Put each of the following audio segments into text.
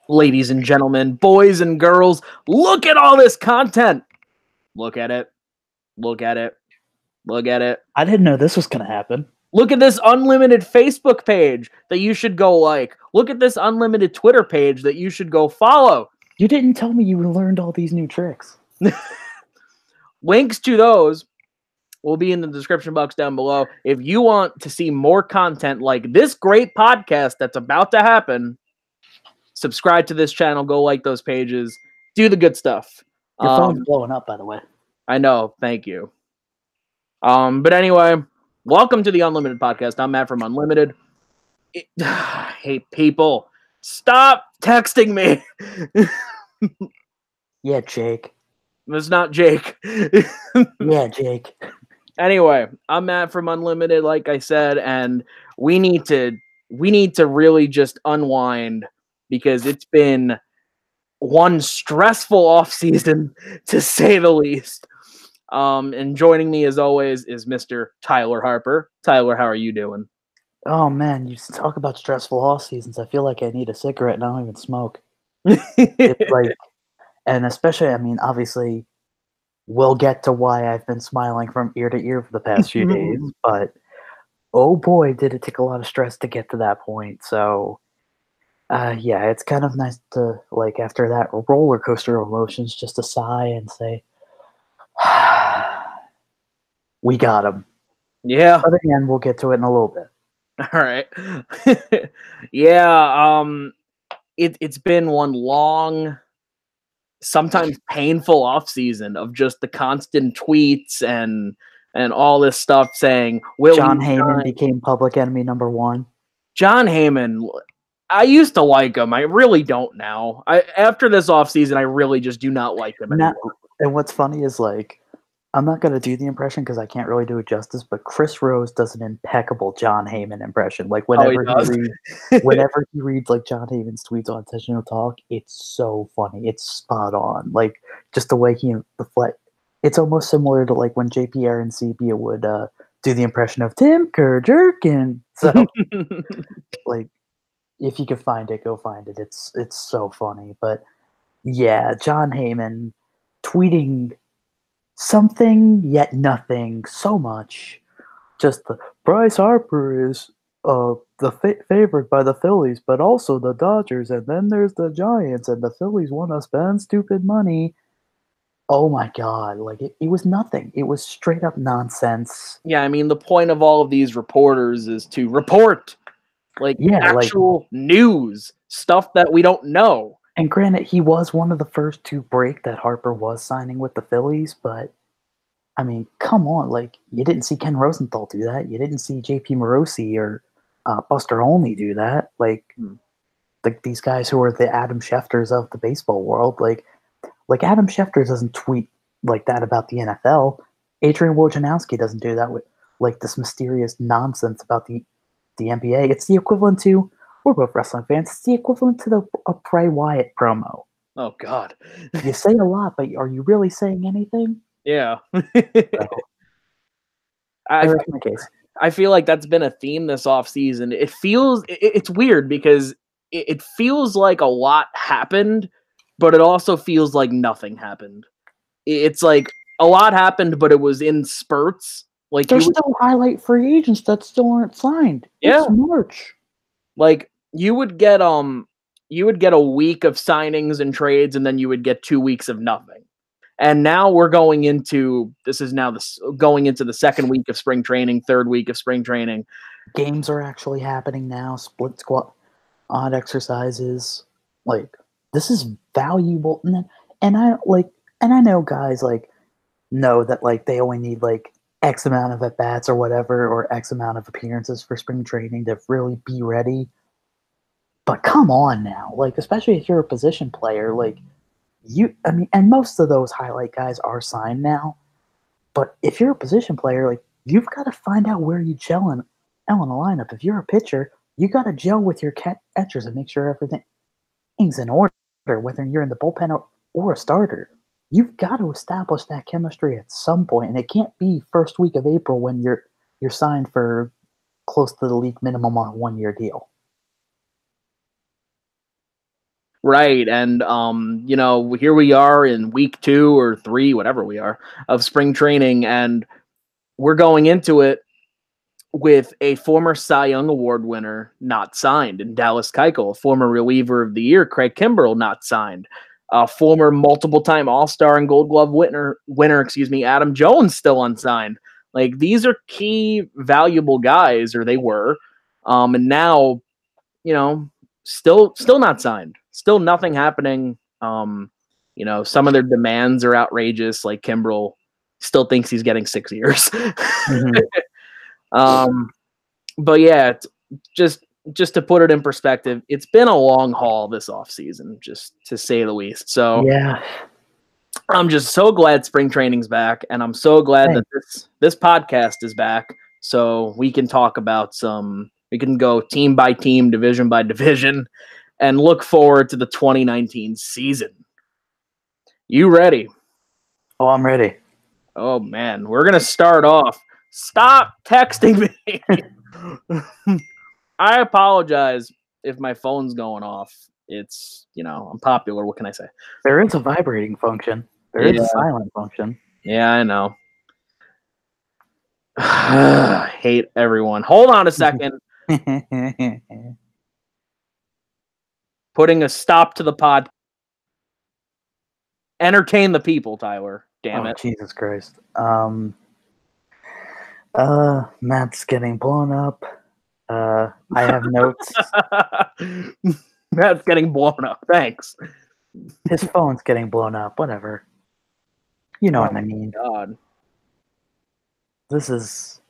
Ladies and gentlemen, boys and girls, look at all this content. Look at it. Look at it. Look at it. I didn't know this was going to happen. Look at this unlimited Facebook page that you should go like. Look at this unlimited Twitter page that you should go follow. You didn't tell me you learned all these new tricks. Links to those will be in the description box down below. If you want to see more content like this great podcast that's about to happen, subscribe to this channel, go like those pages, do the good stuff. Your phone's blowing up, by the way. I know, thank you. But anyway, welcome to the Unlimited Podcast. I'm Matt from Unlimited. Hey, people, stop texting me. Yeah, Jake. It's not Jake. Yeah, Jake. Anyway, I'm Matt from Unlimited, like I said, and we need to really just unwind because it's been one stressful off season, to say the least. And joining me as always is Mr. Tyler Harper. Tyler, how are you doing? Oh man, you talk about stressful off seasons. I feel like I need a cigarette and I don't even smoke. It's like, and especially, I mean, obviously, we'll get to why I've been smiling from ear to ear for the past few days. But oh boy, did it take a lot of stress to get to that point. So, yeah, it's kind of nice to like after that roller coaster of emotions, just to sigh and say, we got him. Yeah. But again, we'll get to it in a little bit. All right. Yeah. It's been one long, sometimes painful off season of just the constant tweets and all this stuff saying will John Heyman became public enemy number one. John Heyman, I used to like him. I really don't now. After this offseason, I really just do not like him anymore. And what's funny is, like, I'm not going to do the impression because I can't really do it justice, but Chris Rose does an impeccable John Heyman impression. Like, whenever he reads like John Heyman's tweets on Intentional Talk, it's so funny. It's spot on. Like, just the way he deflects. It's almost similar to, like, when JPR and Sepia would do the impression of Tim Kerr-Jerkin. So, like, if you could find it, go find it. It's so funny. But yeah, John Heyman tweeting something yet nothing so much. Just the Bryce Harper is the favorite by the Phillies, but also the Dodgers, and then there's the Giants, and the Phillies want to spend stupid money. Oh my god, like it was nothing. It was straight up nonsense. Yeah, I mean, the point of all of these reporters is to report actual news, stuff that we don't know. And granted, he was one of the first to break that Harper was signing with the Phillies, but I mean, come on, like you didn't see Ken Rosenthal do that. You didn't see J.P. Morosi or Buster Olney do that. Like these guys who are the Adam Schefters of the baseball world, like Adam Schefter doesn't tweet like that about the NFL. Adrian Wojnarowski doesn't do that with like this mysterious nonsense about the NBA. It's the equivalent to, we're both wrestling fans, it's the equivalent to a Bray Wyatt promo. Oh, God. You say a lot, but are you really saying anything? Yeah. So, I feel like that's been a theme this offseason. It's weird because it feels like a lot happened, but it also feels like nothing happened. It's like a lot happened, but it was in spurts. Like there's still highlight free agents that still aren't signed. Yeah. It's March. Like you would get a week of signings and trades, and then you would get 2 weeks of nothing. And now we're going into the second week of spring training, third week of spring training. Games are actually happening now. Split squad, odd exercises. Like this is valuable, and I know guys like know that like they only need like X amount of at bats or whatever, or X amount of appearances for spring training to really be ready. But come on now, like especially if you're a position player, like. And most of those highlight guys are signed now. But if you're a position player, like you've got to find out where you gel in a lineup. If you're a pitcher, you got to gel with your catchers and make sure everything's in order, whether you're in the bullpen or a starter. You've got to establish that chemistry at some point, and it can't be first week of April when you're signed for close to the league minimum on a 1-year deal. Right. And, here we are in week 2 or 3, whatever we are, of spring training. And we're going into it with a former Cy Young Award winner not signed in Dallas Keuchel, former reliever of the year, Craig Kimbrell, not signed. Former multiple-time All-Star and Gold Glove winner, Adam Jones, still unsigned. Like, these are key, valuable guys, or they were. And now, still not signed. Still nothing happening. Some of their demands are outrageous. Like Kimbrell still thinks he's getting 6 years. Mm-hmm. But yeah, just to put it in perspective, it's been a long haul this offseason, just to say the least. So yeah, I'm just so glad spring training's back, and I'm so glad that this podcast is back, so we can talk about we can go team by team, division by division, and look forward to the 2019 season. You ready? Oh, I'm ready. Oh, man. We're going to start off. Stop texting me. I apologize if my phone's going off. It's, I'm popular. What can I say? There is a vibrating function. There is a silent function. Yeah, I know. I hate everyone. Hold on a second. Putting a stop to the pod. Entertain the people, Tyler. Damn it. Jesus Christ. Matt's getting blown up. I have notes. Matt's getting blown up. Thanks. His phone's getting blown up. Whatever. You know what I mean. God. This is...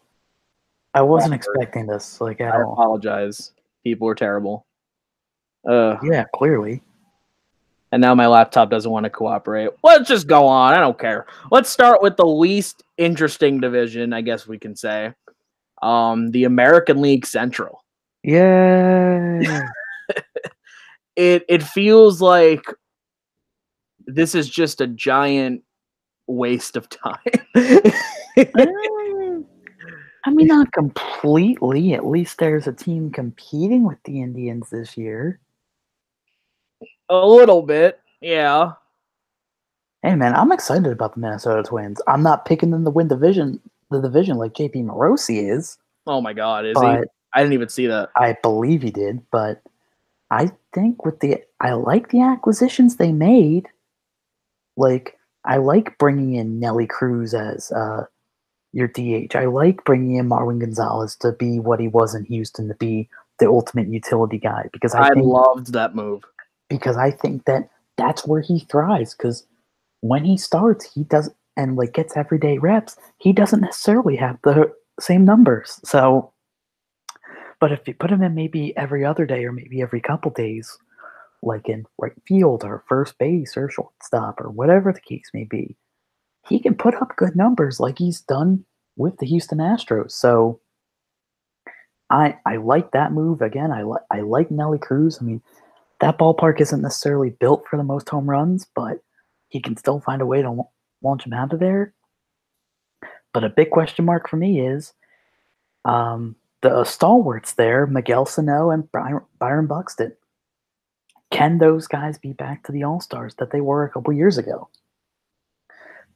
I wasn't expecting this. Like, at all. I apologize. People are terrible. Yeah, clearly. And now my laptop doesn't want to cooperate. Let's just go on. I don't care. Let's start with the least interesting division, I guess we can say. The American League Central. Yeah. It feels like this is just a giant waste of time. I mean, not completely. At least there's a team competing with the Indians this year. A little bit, yeah. Hey, man, I'm excited about the Minnesota Twins. I'm not picking them to win the division like JP Morosi is. Oh, my God. Is he? I didn't even see that. I believe he did, but I think I like the acquisitions they made. Like, I like bringing in Nelly Cruz as your DH. I like bringing in Marwin Gonzalez to be what he was in Houston, to be the ultimate utility guy. Because I loved that move. Because I think that's where he thrives. Because when he starts, he does and like gets everyday reps. He doesn't necessarily have the same numbers. So, but if you put him in maybe every other day or maybe every couple days, like in right field or first base or shortstop or whatever the case may be, he can put up good numbers like he's done with the Houston Astros. So I like that move. Again, I like Nelly Cruz. I mean, that ballpark isn't necessarily built for the most home runs, but he can still find a way to launch him out of there. But a big question mark for me is the stalwarts there, Miguel Sano and Byron Buxton. Can those guys be back to the All-Stars that they were a couple years ago?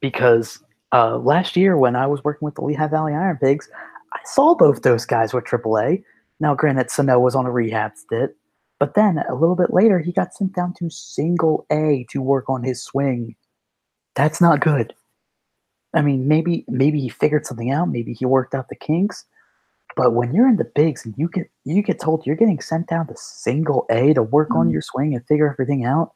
Because last year when I was working with the Lehigh Valley Iron Pigs, I saw both those guys with AAA. Now, granted, Sano was on a rehab stint, but then a little bit later, he got sent down to Single A to work on his swing. That's not good. I mean, maybe he figured something out. Maybe he worked out the kinks. But when you're in the bigs and you get told you're getting sent down to Single A to work on your swing and figure everything out,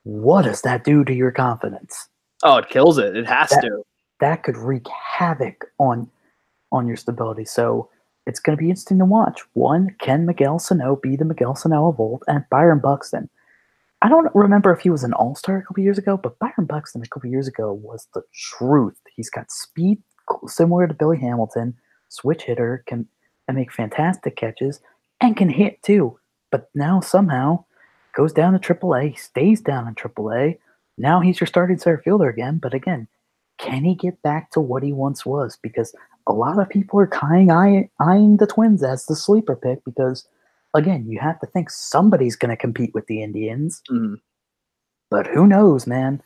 what does that do to your confidence? Oh, it kills it. It has to. That could wreak havoc on your stability. So it's going to be interesting to watch. One, can Miguel Sano be the Miguel Sano of old? And Byron Buxton. I don't remember if he was an all-star a couple years ago, but Byron Buxton a couple years ago was the truth. He's got speed similar to Billy Hamilton, switch hitter, can make fantastic catches, and can hit too. But now somehow goes down to AAA, stays down in AAA. Now he's your starting center fielder again. But again, can he get back to what he once was? Because a lot of people are eyeing the Twins as the sleeper pick because again, you have to think somebody's going to compete with the Indians, Mhm. but who knows, man?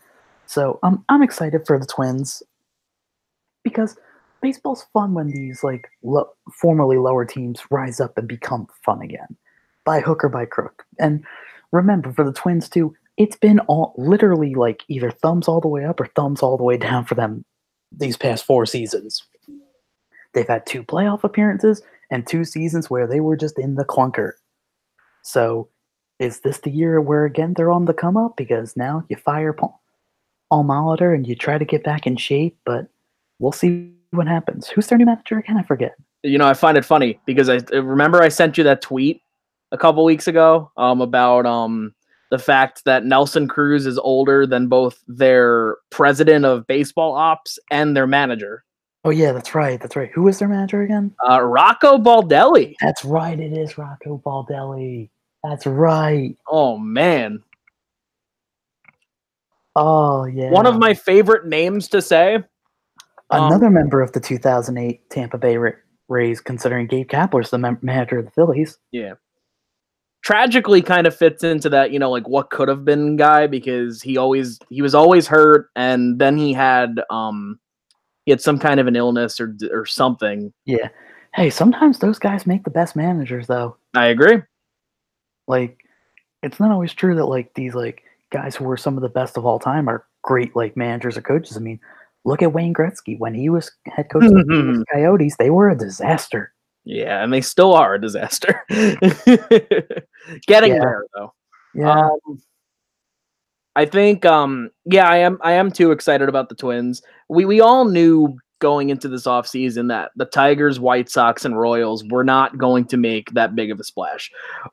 So I'm excited for the Twins because baseball's fun when these like formerly lower teams rise up and become fun again, by hook or by crook. And remember, for the Twins too, it's been all literally like either thumbs all the way up or thumbs all the way down for them these past 4 seasons. They've had 2 playoff appearances and 2 seasons where they were just in the clunker. So, is this the year where again they're on the come up? Because now you fire Molitor and you try to get back in shape, but we'll see what happens. Who's their new manager again? I forget. I find it funny because I remember I sent you that tweet a couple weeks ago about the fact that Nelson Cruz is older than both their president of baseball ops and their manager. Oh yeah, that's right. That's right. Who is their manager again? Rocco Baldelli. That's right. It is Rocco Baldelli. That's right. Oh man. Oh yeah. One of my favorite names to say. Another member of the 2008 Tampa Bay Rays, considering Gabe Kapler's the manager of the Phillies. Yeah. Tragically kind of fits into that, like what could have been guy, because he was always hurt, and then he had some kind of an illness or something. Yeah. Hey, sometimes those guys make the best managers though. I agree. Like, it's not always true that like these like guys who were some of the best of all time are great like managers or coaches. I mean, look at Wayne Gretzky. When he was head coach of the Coyotes, they were a disaster. Yeah, and they still are a disaster. Getting there though. Yeah. I think I am too excited about the Twins. We all knew going into this offseason that the Tigers, White Sox, and Royals were not going to make that big of a splash.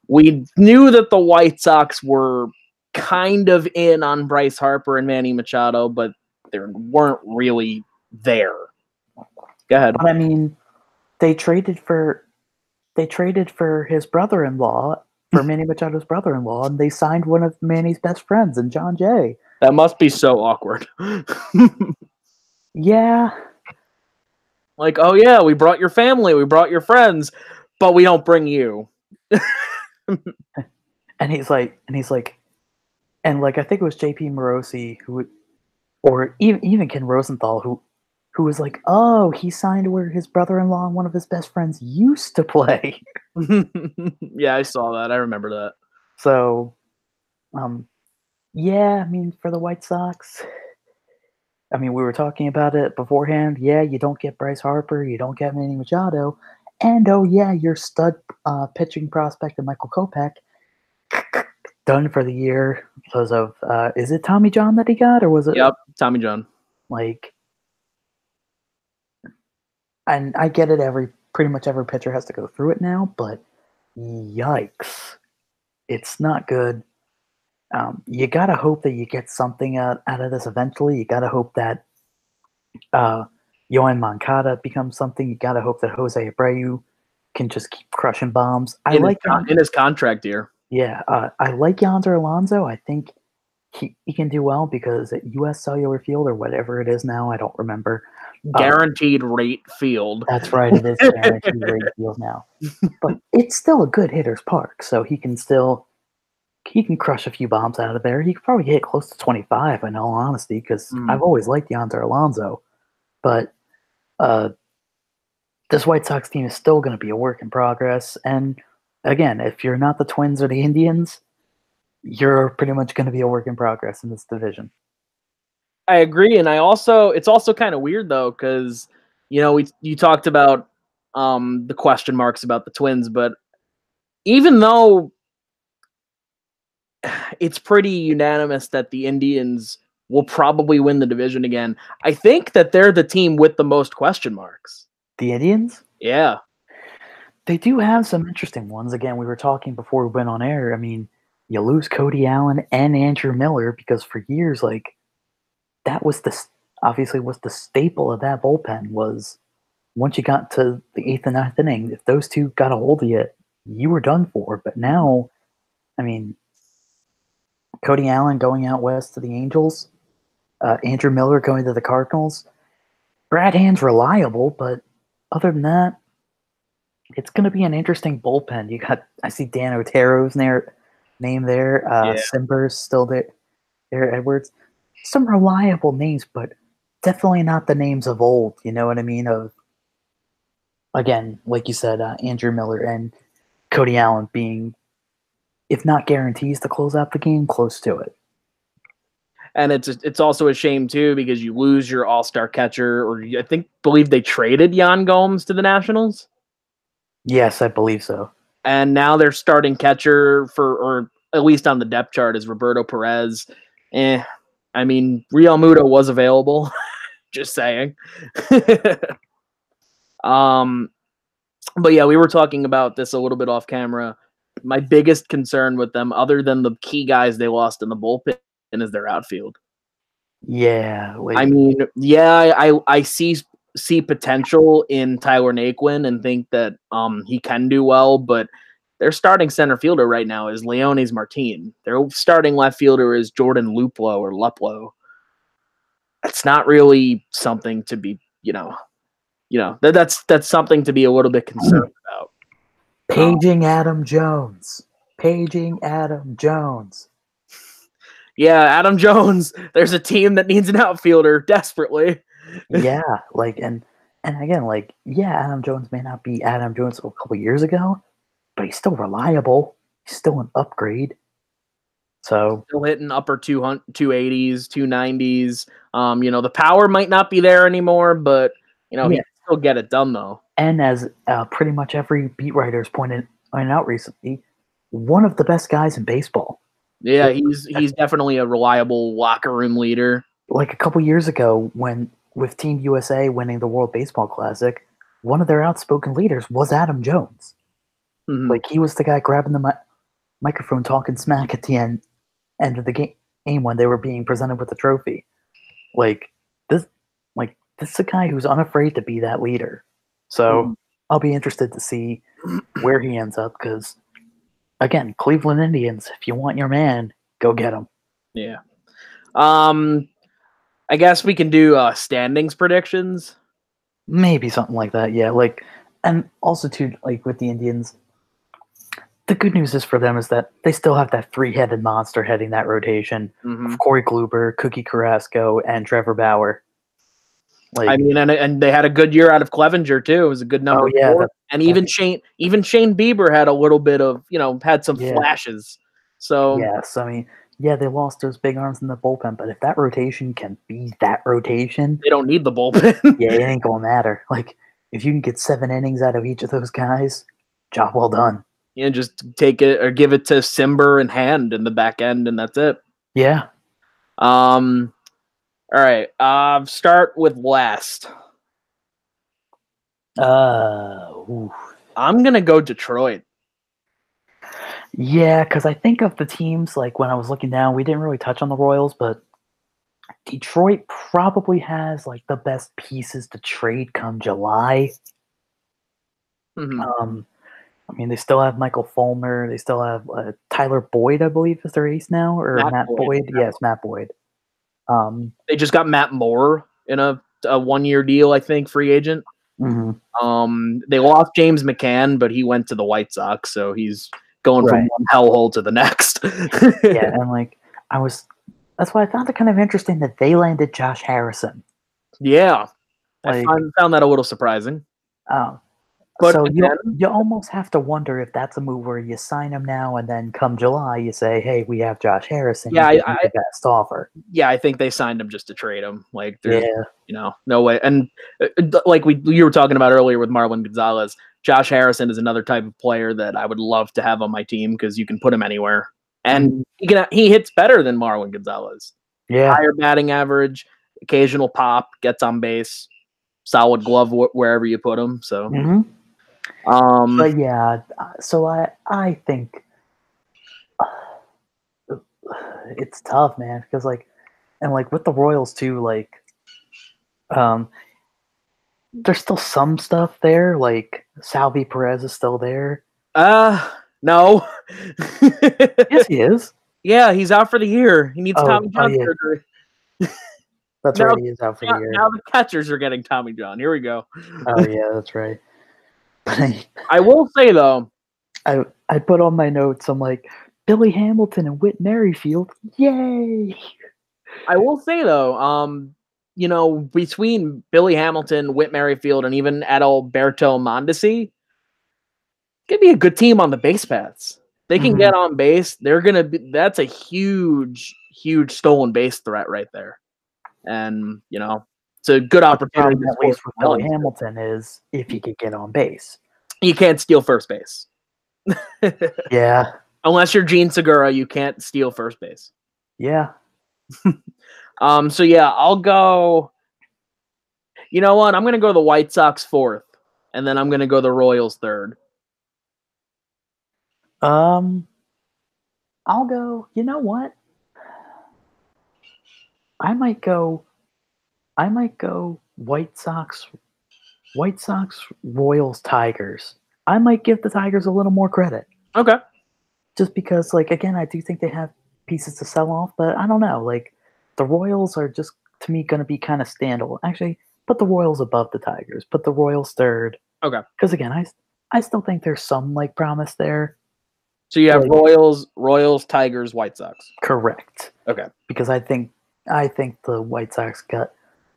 We knew that the White Sox were kind of in on Bryce Harper and Manny Machado, but they weren't really there. Go ahead. But I mean, they traded for his brother-in-law, for Manny Machado's brother-in-law, and they signed one of Manny's best friends, and John Jay. That must be so awkward. Yeah. Like, oh yeah, we brought your family, we brought your friends, but we don't bring you. And he's like, and like I think it was J.P. Morosi or even Ken Rosenthal who was like, oh, he signed where his brother-in-law and one of his best friends used to play. Yeah, I saw that. I remember that. So, yeah, I mean, for the White Sox, I mean, we were talking about it beforehand. Yeah, you don't get Bryce Harper, you don't get Manny Machado, and oh yeah, your stud pitching prospect of Michael Kopech done for the year because of is it Tommy John that he got, or was it? Yep, Tommy John. Like, and I get it. Pretty much every pitcher has to go through it now, but yikes, it's not good. You gotta hope that you get something out of this eventually. You gotta hope that Yoan Moncada becomes something. You gotta hope that Jose Abreu can just keep crushing bombs. In his contract year. Yeah, I like Yonder Alonso. I think he can do well because at U.S. Cellular Field or whatever it is now, I don't remember. Guaranteed rate field. That's right, it is guaranteed rate field now. But it's still a good hitter's park, so he can crush a few bombs out of there. He could probably hit close to 25, in all honesty, because I've always liked Yonder Alonso. But this White Sox team is still going to be a work in progress. And again, if you're not the Twins or the Indians, you're pretty much going to be a work in progress in this division. I agree, and it's also kind of weird though, because you talked about the question marks about the Twins, but even though it's pretty unanimous that the Indians will probably win the division again, I think that they're the team with the most question marks. The Indians? Yeah. They do have some interesting ones. Again, we were talking before we went on air. I mean, you lose Cody Allen and Andrew Miller because for years, like, that was obviously the staple of that bullpen was once you got to the 8th and 9th inning, if those two got a hold of you, you were done for. But now, I mean, Cody Allen going out west to the Angels, Andrew Miller going to the Cardinals. Brad Hand's reliable, but other than that, it's going to be an interesting bullpen. I see Dan Otero's name there. Simber's still there. Edwards. Some reliable names, but definitely not the names of old. You know what I mean? Again, like you said, Andrew Miller and Cody Allen being, if not guarantees to close out the game, close to it. And it's also a shame too because you lose your all-star catcher, or I believe they traded Yan Gomes to the Nationals. Yes, I believe so. And now their starting catcher or at least on the depth chart, is Roberto Perez. I mean, Real Muto was available. Just saying. But yeah, we were talking about this a little bit off camera. My biggest concern with them, other than the key guys they lost in the bullpen, is their outfield. Yeah. I mean, yeah, I see potential in Tyler Naquin and think that he can do well, but their starting center fielder right now is Leonis Martin. Their starting left fielder is Jordan Luplow. That's not really something to be, that's something to be a little bit concerned about. Paging Adam Jones. Yeah, Adam Jones. There's a team that needs an outfielder desperately. Yeah, and again, Adam Jones may not be Adam Jones a couple years ago, but he's still reliable. He's still an upgrade. So still hitting upper 280s, 290s. The power might not be there anymore, but he can still get it done though. And as pretty much every beat writer has pointed out recently, one of the best guys in baseball. Yeah, he's definitely a reliable locker room leader. Like a couple years ago, with Team USA winning the World Baseball Classic, one of their outspoken leaders was Adam Jones. Mm-hmm. He was the guy grabbing the microphone, talking smack at the end of the game when they were being presented with the trophy. This is a guy who's unafraid to be that leader. So I'll be interested to see where he ends up because, again, Cleveland Indians, if you want your man, go get him. Yeah. I guess we can do standings predictions. Maybe something like that, yeah. And also, too, with the Indians, the good news is for them is that they still have that three-headed monster heading that rotation of Corey Kluber, Cookie Carrasco, and Trevor Bauer. And they had a good year out of Clevenger too. It was a good number. Four. And even Shane Bieber had a little bit of, had some flashes. So yes, they lost those big arms in the bullpen, but if that rotation can be that rotation, they don't need the bullpen. Yeah, it ain't gonna matter. If you can get 7 innings out of each of those guys, job well done. Yeah, just take it or give it to Simber and Hand in the back end, and that's it. Yeah. All right. Start with last. I'm gonna go Detroit. Yeah, because I think of the teams, when I was looking down, we didn't really touch on the Royals, but Detroit probably has, the best pieces to trade come July. Mm-hmm. They still have Michael Fulmer. They still have Tyler Boyd, I believe, is their ace now, or Matt Boyd. Yes, Matt Boyd. They just got Matt Moore in a 1-year deal, I think, free agent. Mm-hmm. They lost James McCann, but he went to the White Sox, so he's going from one hellhole to the next. Yeah, and that's why I found it kind of interesting that they landed Josh Harrison. Yeah, I found that a little surprising. But so you almost have to wonder if that's a move where you sign him now and then come July you say, hey, we have Josh Harrison. Yeah, the best offer. Yeah, I think they signed him just to trade him. No way. And you were talking about earlier with Marlon Gonzalez, Josh Harrison is another type of player that I would love to have on my team because you can put him anywhere. And he hits better than Marlon Gonzalez. Yeah. Higher batting average, occasional pop, gets on base, solid glove wherever you put him. So but yeah, so I think it's tough, man, because with the Royals too, there's still some stuff there. Salvi Perez is still there. No. Yes, he is. Yeah, he's out for the year. He needs Tommy John surgery. That's right, he is out for the year. Now the catchers are getting Tommy John. Here we go. Oh yeah, that's right. I will say though, I put on my notes. I'm like, Billy Hamilton and Whit Merrifield, yay! I will say though, between Billy Hamilton, Whit Merrifield, and even Adalberto Mondesi, could be a good team on the base paths. They can get on base. They're gonna be. That's a huge stolen base threat right there, and it's a good opportunity. At least with Billy Hamilton is if he could get on base. You can't steal first base. Yeah. Unless you're Gene Segura, you can't steal first base. Yeah. So yeah, I'll go. You know what? I'm going to go the White Sox 4th, and then I'm going to go the Royals 3rd. I'll go. You know what? I might go White Sox, Royals, Tigers. I might give the Tigers a little more credit. Okay. Just because, again, I do think they have pieces to sell off, but I don't know. The Royals are just, to me, going to be kind of standalone. Actually, put the Royals above the Tigers. Put the Royals 3rd. Okay. Because, again, I still think there's some, promise there. So you have Royals, Tigers, White Sox. Correct. Okay. Because I think the White Sox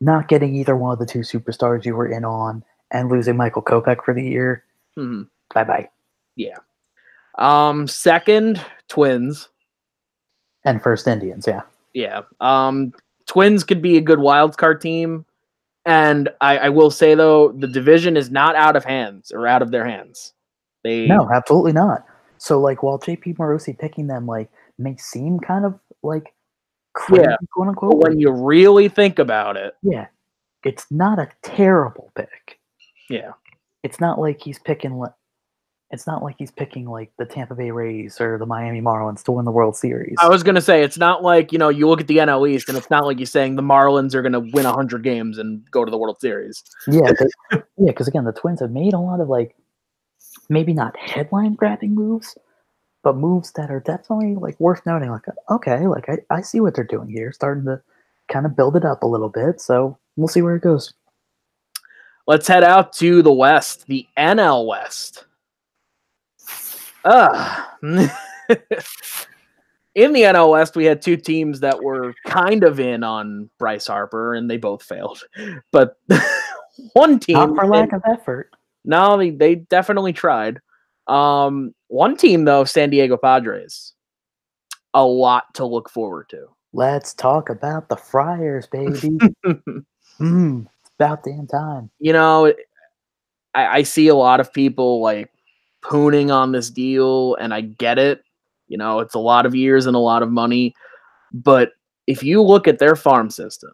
not getting either one of the two superstars you were in on and losing Michael Kopech for the year. Bye-bye. Yeah. 2nd, Twins. And 1st, Indians, yeah. Yeah. Twins could be a good wild card team. And I will say, though, the division is not out of their hands. No, absolutely not. So, while JP Morosi picking them, may seem kind of, crazy, quote unquote. But when you really think about it. Yeah. It's not a terrible pick. Yeah. It's not like he's picking the Tampa Bay Rays or the Miami Marlins to win the World Series. I was going to say, it's not like, you look at the NL East and it's not like you're saying the Marlins are going to win 100 games and go to the World Series. Yeah. Because again, the Twins have made a lot of maybe not headline grabbing moves, but moves that are definitely worth noting. Okay, I see what they're doing here, starting to kind of build it up a little bit. So we'll see where it goes. Let's head out to the West, the NL West. In the NL West, we had two teams that were kind of in on Bryce Harper, and they both failed. But one team, not for lack of effort. No, they definitely tried. One team, though, San Diego Padres, a lot to look forward to. Let's talk about the Friars, baby. It's about damn time. I see a lot of people pooning on this deal, and I get it. It's a lot of years and a lot of money. But if you look at their farm system,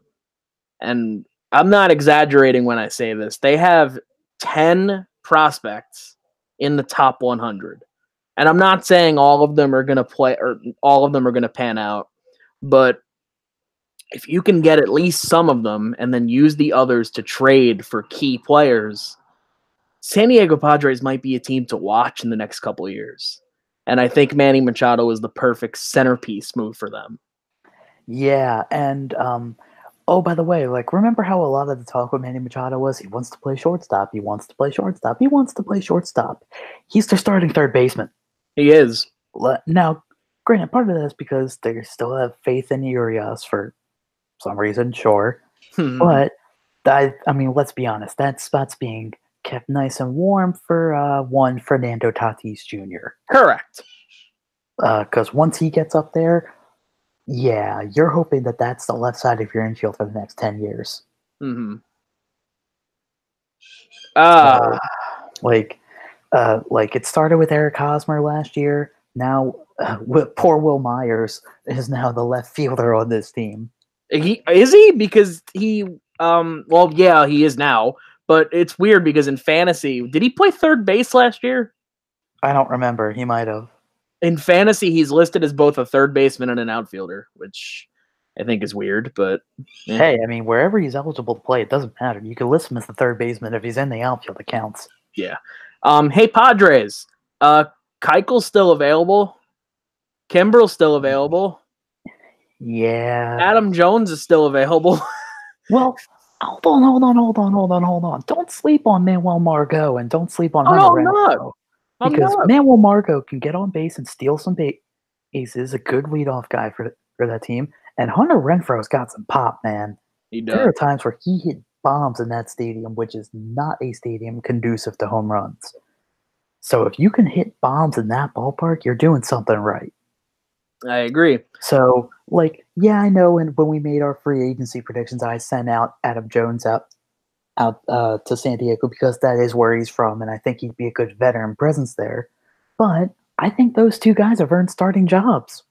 and I'm not exaggerating when I say this, they have 10 prospects in the top 100. And I'm not saying all of them are going to play or all of them are going to pan out. But if you can get at least some of them and then use the others to trade for key players, San Diego Padres might be a team to watch in the next couple of years. And I think Manny Machado is the perfect centerpiece move for them. Yeah, and oh, by the way, remember how a lot of the talk with Manny Machado was he wants to play shortstop, he wants to play shortstop, he wants to play shortstop. He's their starting third baseman. He is. Now, granted, part of that is because they still have faith in Urias for some reason, sure. But, I mean, let's be honest, that spot's being kept nice and warm for one Fernando Tatis Jr. Correct. Because once he gets up there, yeah, you're hoping that that's the left side of your infield for the next 10 years. Mm-hmm. It started with Eric Hosmer last year. Now, poor Will Myers is now the left fielder on this team. Is he? Because he, yeah, he is now. But it's weird because in fantasy, did he play third base last year? I don't remember. He might have. In fantasy, he's listed as both a third baseman and an outfielder, which I think is weird. But hey, I mean, wherever he's eligible to play, it doesn't matter. You can list him as the third baseman if he's in the outfield. It counts. Yeah. Hey, Padres. Keuchel's still available. Kimbrel's still available. Yeah. Adam Jones is still available. Well, Hold on. Don't sleep on Manuel Margot and don't sleep on Oh Hunter no, I'm not. Renfroe. I'm Because not. Manuel Margot can get on base and steal some bases, a good leadoff guy for that team. And Hunter Renfro's got some pop, man. He There does. are times where he hit bombs in that stadium, which is not a stadium conducive to home runs. So if you can hit bombs in that ballpark, you're doing something right. I agree. So, like, yeah, I know when we made our free agency predictions, I sent out Adam Jones out to San Diego because that is where he's from, and I think he'd be a good veteran presence there. But I think those two guys have earned starting jobs.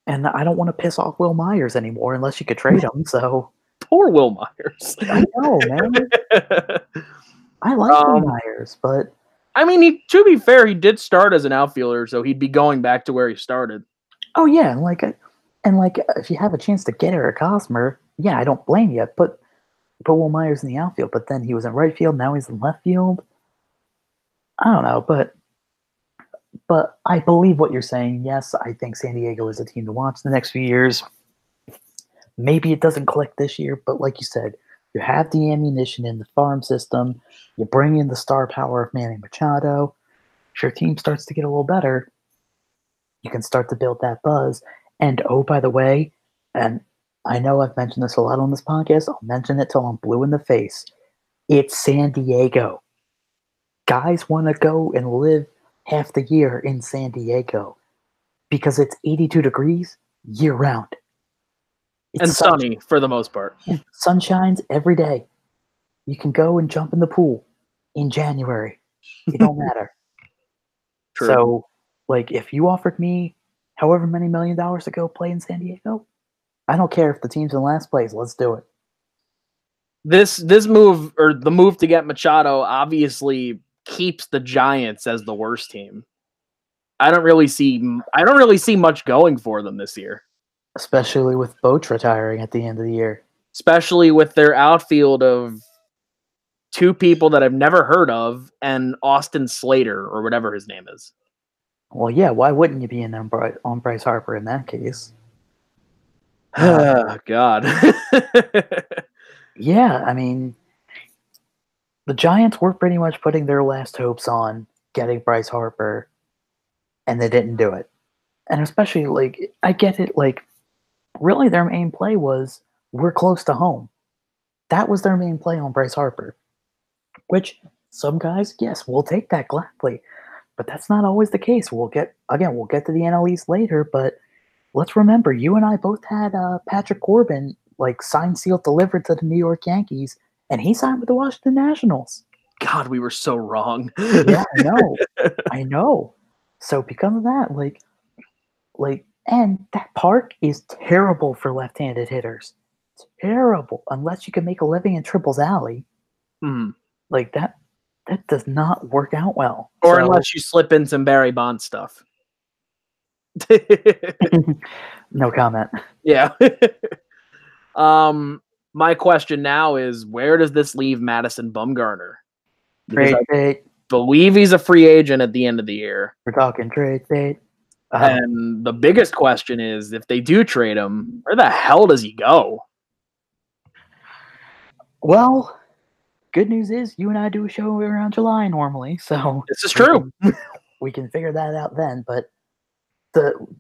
And I don't want to piss off Will Myers anymore unless you could trade him, so... Poor Will Myers. I know, man. I like Will Myers, but... I mean, to be fair, he did start as an outfielder, so he'd be going back to where he started. Oh, yeah, and if you have a chance to get Eric Hosmer, yeah, I don't blame you. Put Will Myers in the outfield, but then he was in right field, now he's in left field. I don't know, but I believe what you're saying. Yes, I think San Diego is a team to watch the next few years. Maybe it doesn't click this year, but like you said, you have the ammunition in the farm system. You bring in the star power of Manny Machado. If your team starts to get a little better, you can start to build that buzz. And oh, by the way, and I know I've mentioned this a lot on this podcast, I'll mention it till I'm blue in the face. It's San Diego. Guys want to go and live half the year in San Diego because it's 82 degrees year round. And sunny for the most part. Sun shines every day. You can go and jump in the pool in January. It don't matter. True. So, like, if you offered me however many $1 million to go play in San Diego, I don't care if the team's in last place. Let's do it. This move, or the move to get Machado, obviously keeps the Giants as the worst team. I don't really see much going for them this year. Especially with Boch retiring at the end of the year. Especially with their outfield of two people that I've never heard of and Austin Slater, or whatever his name is. Well, yeah, why wouldn't you be in on Bryce Harper in that case? Oh, God. Yeah, I mean, the Giants were pretty much putting their last hopes on getting Bryce Harper, and they didn't do it. And especially, like, I get it, like, really their main play was, we're close to home. That was their main play on Bryce Harper. Which, some guys, yes, will take that gladly. But that's not always the case. We'll get to the NL East later, but let's remember, you and I both had Patrick Corbin, like, signed, sealed, delivered to the New York Yankees, and he signed with the Washington Nationals. God, we were so wrong. Yeah, I know. So because of that, and that park is terrible for left-handed hitters. Terrible. Unless you can make a living in Triples Alley. Mm. Like, that does not work out well. Or unless you slip in some Barry Bonds stuff. No comment. Yeah. My question now is, where does this leave Madison Bumgarner? Because I believe he's a free agent at the end of the year. We're talking trade bait. And the biggest question is, if they do trade him, where the hell does he go? Well, good news is you and I do a show around July normally, so this is true. We can figure that out then. But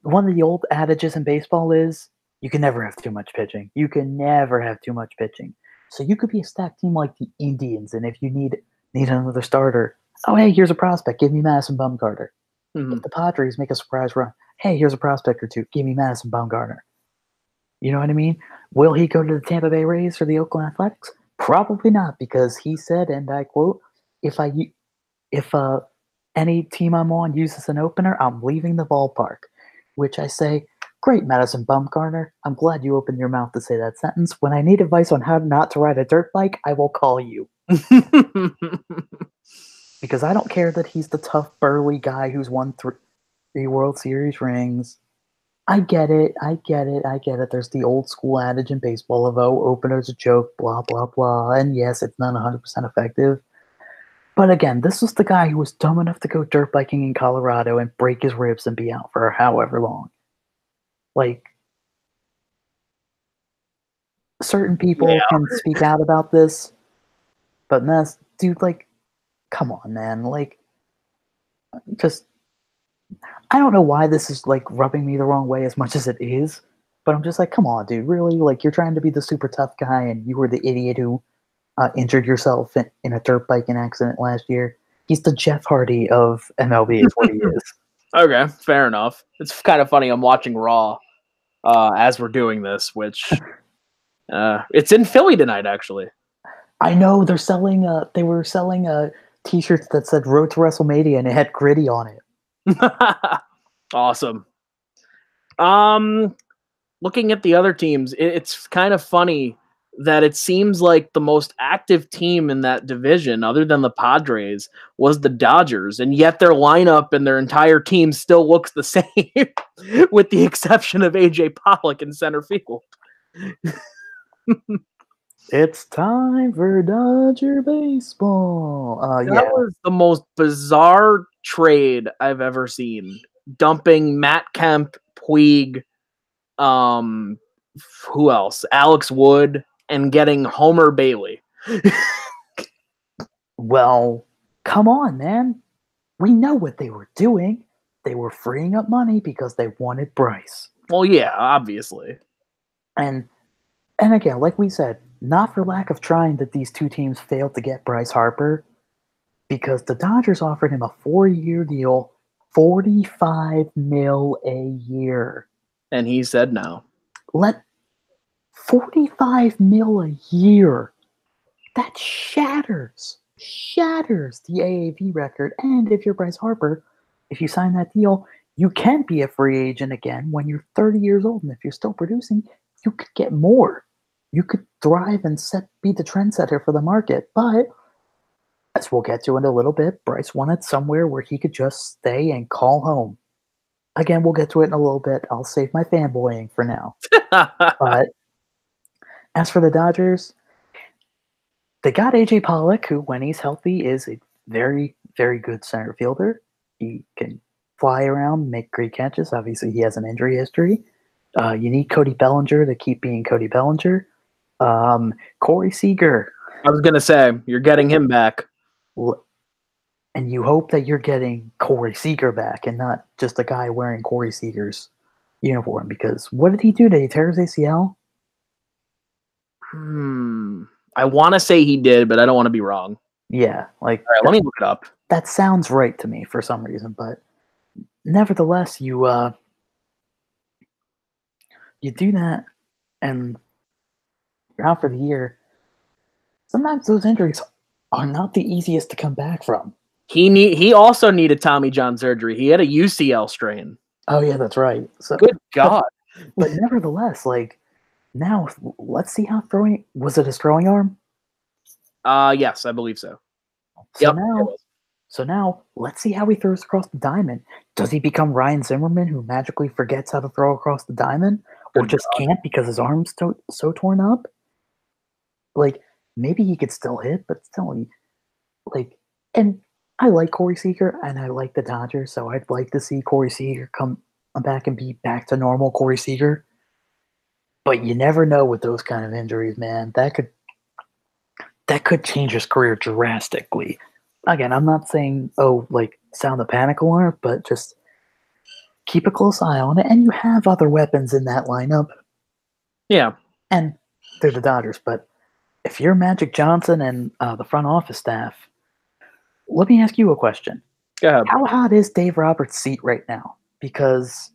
one of the old adages in baseball is you can never have too much pitching. You can never have too much pitching. So you could be a stacked team like the Indians, and if you need another starter, oh hey, here's a prospect. Give me Madison Bumgarner. If the Padres make a surprise run, hey, here's a prospect or two. Give me Madison Bumgarner. You know what I mean? Will he go to the Tampa Bay Rays or the Oakland Athletics? Probably not, because he said, and I quote, if any team I'm on uses an opener, I'm leaving the ballpark. Which I say, great, Madison Bumgarner. I'm glad you opened your mouth to say that sentence. When I need advice on how not to ride a dirt bike, I will call you. Because I don't care that he's the tough, burly guy who's won 3 World Series rings. I get it. There's the old school adage in baseball of, oh, opener's a joke, blah, blah, blah. And yes, it's not 100% effective. But again, this was the guy who was dumb enough to go dirt biking in Colorado and break his ribs and be out for however long. Like, certain people can speak out about this, but Ness, dude, like, come on, man. Like, just, I don't know why this is, like, rubbing me the wrong way as much as it is, but I'm just like, come on, dude, really? Like, you're trying to be the super tough guy, and you were the idiot who injured yourself in a dirt biking accident last year. He's the Jeff Hardy of MLB is what he is. Okay, fair enough. It's kind of funny. I'm watching Raw as we're doing this, which it's in Philly tonight, actually. I know they're selling. They were selling T-shirts that said "Road to WrestleMania" and it had Gritty on it. Awesome. Looking at the other teams, it's kind of funny that it seems like the most active team in that division, other than the Padres, was the Dodgers, and yet their lineup and their entire team still looks the same, with the exception of AJ Pollock in center field. It's time for Dodger baseball. That was the most bizarre trade I've ever seen. Dumping Matt Kemp, Puig, who else? Alex Wood, and getting Homer Bailey. Well, come on, man. We know what they were doing. They were freeing up money because they wanted Bryce. Well, yeah, obviously. And again, like we said, not for lack of trying that these two teams failed to get Bryce Harper, because the Dodgers offered him a 4-year deal, $45 million a year. And he said no. Let $45 million a year. That shatters the AAV record. And if you're Bryce Harper, if you sign that deal, you can be a free agent again when you're 30 years old. And if you're still producing, you could get more. You could thrive and be the trendsetter for the market. But as we'll get to in a little bit, Bryce wanted somewhere where he could just stay and call home. Again, we'll get to it in a little bit. I'll save my fanboying for now. But as for the Dodgers, they got AJ Pollock, who, when he's healthy, is a very, very good center fielder. He can fly around, make great catches. Obviously, he has an injury history. You need Cody Bellinger to keep being Cody Bellinger. Corey Seager. I was going to say, you're getting him back. And you hope that you're getting Corey Seager back and not just a guy wearing Corey Seager's uniform. Because what did he do? Did he tear his ACL? I want to say he did, but I don't want to be wrong. Yeah. All right, let me look it up. That sounds right to me for some reason. But nevertheless, you do that and you're out for the year. Sometimes those injuries are not the easiest to come back from. He also needed Tommy John surgery. He had a UCL strain. Oh yeah, that's right. So, good God. But nevertheless, like, now let's see how throwing was it his throwing arm? Yes, I believe so. So now let's see how he throws across the diamond. Does he become Ryan Zimmerman, who magically forgets how to throw across the diamond, or just can't because his arm's so torn up? Like, maybe he could still hit, but still, and I like Corey Seager, and I like the Dodgers, so I'd like to see Corey Seager come back and be back to normal Corey Seager. But you never know with those kind of injuries, man. That could change his career drastically. Again, I'm not saying, sound the panic alarm, but just keep a close eye on it. And you have other weapons in that lineup. Yeah. And they're the Dodgers. But if you're Magic Johnson and the front office staff, let me ask you a question. Go ahead. How hot is Dave Roberts' seat right now? Because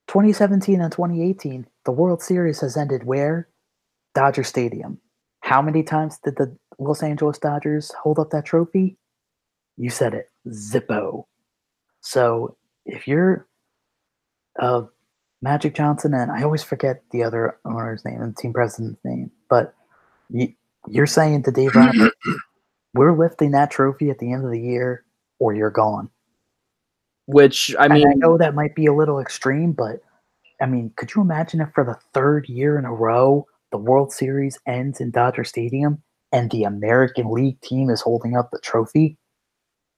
2017 and 2018, the World Series has ended where? Dodger Stadium. How many times did the Los Angeles Dodgers hold up that trophy? You said it. Zippo. So if you're Magic Johnson, and I always forget the other owner's name and the team president's name, but you're saying to Dave Roberts, we're lifting that trophy at the end of the year or you're gone. Which, I mean, and I know that might be a little extreme, but I mean, could you imagine if for the third year in a row, the World Series ends in Dodger Stadium and the American League team is holding up the trophy?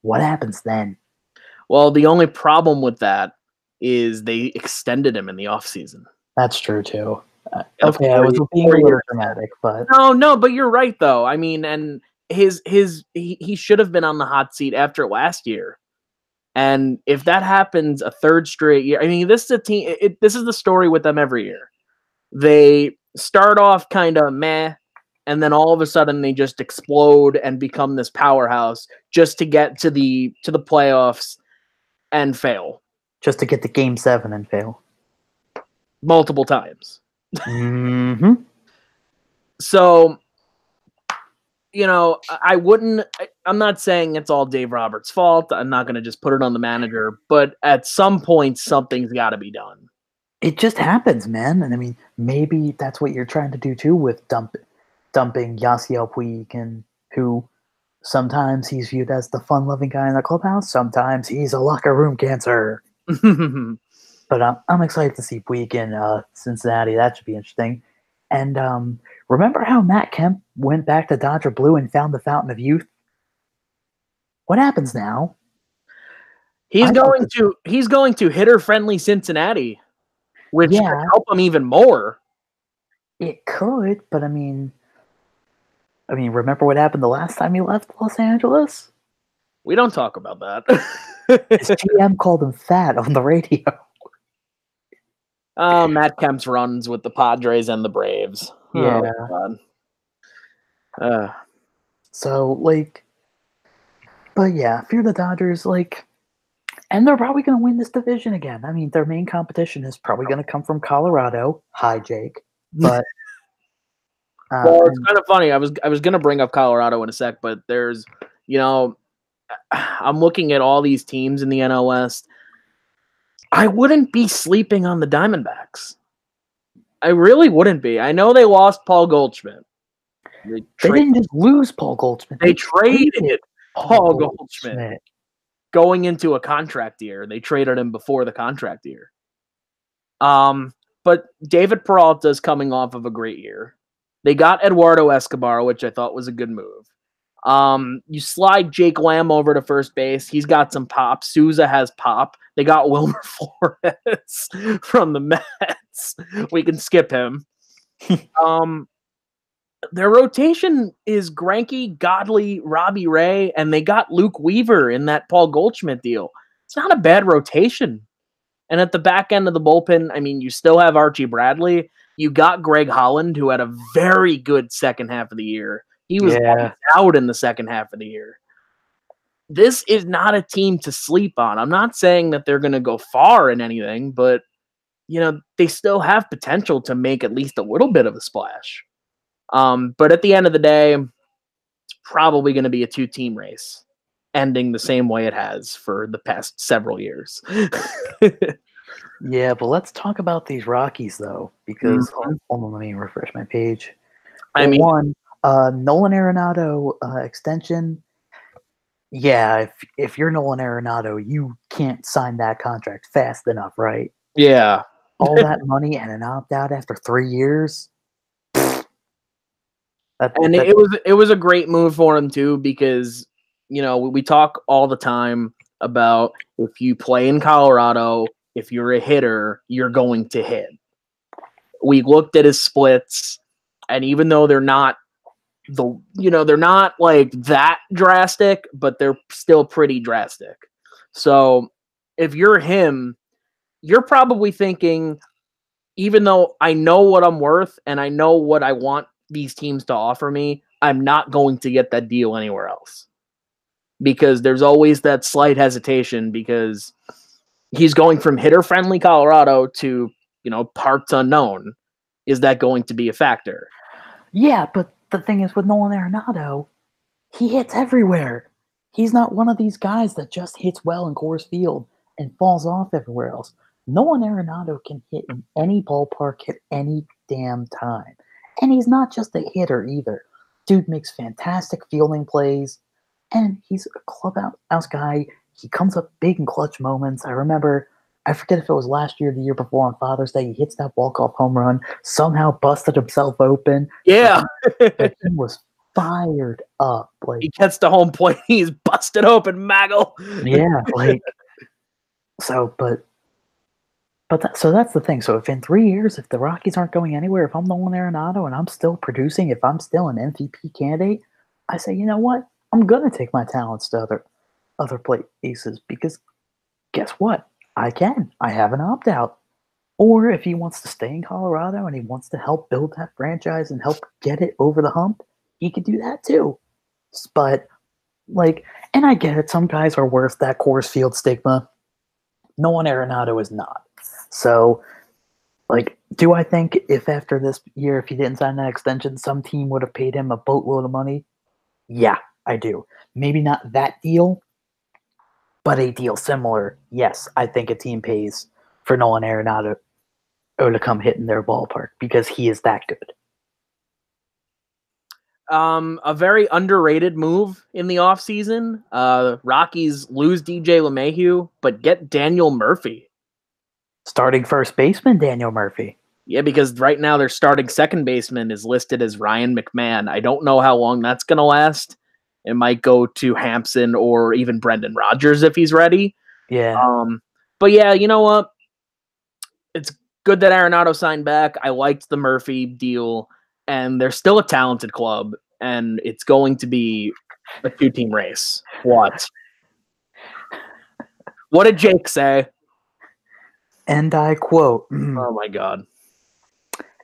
What happens then? Well, the only problem with that is they extended him in the offseason. That's true, too. Okay, I was being a little dramatic, but no, but you're right though. I mean, and he should have been on the hot seat after last year. And if that happens a third straight year, I mean, this is a team. This is the story with them every year. They start off kind of meh, and then all of a sudden they just explode and become this powerhouse just to get to the playoffs and fail. Just to get to Game 7 and fail multiple times. Mm-hmm. So, I'm not saying it's all Dave Roberts' fault. I'm not going to just put it on the manager, but at some point, something's got to be done. It just happens, man. And I mean, maybe that's what you're trying to do too with dumping Yasiel Puig, and who sometimes he's viewed as the fun-loving guy in the clubhouse. Sometimes he's a locker room cancer. But I'm excited to see Puig in Cincinnati. That should be interesting. And remember how Matt Kemp went back to Dodger Blue and found the fountain of youth? What happens now? He's going to hitter-friendly Cincinnati, which could help him even more. It could, but I mean, remember what happened the last time he left Los Angeles? We don't talk about that. His GM called him fat on the radio. Matt Kemp's runs with the Padres and the Braves. Yeah. So, but yeah, if you're the Dodgers, and they're probably going to win this division again. I mean, their main competition is probably going to come from Colorado. Hi, Jake. But well, it's kind of funny. I was going to bring up Colorado in a sec, but there's, I'm looking at all these teams in the NL West. I wouldn't be sleeping on the Diamondbacks. I really wouldn't be. I know they lost Paul Goldschmidt. They didn't just lose Paul Goldschmidt. They traded Paul Goldschmidt going into a contract year. They traded him before the contract year. But David Peralta is coming off of a great year. They got Eduardo Escobar, which I thought was a good move. You slide Jake Lamb over to first base. He's got some pop. Souza has pop. They got Wilmer Flores from the Mets. We can skip him. Their rotation is Greinke, Godley, Robbie Ray, and they got Luke Weaver in that Paul Goldschmidt deal. It's not a bad rotation. And at the back end of the bullpen, I mean, you still have Archie Bradley. You got Greg Holland, who had a very good second half of the year. He was out in the second half of the year. This is not a team to sleep on. I'm not saying that they're going to go far in anything, but, they still have potential to make at least a little bit of a splash. But at the end of the day, it's probably going to be a two-team race, ending the same way it has for the past several years. Yeah, but let's talk about these Rockies, though, because hold on, let me refresh my page. Nolan Arenado extension. Yeah, if you're Nolan Arenado, you can't sign that contract fast enough, right? Yeah. All that money and an opt-out after 3 years. It was a great move for him too, because we talk all the time about if you play in Colorado, if you're a hitter, you're going to hit. We looked at his splits, and even though they're not they're not like that drastic, but they're still pretty drastic. So if you're him, you're probably thinking, even though I know what I'm worth and I know what I want these teams to offer me, I'm not going to get that deal anywhere else. Because there's always that slight hesitation, because he's going from hitter-friendly Colorado to, parts unknown. Is that going to be a factor? Yeah, but the thing is with Nolan Arenado, he hits everywhere. He's not one of these guys that just hits well in Coors Field and falls off everywhere else. Nolan Arenado can hit in any ballpark at any damn time. And he's not just a hitter either. Dude makes fantastic fielding plays, and he's a clubhouse guy. He comes up big in clutch moments. I forget if it was last year or the year before on Father's Day, he hits that walk-off home run, somehow busted himself open. Yeah. He was fired up. He gets to home plate, he's busted open, Maggle. Yeah, but But so that's the thing. So if in 3 years, if the Rockies aren't going anywhere, if I'm Nolan Arenado and I'm still producing, if I'm still an MVP candidate, I say, you know what? I'm gonna take my talents to other places because guess what? I can. I have an opt out. Or if he wants to stay in Colorado and he wants to help build that franchise and help get it over the hump, he could do that too. But and I get it. Some guys are worth that Coors Field stigma. Nolan Arenado is not. So, do I think if after this year, if he didn't sign that extension, some team would have paid him a boatload of money? Yeah, I do. Maybe not that deal, but a deal similar. Yes, I think a team pays for Nolan Arenado to come hit in their ballpark because he is that good. A very underrated move in the offseason. Rockies lose DJ LeMahieu, but get Daniel Murphy. Starting first baseman, Daniel Murphy. Yeah, because right now their starting second baseman is listed as Ryan McMahon. I don't know how long that's going to last. It might go to Hampson or even Brendan Rodgers if he's ready. Yeah. But yeah, you know what? It's good that Arenado signed back. I liked the Murphy deal, and they're still a talented club, and it's going to be a two-team race. What? What did Jake say? And I quote, oh my God.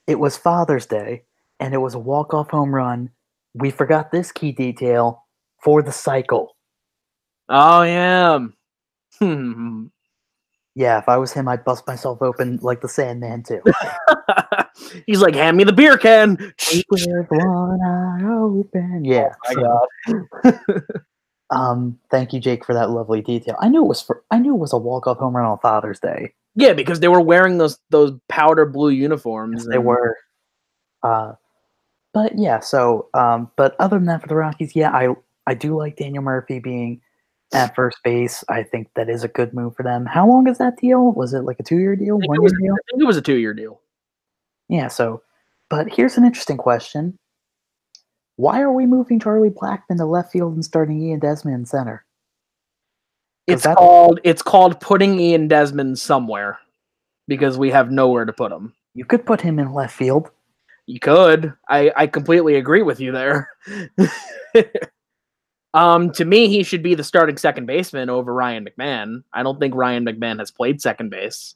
It was Father's Day, and it was a walk-off home run. We forgot this key detail for the cycle. Oh, yeah. Yeah, if I was him, I'd bust myself open like the Sandman, too. He's like, hand me the beer can. With one eye open. Yeah. Oh my God. Thank you, Jake, for that lovely detail. I knew it was a walk-off home run on Father's Day. Yeah, because they were wearing those powder blue uniforms. Yes, they were. But yeah, so but other than that for the Rockies, yeah, I do like Daniel Murphy being at first base. I think that is a good move for them. How long is that deal? Was it like a 2-year deal? 1-year deal? I think it was a 2-year deal. Yeah, but here's an interesting question. Why are we moving Charlie Blackmon to left field and starting Ian Desmond in center? It's called putting Ian Desmond somewhere because we have nowhere to put him. You could put him in left field. You could. I completely agree with you there. To me, he should be the starting second baseman over Ryan McMahon. I don't think Ryan McMahon has played second base.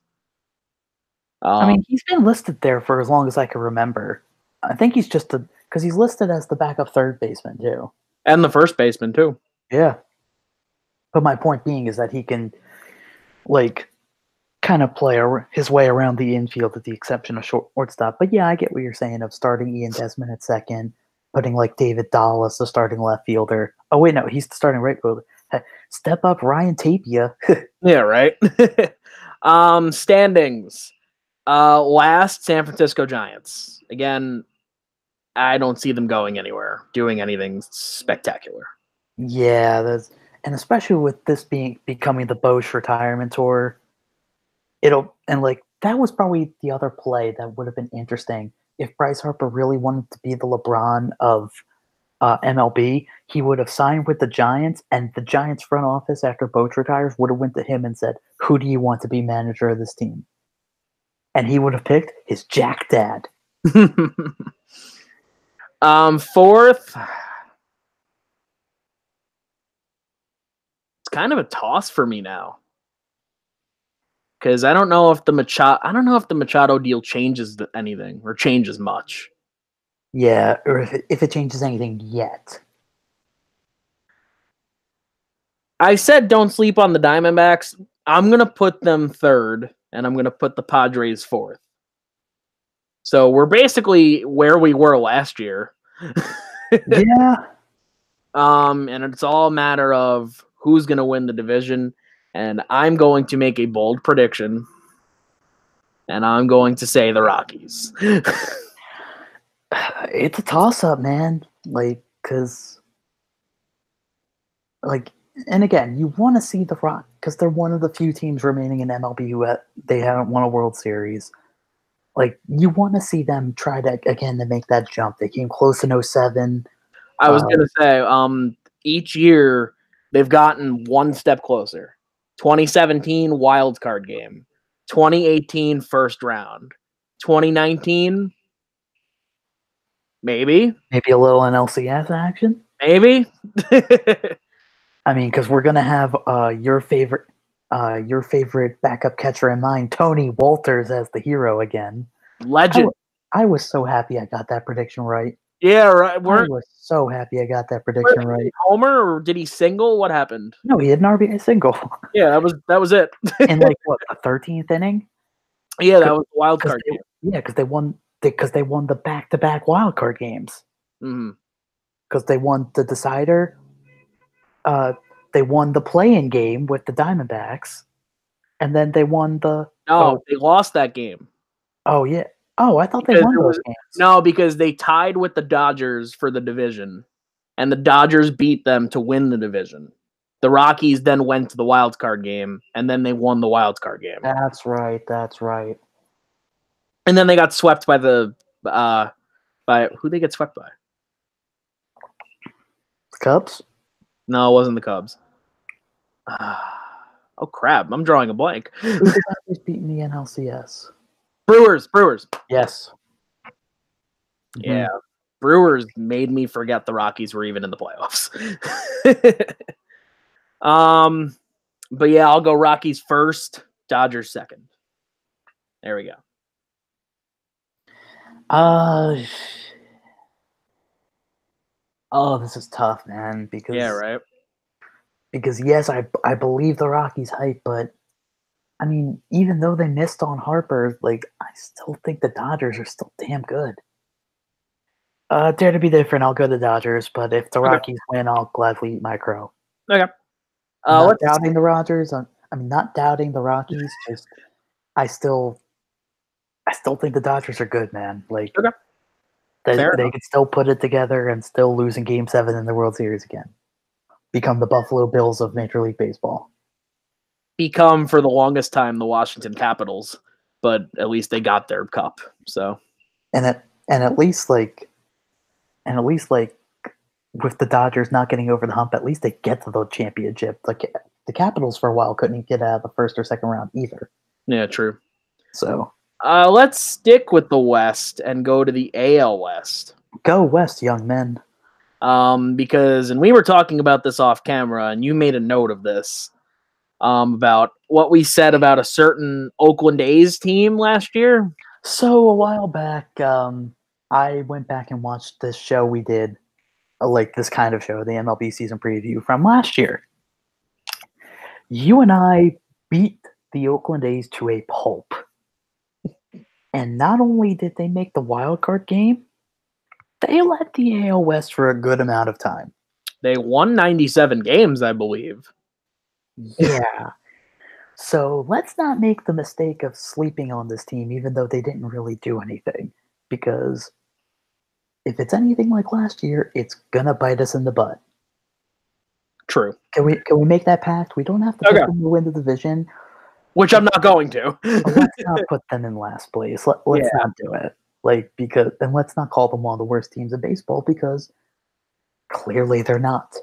I mean, he's been listed there for as long as I can remember. I think he's just because he's listed as the backup third baseman too, and the first baseman too. Yeah. But my point being is that he can, kind of play his way around the infield with the exception of shortstop. But yeah, I get what you're saying of starting Ian Desmond at second, putting David Dahl as the starting left fielder. Oh wait, no, he's the starting right fielder. Step up Ryan Tapia. Yeah, right. Standings. Last, San Francisco Giants. Again, I don't see them going anywhere, doing anything spectacular. Yeah, and especially with this becoming the Bosch retirement tour, that was probably the other play that would have been interesting. If Bryce Harper really wanted to be the LeBron of MLB, he would have signed with the Giants, and the Giants front office after Bosch retires would have went to him and said, "Who do you want to be manager of this team?" And he would have picked his Jack dad. Fourth, it's kind of a toss for me now. Because I don't know if the Machado deal changes anything or changes much. Yeah, or if it changes anything yet. I said don't sleep on the Diamondbacks. I'm going to put them third, and I'm going to put the Padres fourth. So we're basically where we were last year. Yeah. And it's all a matter of who's going to win the division. And I'm going to make a bold prediction. And I'm going to say the Rockies. It's a toss-up, man. And again, you want to see the Rock because they're one of the few teams remaining in MLB who they haven't won a World Series. You want to see them try to make that jump. They came close in 2007. I was going to say, each year they've gotten one step closer. 2017 wild card game. 2018 first round. 2019, maybe Maybe a little NLCS action. maybe. I mean, because we're gonna have your favorite backup catcher in mind, Tony Walters, as the hero again. Legend. I was so happy I got that prediction right. Yeah, right. I was so happy I got that prediction right. Homer, or did he single? What happened? No, he had an RBI single. Yeah, that was it. In like what, the 13th inning? Yeah, that was the wild card game. Yeah, because they won the back-to-back wild card games. Because they won the decider. They won the play-in game with the Diamondbacks, and then they won the. No, they lost that game. Oh yeah. Oh, I thought they won those games. No, because they tied with the Dodgers for the division, and the Dodgers beat them to win the division. The Rockies then went to the wild card game, and then they won the wild card game. That's right. That's right. And then they got swept by by who they get swept by? The Cubs? No, it wasn't the Cubs. Oh crap! I'm drawing a blank. Who did Dodgers beat in the NLCS? Brewers. Yes. Yeah. Brewers made me forget the Rockies were even in the playoffs. But yeah, I'll go Rockies first, Dodgers second. There we go. Oh, this is tough, man. Because yeah, right. Because yes, I believe the Rockies hype, but I mean, even though they missed on Harper, like I still think the Dodgers are still damn good. Dare to be different, I'll go the Dodgers, but if the Rockies win, I'll gladly eat my crow. Okay. Not doubting the Rogers. Not doubting the Rockies. Just I still think the Dodgers are good, man. Like they could still put it together and still lose in Game 7 in the World Series again. Become the Buffalo Bills of Major League Baseball. Become for the longest time the Washington Capitals, but at least they got their cup. So and at least like with the Dodgers not getting over the hump, at least they get to the championship. Like the Capitals for a while couldn't get out of the first or second round either. Yeah, true. So let's stick with the West and go to the AL West. Go West, young men. Because we were talking about this off camera, and you made a note of this. About what we said about a certain Oakland A's team last year. So a while back, I went back and watched this show we did, like this kind of show, the MLB season preview from last year. You and I beat the Oakland A's to a pulp. And not only did they make the wild card game, they led the AL West for a good amount of time. They won 97 games, I believe. Yeah. So let's not make the mistake of sleeping on this team, even though they didn't really do anything. Because if it's anything like last year, it's gonna bite us in the butt. True. Can we make that pact? We don't have to put them to win the division. Which I'm not going to. Let's not put them in last place. Let's not do it. And let's not call them one of the worst teams in baseball, because clearly they're not.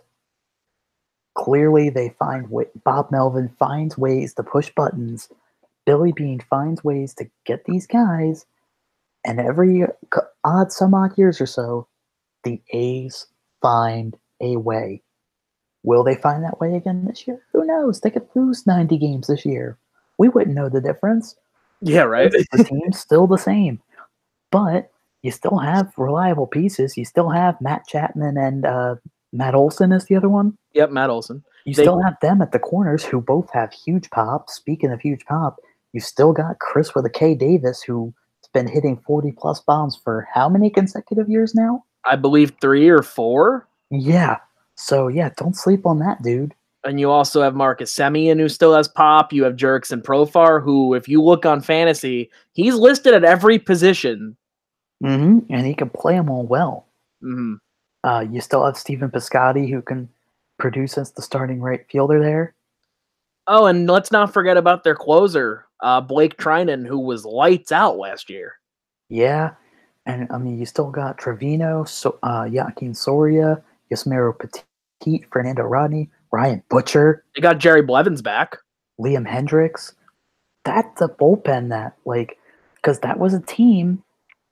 Clearly, Bob Melvin finds ways to push buttons. Billy Beane finds ways to get these guys. And every odd years or so, the A's find a way. Will they find that way again this year? Who knows? They could lose 90 games this year. We wouldn't know the difference. Yeah, right. The team's still the same. But you still have reliable pieces. You still have Matt Chapman and Matt Olson is the other one. Yep, Matt Olson. You still have them at the corners who both have huge pop. Speaking of huge pop, you still got Chris with a K Davis, who's been hitting 40-plus bombs for how many consecutive years now? I believe 3 or 4. Yeah. So, yeah, don't sleep on that, dude. And you also have Marcus Semien, who still has pop. You have Jurickson Profar, who, if you look on fantasy, he's listed at every position. Mm-hmm. And he can play them all well. Mm-hmm. You still have Stephen Piscotty, who can produce as the starting right fielder there. Oh, and let's not forget about their closer, Blake Trinan, who was lights out last year. Yeah. And, I mean, you still got Trevino, Joaquin Soria, Yasmero Petit, Fernando Rodney, Ryan Butcher. They got Jerry Blevins back. Liam Hendricks. that's a bullpen that, like, because that was a team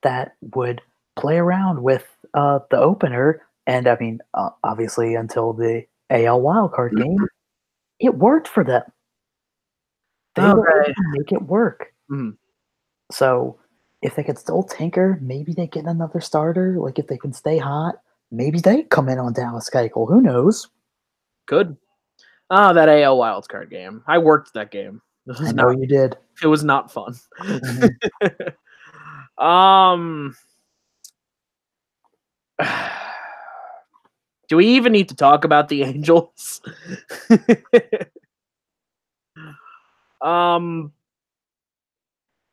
that would play around with the opener, and I mean, obviously until the AL wildcard game, it worked for them. They were able to make it work. Mhm. So if they could still tinker, maybe they get another starter. Like if they can stay hot, maybe they come in on Dallas Keuchel. Who knows? Could. That AL wildcard game. I worked that game. I know you did. It was not fun. Do we even need to talk about the Angels?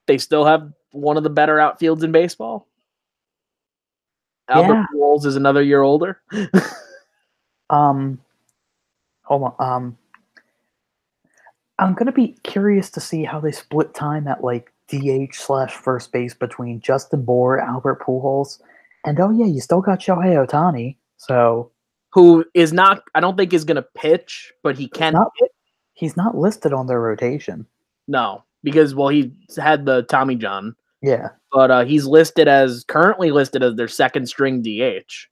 They still have one of the better outfields in baseball. Albert Pujols is another year older. Hold on. I'm gonna be curious to see how they split time at like DH/first base between Justin Bour, Albert Pujols, and oh yeah, you still got Shohei Ohtani. So who is not? I don't think is gonna pitch, but he can. He's not listed on their rotation. No, because he had the Tommy John. Yeah, but he's currently listed as their second string DH.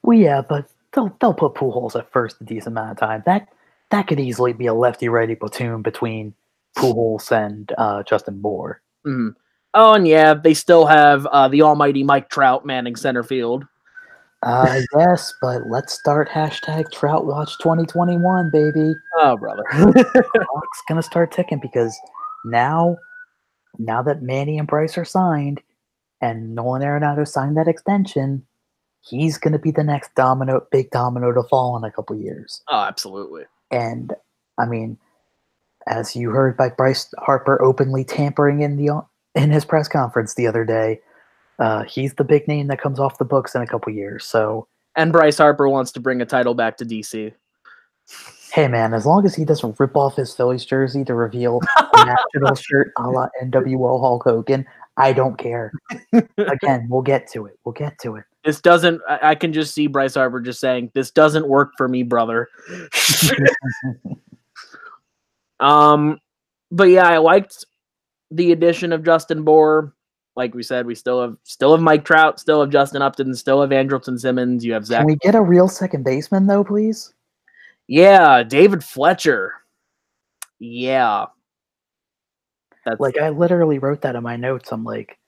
Well, yeah, but they'll put Pujols at first a decent amount of time. That could easily be a lefty-righty platoon between Pujols and Justin Bour. Mm-hmm. Oh, and yeah, they still have the almighty Mike Trout manning center field. Yes, but let's start #TroutWatch 2021, baby. Oh, brother. Clock's gonna start ticking because now that Manny and Bryce are signed and Nolan Arenado signed that extension, he's gonna be the next big domino to fall in a couple years. Oh, absolutely. And I mean, as you heard by Bryce Harper openly tampering in his press conference the other day, he's the big name that comes off the books in a couple years. So, and Bryce Harper wants to bring a title back to DC. Hey man, as long as he doesn't rip off his Phillies jersey to reveal a national shirt a la NWO Hulk Hogan, I don't care. Again, we'll get to it. This doesn't. I can just see Bryce Harper just saying, "This doesn't work for me, brother." But yeah, I liked the addition of Justin Bour. Like we said, we still have Mike Trout, still have Justin Upton, still have Andrelton Simmons. You have Zach. Can we get a real second baseman though, please? Yeah, David Fletcher. Yeah. Like I literally wrote that in my notes. I'm like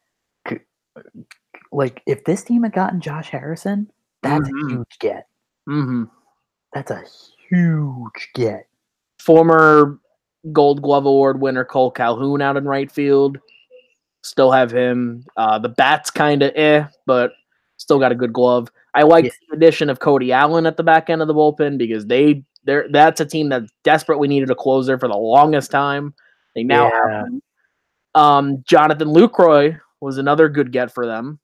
if this team had gotten Josh Harrison, that's a huge get. Mm-hmm. That's a huge get. Former Gold Glove Award winner Cole Calhoun out in right field. Still have him. The bat's kind of but still got a good glove. I like the addition of Cody Allen at the back end of the bullpen because that's a team that desperately needed a closer for the longest time. They now have him. Jonathan Lucroy was another good get for them.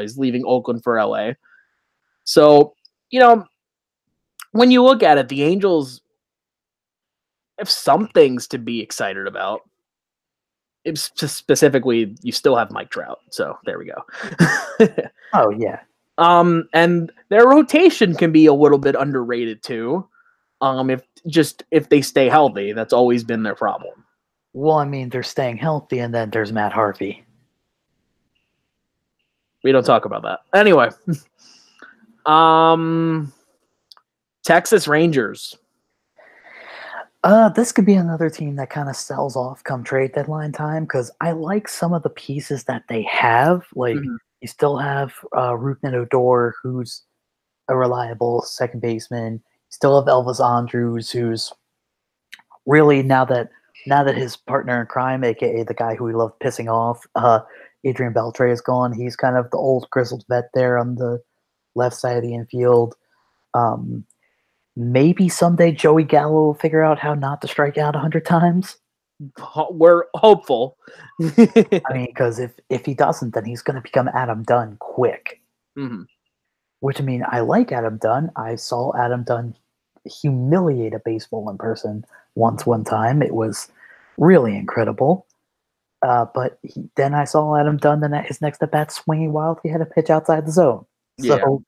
He's leaving Oakland for LA. So, when you look at it, the Angels have some things to be excited about. Specifically, you still have Mike Trout. So there we go. Oh, yeah. And their rotation can be a little bit underrated too. If they stay healthy, that's always been their problem. Well, I mean, they're staying healthy, and then there's Matt Harvey. We don't talk about that. Anyway. Texas Rangers. This could be another team that kind of sells off come trade deadline time because I like some of the pieces that they have. Like, you still have Rougned Odor, who's a reliable second baseman. You still have Elvis Andrus, who's really now that his partner in crime, aka the guy who we love pissing off, Adrian Beltre is gone. He's kind of the old grizzled vet there on the left side of the infield. Maybe someday Joey Gallo will figure out how not to strike out 100 times. We're hopeful. I mean, because if he doesn't, then he's going to become Adam Dunn quick. Mm-hmm. Which, I mean, I like Adam Dunn. I saw Adam Dunn humiliate a baseball in person one time. It was really incredible. But then I saw Adam Dunn, then his next at bat swinging wild. He had a pitch outside the zone. So,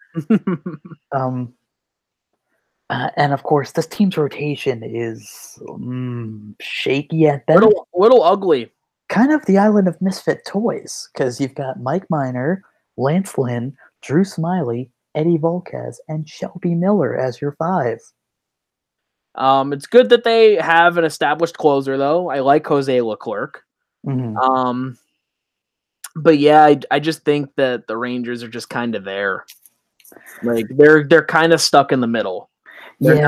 And of course, this team's rotation is shaky at best. Little ugly. Kind of the island of misfit toys, because you've got Mike Minor, Lance Lynn, Drew Smiley, Eddie Volquez, and Shelby Miller as your 5. It's good that they have an established closer, though. I like Jose Leclerc. Mm-hmm. But yeah, I just think that the Rangers are just kind of there. Like they're kind of stuck in the middle. They're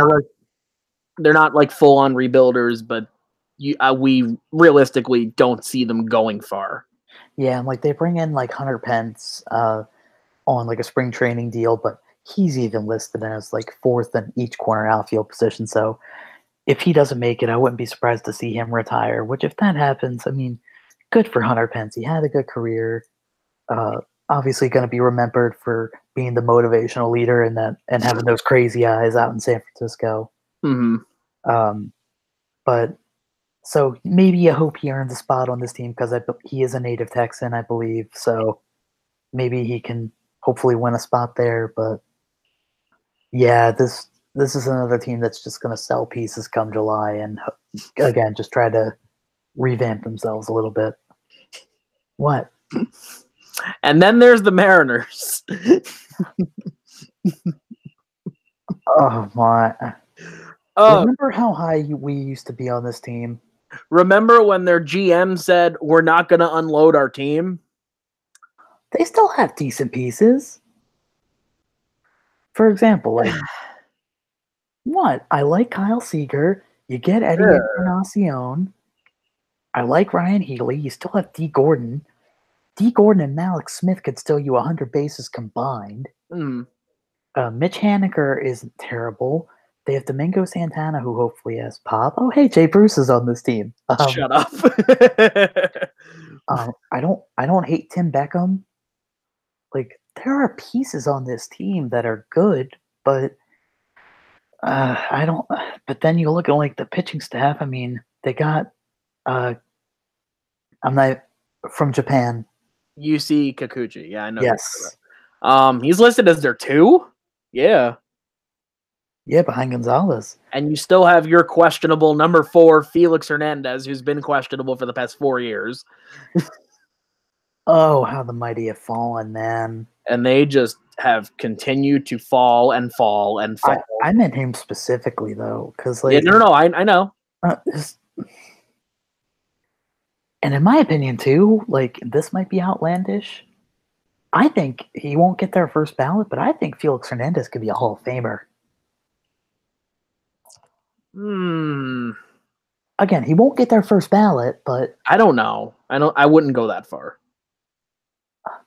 not like full on rebuilders, but we realistically don't see them going far. Yeah, and like they bring in like Hunter Pence on like a spring training deal, but he's even listed as like 4th in each corner outfield position. So if he doesn't make it, I wouldn't be surprised to see him retire. Which, if that happens, I mean, good for Hunter Pence. He had a good career. Obviously, going to be remembered for being the motivational leader and having those crazy eyes out in San Francisco. Mm-hmm. But so maybe I hope he earns a spot on this team because he is a native Texan, I believe. So maybe he can hopefully win a spot there. But yeah, this is another team that's just going to sell pieces come July and again just try to revamp themselves a little bit. What? And then there's the Mariners. Oh my! Remember how high we used to be on this team? Remember when their GM said we're not going to unload our team? They still have decent pieces. For example, like what? I like Kyle Seager. You get Eddie Encarnacion. I like Ryan Healy. You still have D. Gordon. D. Gordon and Alex Smith could steal you 100 bases combined. Mm. Mitch Haniger isn't terrible. They have Domingo Santana, who hopefully has pop. Oh, hey, Jay Bruce is on this team. Shut up. I don't hate Tim Beckham. Like, there are pieces on this team that are good, but I don't. But then you look at like the pitching staff. I mean, they got. I'm not from Japan. UC Kikuchi. Yeah, I know. Yes. He's listed as their 2. Yeah. Yeah, behind Gonzalez. And you still have your questionable number 4, Felix Hernandez, who's been questionable for the past 4 years. Oh, how the mighty have fallen, man. And they just have continued to fall and fall and fall. I meant him specifically, though, because like... Yeah, no, I know. And in my opinion, too, like, this might be outlandish. I think he won't get their first ballot, but I think Felix Hernandez could be a Hall of Famer. Again, he won't get their first ballot, but... I don't know. I wouldn't go that far.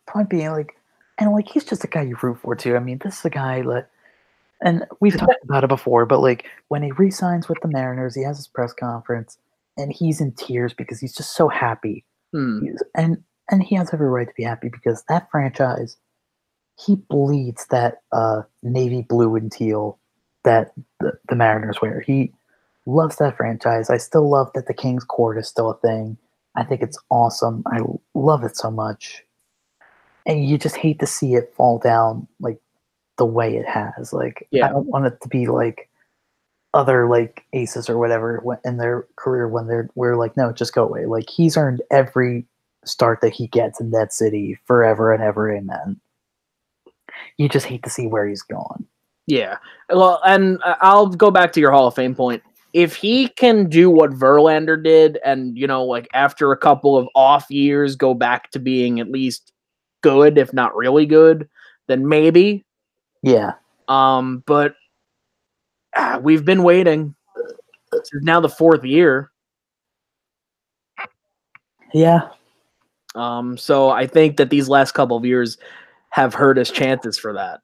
Point being, like... And, like, he's just a guy you root for, too. I mean, this is a guy that... And we've talked about it before, but, like, when he re-signs with the Mariners, he has his press conference, and he's in tears because he's just so happy. And he has every right to be happy because that franchise, he bleeds that navy blue and teal that the Mariners wear. He loves that franchise. I still love that the King's Court is still a thing. I think it's awesome. I love it so much. And you just hate to see it fall down like the way it has. Like, I don't want it to be like other like aces or whatever in their career when we're like, no, just go away. Like, he's earned every start that he gets in that city forever and ever, amen. You just hate to see where he's going. Yeah. Well, and I'll go back to your Hall of Fame point. If he can do what Verlander did and, you know, like after a couple of off years go back to being at least good, if not really good, then maybe. Yeah. But we've been waiting. This is now the 4th year. Yeah. So I think that these last couple of years have hurt his chances for that.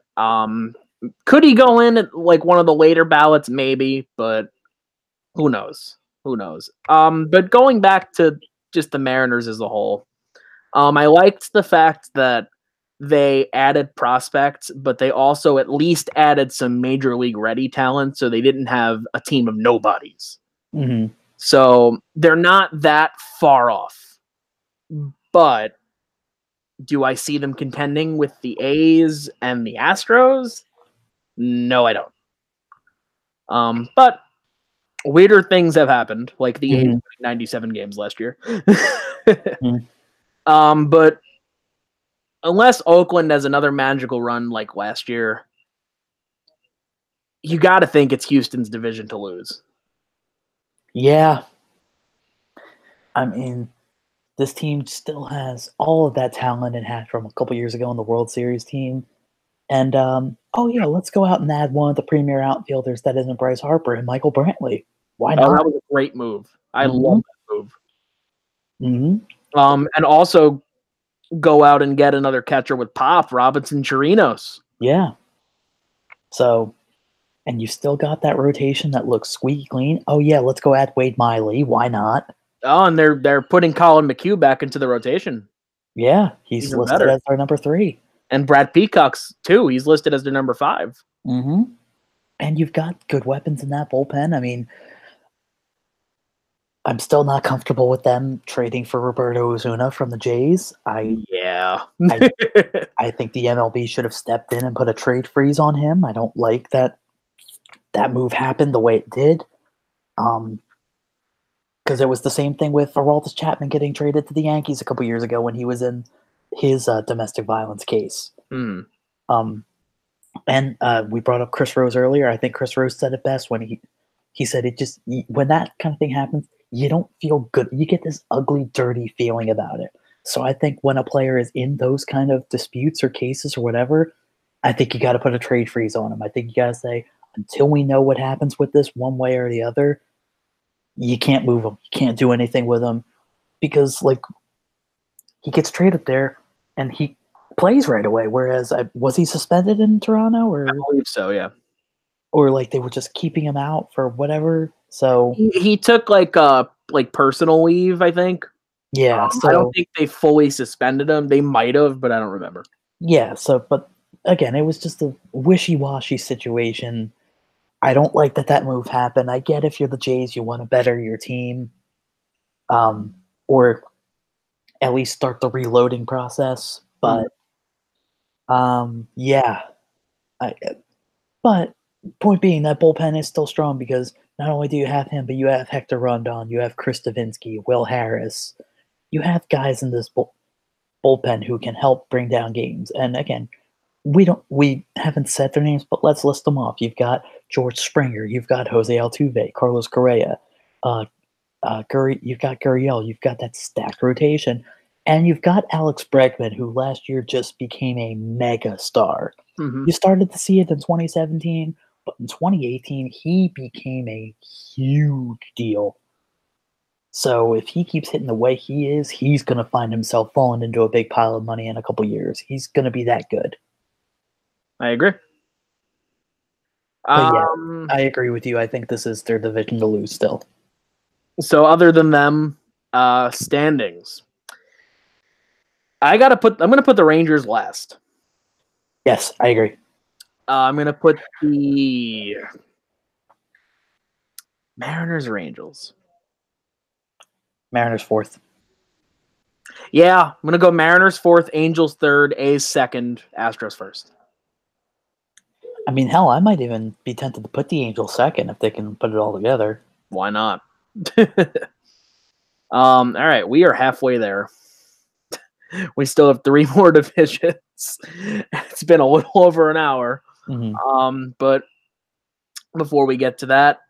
Could he go in at like one of the later ballots? Maybe, but who knows? But going back to just the Mariners as a whole, I liked the fact that they added prospects, but they also at least added some major league ready talent, so they didn't have a team of nobodies. Mm-hmm. So they're not that far off. But do I see them contending with the A's and the Astros? No, I don't. But weirder things have happened, like the A's winning 97 games last year. But unless Oakland has another magical run like last year, you got to think it's Houston's division to lose. Yeah. I mean, this team still has all of that talent it had from a couple years ago in the World Series team. And, let's go out and add one of the premier outfielders that isn't Bryce Harper and Michael Brantley. Why not? That was a great move. I love that move. And also go out and get another catcher with pop, Robinson Chirinos. Yeah. So, and you still got that rotation that looks squeaky clean. Oh, yeah, let's go add Wade Miley. Why not? Oh, and they're putting Colin McHugh back into the rotation. Yeah, he's listed as our number 3. And Brad Peacock's, too. He's listed as their number 5. And you've got good weapons in that bullpen. I mean, I'm still not comfortable with them trading for Roberto Osuna from the Jays. I think the MLB should have stepped in and put a trade freeze on him. I don't like that move happened the way it did. Because it was the same thing with Aroldis Chapman getting traded to the Yankees a couple years ago when he was in his domestic violence case. Mm. And we brought up Chris Rose earlier. I think Chris Rose said it best when he said when that kind of thing happens, you don't feel good. You get this ugly, dirty feeling about it. So I think when a player is in those kind of disputes or cases or whatever, I think you got to put a trade freeze on him. I think you got to say, until we know what happens with this one way or the other, you can't move him. You can't do anything with him because, he gets traded there and he plays right away. Whereas, was he suspended in Toronto? Or I believe so, yeah. Or they were just keeping him out for whatever. So he took personal leave, I think. Yeah, I don't think they fully suspended him. They might have, but I don't remember. Yeah, but again, it was just a wishy-washy situation. I don't like that move happened. I get if you're the Jays, you want to better your team, or at least start the reloading process. But but point being, that bullpen is still strong because not only do you have him, but you have Hector Rondon, you have Chris Davinsky, Will Harris. You have guys in this bullpen who can help bring down games. And again, we haven't said their names, but let's list them off. You've got George Springer, you've got Jose Altuve, Carlos Correa, you've got Gurriel, you've got that stacked rotation, and you've got Alex Bregman, who last year just became a mega star. You started to see it in 2017, but in 2018, he became a huge deal. So if he keeps hitting the way he is, he's going to find himself falling into a big pile of money in a couple years. He's going to be that good. I agree. But I agree with you. I think this is their division to lose still. So other than them, standings. I'm going to put the Rangers last. Yes, I agree. I'm going to put the Mariners or Angels. Mariners 4th. Yeah, I'm going to go Mariners 4th, Angels 3rd, A's 2nd, Astros 1st. I mean, hell, I might even be tempted to put the Angels 2nd if they can put it all together. Why not? All right, we are halfway there. We still have 3 more divisions. It's been a little over an hour. But before we get to that,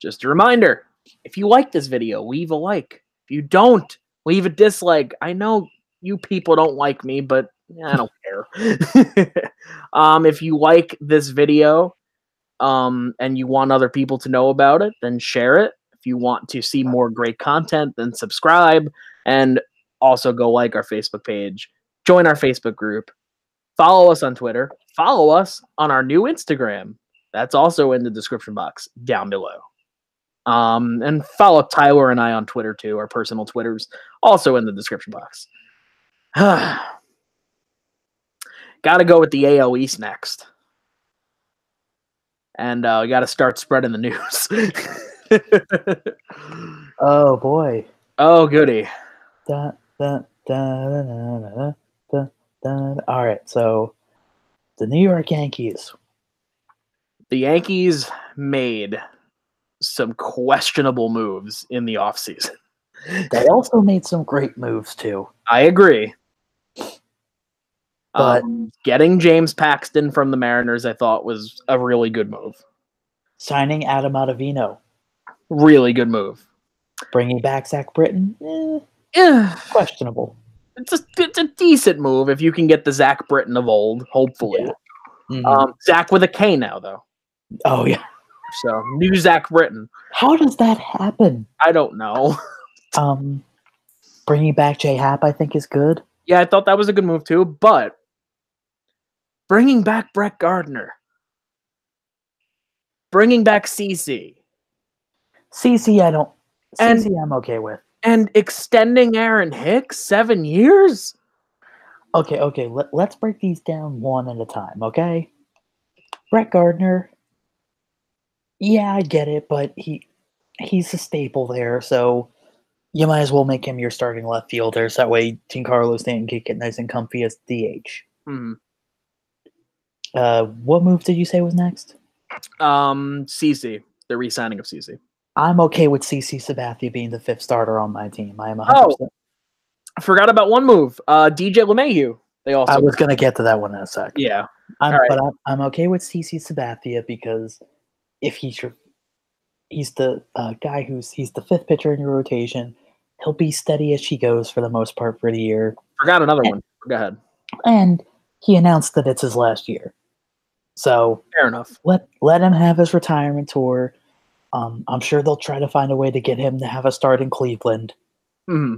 just a reminder, if you like this video, leave a like. If you don't, leave a dislike. I know you people don't like me, but I don't care. If you like this video and you want other people to know about it, then share it. If you want to see more great content, then subscribe. And also go like our Facebook page. Join our Facebook group. Follow us on Twitter. Follow us on our new Instagram. That's also in the description box down below. And follow Tyler and I on Twitter too. Our personal Twitters also in the description box. Gotta go with the AL East next. And we gotta start spreading the news. Oh boy. Oh goody. All right, so the New York Yankees. The Yankees made some questionable moves in the offseason. They also made some great moves, too. I agree. But getting James Paxton from the Mariners, I thought, was a really good move. Signing Adam Ottavino. Really good move. Bringing back Zach Britton? Questionable. It's a decent move if you can get the Zach Britton of old, hopefully. Yeah. Mm-hmm. Zach with a K now, though. Oh, yeah. So, new Zach Britton. How does that happen? I don't know. Bringing back J-Hap, I think, is good. Yeah, I thought that was a good move, too. But bringing back Brett Gardner. Bringing back CC. CC, I'm okay with. And extending Aaron Hicks 7 years? Okay. Let's break these down one at a time, okay? Brett Gardner, yeah, I get it, but he's a staple there, so you might as well make him your starting left fielder, so that way Giancarlo Stanton can get nice and comfy as DH. Mm-hmm. What move did you say was next? CC, the re-signing of CC. I'm okay with CC Sabathia being the 5th starter on my team. I am 100%. Oh, I forgot about one move. DJ LeMahieu. I was going to get to that one in a sec. Yeah. But I'm okay with CC Sabathia because if he's the guy he's the 5th pitcher in your rotation, he'll be steady as she goes for the most part for the year. Forgot another one. Go ahead. And he announced that it's his last year. So fair enough. Let him have his retirement tour. I'm sure they'll try to find a way to get him to have a start in Cleveland. Mm-hmm.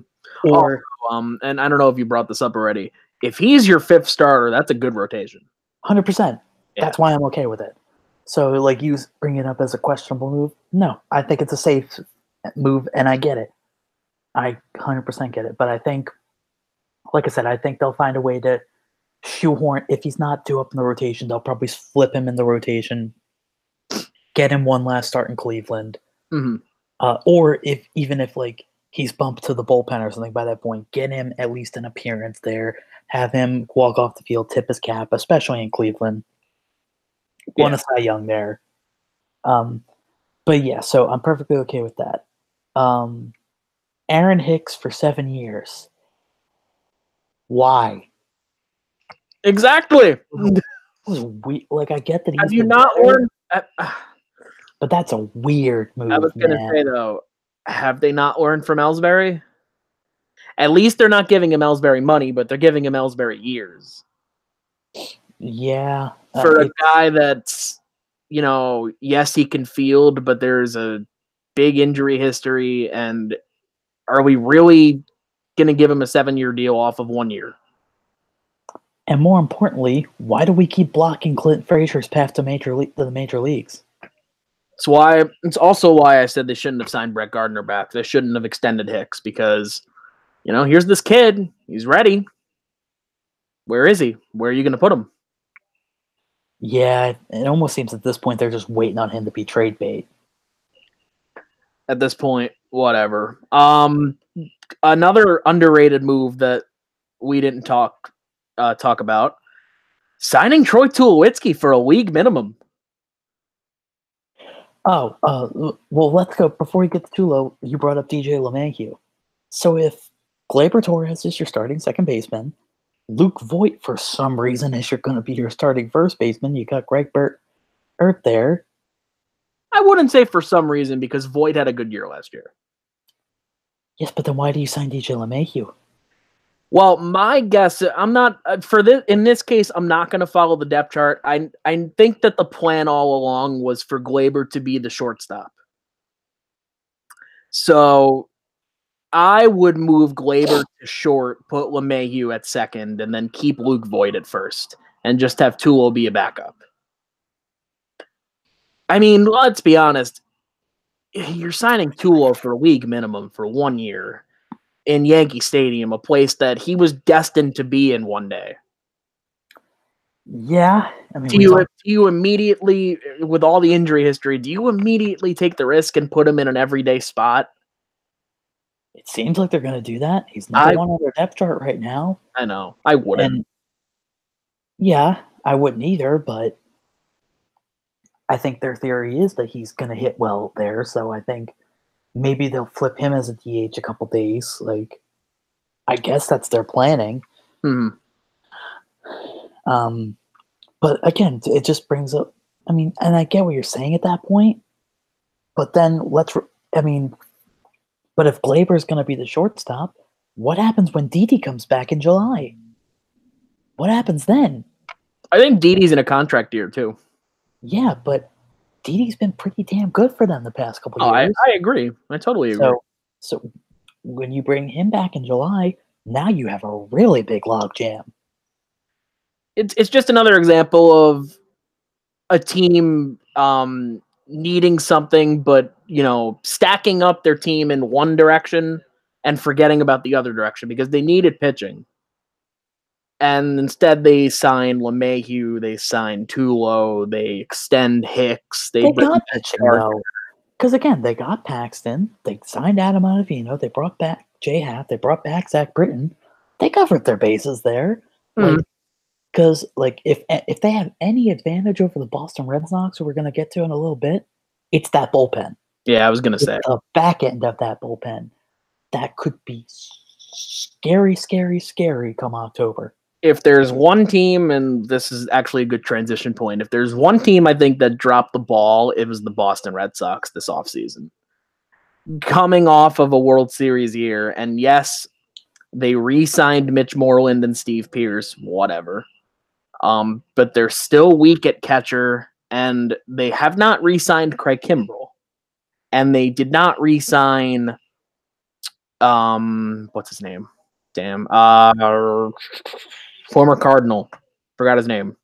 Or and I don't know if you brought this up already. If he's your 5th starter, that's a good rotation. 100%. Yeah. That's why I'm okay with it. So, like, you bring it up as a questionable move? No, I think it's a safe move, and I get it. I 100% get it. But I think, like I said, I think they'll find a way to shoehorn. If he's not due up in the rotation, they'll probably flip him in the rotation, get him one last start in Cleveland. Mm-hmm. Or even if he's bumped to the bullpen or something by that point, get him at least an appearance there, have him walk off the field, tip his cap, especially in Cleveland. Won a Cy Young there. But yeah, so I'm perfectly okay with that. Aaron Hicks for 7 years. Why? Exactly. It was weird. I get that he's have you not learned? But that's a weird move. I was going to say, though, have they not learned from Ellsbury? At least they're not giving him Ellsbury money, but they're giving him Ellsbury years. Yeah. For a guy that's, yes, he can field, but there's a big injury history. And are we really going to give him a 7-year deal off of 1 year? And more importantly, why do we keep blocking Clint Frazier's path to the major leagues? It's also why I said they shouldn't have signed Brett Gardner back. They shouldn't have extended Hicks because, here's this kid. He's ready. Where is he? Where are you going to put him? Yeah, it almost seems at this point they're just waiting on him to be trade bait. At this point, whatever. Another underrated move that we didn't talk about, signing Troy Tulowitzki for a league minimum. Well, let's go. Before we get to Tulo, you brought up DJ LeMahieu. So if Gleyber Torres is your starting second baseman, Luke Voit, for some reason, is going to be your starting first baseman, you got Greg Burt there. I wouldn't say for some reason, because Voit had a good year last year. Yes, but then why do you sign DJ LeMahieu? Well, my guess, I'm not in this case, I'm not going to follow the depth chart. I think that the plan all along was for Gleyber to be the shortstop. So I would move Gleyber to short, put LeMahieu at second, and then keep Luke Voit at first, and just have Tulo be a backup. I mean, let's be honest. You're signing Tulo for a league minimum for 1 year in Yankee Stadium, a place that he was destined to be in one day. Yeah. I mean, do you immediately, with all the injury history, do you immediately take the risk and put him in an everyday spot? It seems like they're going to do that. He's number one on their depth chart right now. I know. I wouldn't. Yeah, I wouldn't either, but I think their theory is that he's going to hit well there, so I think maybe they'll flip him as a DH a couple days. Like, I guess that's their planning. Mm-hmm. But again, it just brings up. I mean, and I get what you're saying at that point, but then but if Glaber's going to be the shortstop, what happens when Didi comes back in July? What happens then? I think Didi's in a contract year too. Yeah, but Didi's been pretty damn good for them the past couple years. I agree. I totally agree. So when you bring him back in July, now you have a really big logjam. It's just another example of a team needing something, but stacking up their team in one direction and forgetting about the other direction because they needed pitching. And instead, they signed LeMahieu, they signed Tulo, they extend Hicks. They got pitching, though. Because, again, they got Paxton, they signed Adam Ottavino, they brought back J. Happ, they brought back Zach Britton. They covered their bases there. Mm-hmm. Because, if they have any advantage over the Boston Red Sox, who we're going to get to in a little bit, it's that bullpen. Yeah, I was going to say. The back end of that bullpen. That could be scary, scary, scary come October. If there's one team, and this is actually a good transition point, if there's one team I think that dropped the ball, it was the Boston Red Sox this offseason. Coming off of a World Series year, and yes, they re-signed Mitch Moreland and Steve Pearce, whatever. But they're still weak at catcher, and they have not re-signed Craig Kimbrell. And they did not re-sign what's his name? Damn. Former Cardinal. Forgot his name.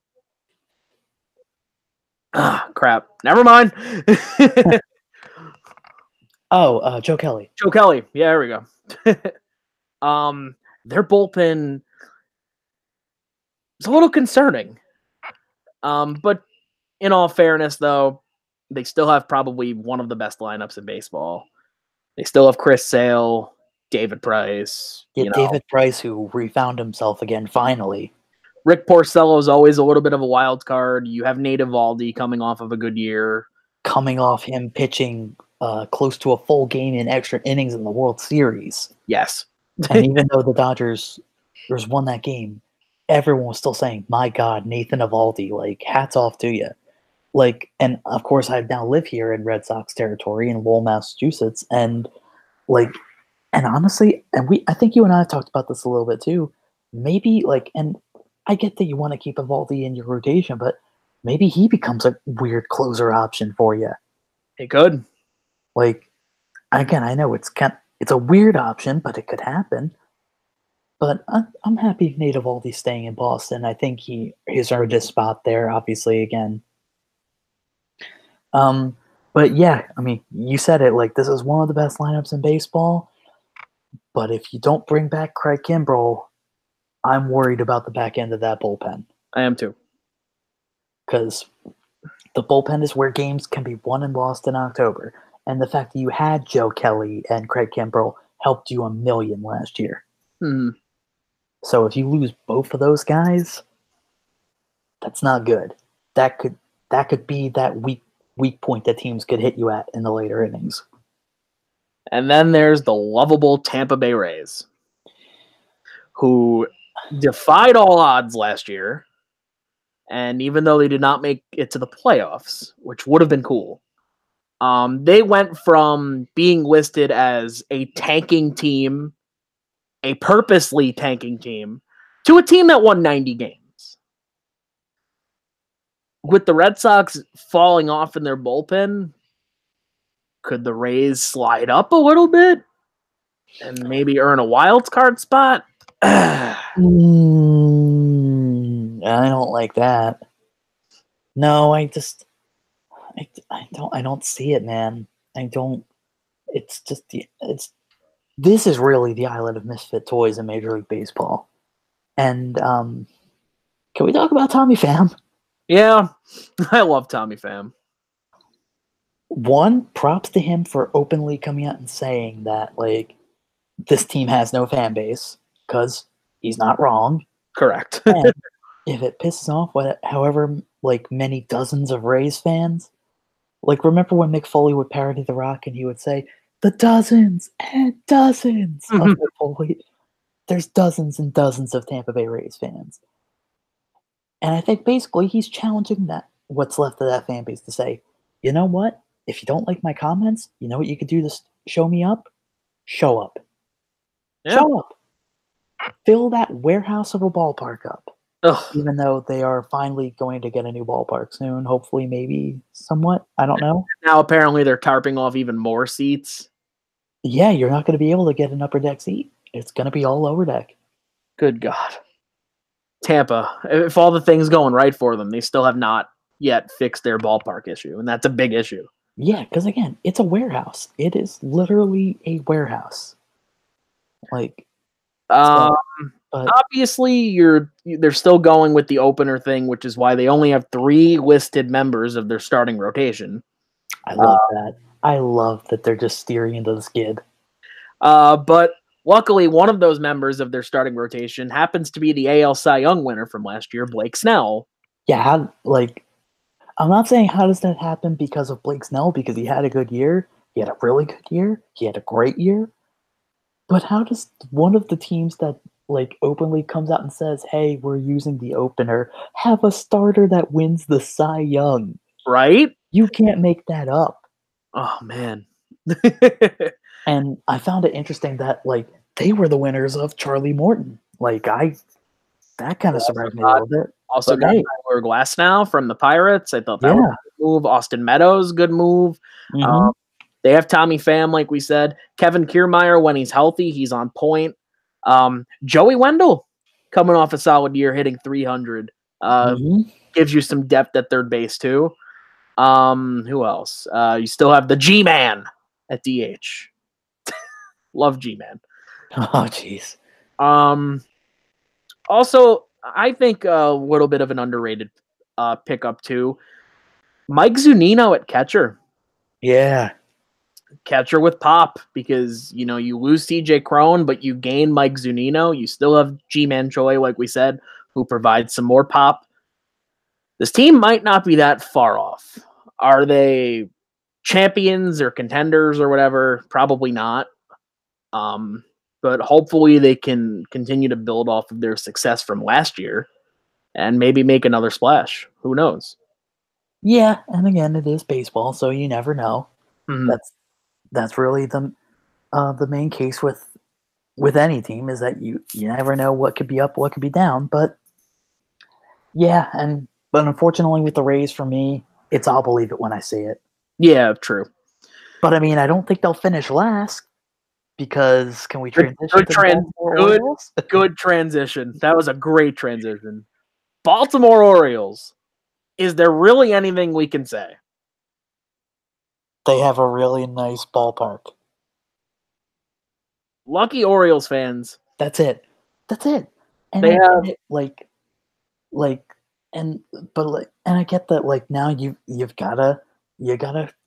Ah, crap. Never mind. Joe Kelly. Joe Kelly. Yeah, there we go. Their bullpen is a little concerning. But in all fairness, though, they still have probably one of the best lineups in baseball. They still have Chris Sale, David Price. Yeah, David Price, who refound himself again, finally. Rick Porcello is always a little bit of a wild card. You have Nate Eovaldi coming off of a good year. Coming off him pitching close to a full game in extra innings in the World Series. Yes. And even though the Dodgers won that game, everyone was still saying, my God, Nathan Eovaldi, like, hats off to you. Like, and of course, I now live here in Red Sox territory in Lowell, Massachusetts, and honestly, I think you and I have talked about this a little bit too. Maybe and I get that you want to keep Eovaldi in your rotation, but maybe he becomes a weird closer option for you. It could. Again, I know it's a weird option, but it could happen. But I'm happy Nate Eovaldi's staying in Boston. I think he's earned his spot there, obviously, again. But yeah, I mean, you said it, this is one of the best lineups in baseball. But if you don't bring back Craig Kimbrell, I'm worried about the back end of that bullpen. I am too. Because the bullpen is where games can be won and lost in October. And the fact that you had Joe Kelly and Craig Kimbrell helped you a million last year. Mm-hmm. So if you lose both of those guys, that's not good. That could be that weak point that teams could hit you at in the later innings. And then there's the lovable Tampa Bay Rays, who defied all odds last year. And even though they did not make it to the playoffs, which would have been cool, they went from being listed as a tanking team, a purposely tanking team, to a team that won 90 games. With the Red Sox falling off in their bullpen, could the Rays slide up a little bit and maybe earn a wild card spot? I don't like that. No, I don't see it, man. I don't. This is really the island of misfit toys in Major League Baseball. And can we talk about Tommy Pham? Yeah, I love Tommy Pham. One, props to him for openly coming out and saying that, this team has no fan base, because he's not wrong. Correct. And if it pisses off however like many dozens of Rays fans. Like, remember when Mick Foley would parody The Rock and he would say, "The dozens and dozens of Mick Foley." There's dozens and dozens of Tampa Bay Rays fans. And I think basically he's challenging that what's left of that fan base to say, you know what? If you don't like my comments, you know what you could do to show me up? Show up. Yeah. Show up. Fill that warehouse of a ballpark up. Ugh. Even though they are finally going to get a new ballpark soon, hopefully, maybe somewhat. I don't know. Now apparently they're tarping off even more seats. Yeah, you're not going to be able to get an upper deck seat. It's going to be all lower deck. Good God. Tampa, if all the things going right for them, they still have not yet fixed their ballpark issue, and that's a big issue. Yeah, because again, it's a warehouse. It is literally a warehouse. Like, obviously, they're still going with the opener thing, which is why they only have 3 listed members of their starting rotation. I love that. I love that they're just steering into the skid. But luckily, one of those members of their starting rotation happens to be the AL Cy Young winner from last year, Blake Snell. Yeah, I'm not saying how does that happen because of Blake Snell, because he had a good year. He had a really good year. He had a great year. But how does one of the teams that openly comes out and says, "Hey, we're using the opener," have a starter that wins the Cy Young? Right? You can't make that up. Oh man. And I found it interesting that they were the winners of Charlie Morton. That kind of surprised me a little bit. Also got Tyler Glasnow from the Pirates. I thought that was a good move. Austin Meadows, good move. Mm-hmm. They have Tommy Pham, like we said. Kevin Kiermaier, when he's healthy, he's on point. Joey Wendell, coming off a solid year, hitting 300. Gives you some depth at third base, too. Who else? You still have the G-Man at DH. Love G-Man. Oh, jeez. Also, I think a little bit of an underrated pickup, too. Mike Zunino at catcher. Yeah. Catcher with pop, because, you lose CJ Cron, but you gain Mike Zunino. You still have G-Man Choi, like we said, who provides some more pop. This team might not be that far off. Are they champions or contenders or whatever? Probably not. But hopefully they can continue to build off of their success from last year and maybe make another splash. Who knows? Yeah, and again, it is baseball, so you never know. Mm-hmm. That's really the main case with any team, is that you never know what could be up, what could be down. But yeah, but unfortunately with the Rays, for me, it's I'll believe it when I see it. Yeah, true. But I mean, I don't think they'll finish last, because can we transition? Good transition. That was a great transition. Baltimore Orioles. Is there really anything we can say? They have a really nice ballpark. Lucky Orioles fans. That's it. And they have and I get that now you've gotta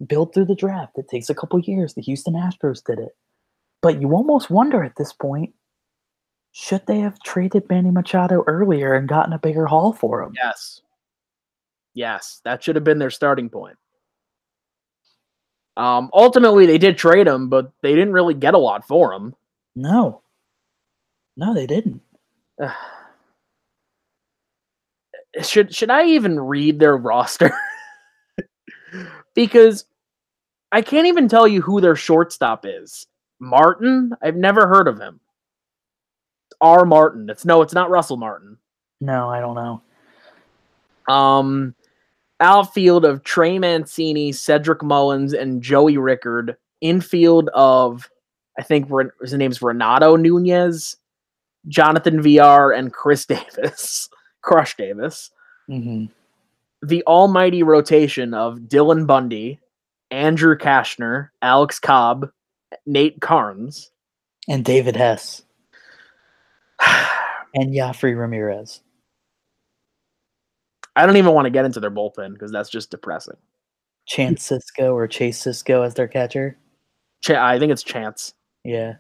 build through the draft. It takes a couple years. The Houston Astros did it. But you almost wonder at this point, should they have traded Manny Machado earlier and gotten a bigger haul for him? Yes, that should have been their starting point. Ultimately, they did trade him, but they didn't really get a lot for him. No, they didn't. Should I even read their roster? Because I can't even tell you who their shortstop is. Martin? I've never heard of him. R. Martin. It's not Russell Martin. No, I don't know. Outfield of Trey Mancini, Cedric Mullins, and Joey Rickard. Infield of, I think his name's Renato Nunez, Jonathan VR, and Chris Davis. Crush Davis. Mm-hmm. The almighty rotation of Dylan Bundy, Andrew Kashner, Alex Cobb, Nate Carnes, and David Hess, and Yafri Ramirez. I don't even want to get into their bullpen because that's just depressing. Chance Sisco as their catcher. I think it's Chance. Yeah.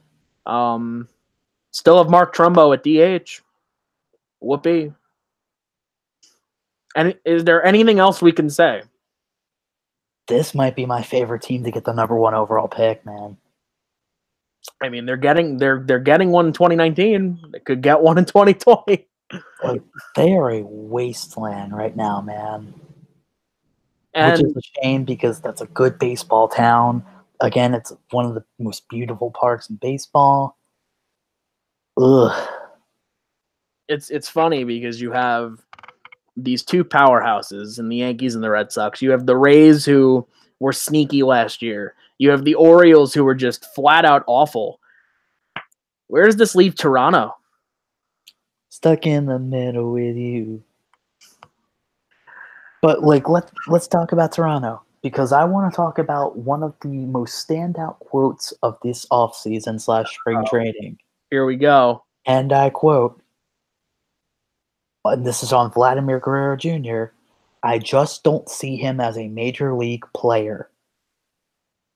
Still have Mark Trumbo at DH. Whoopee. And is there anything else we can say? This might be my favorite team to get the number 1 overall pick, man. I mean, they're getting one in 2019. They could get one in 2020. Like, they are a wasteland right now, man. And which is a shame because that's a good baseball town. Again, it's one of the most beautiful parks in baseball. Ugh. It's funny because you have these two powerhouses in the Yankees and the Red Sox. You have the Rays, who were sneaky last year. You have the Orioles, who were just flat out awful. Where does this leave Toronto? Stuck in the middle with you. But like, let's talk about Toronto, because I want to talk about one of the most standout quotes of this offseason / spring training. Here we go. And I quote, and this is on Vladimir Guerrero Jr., "I just don't see him as a major league player."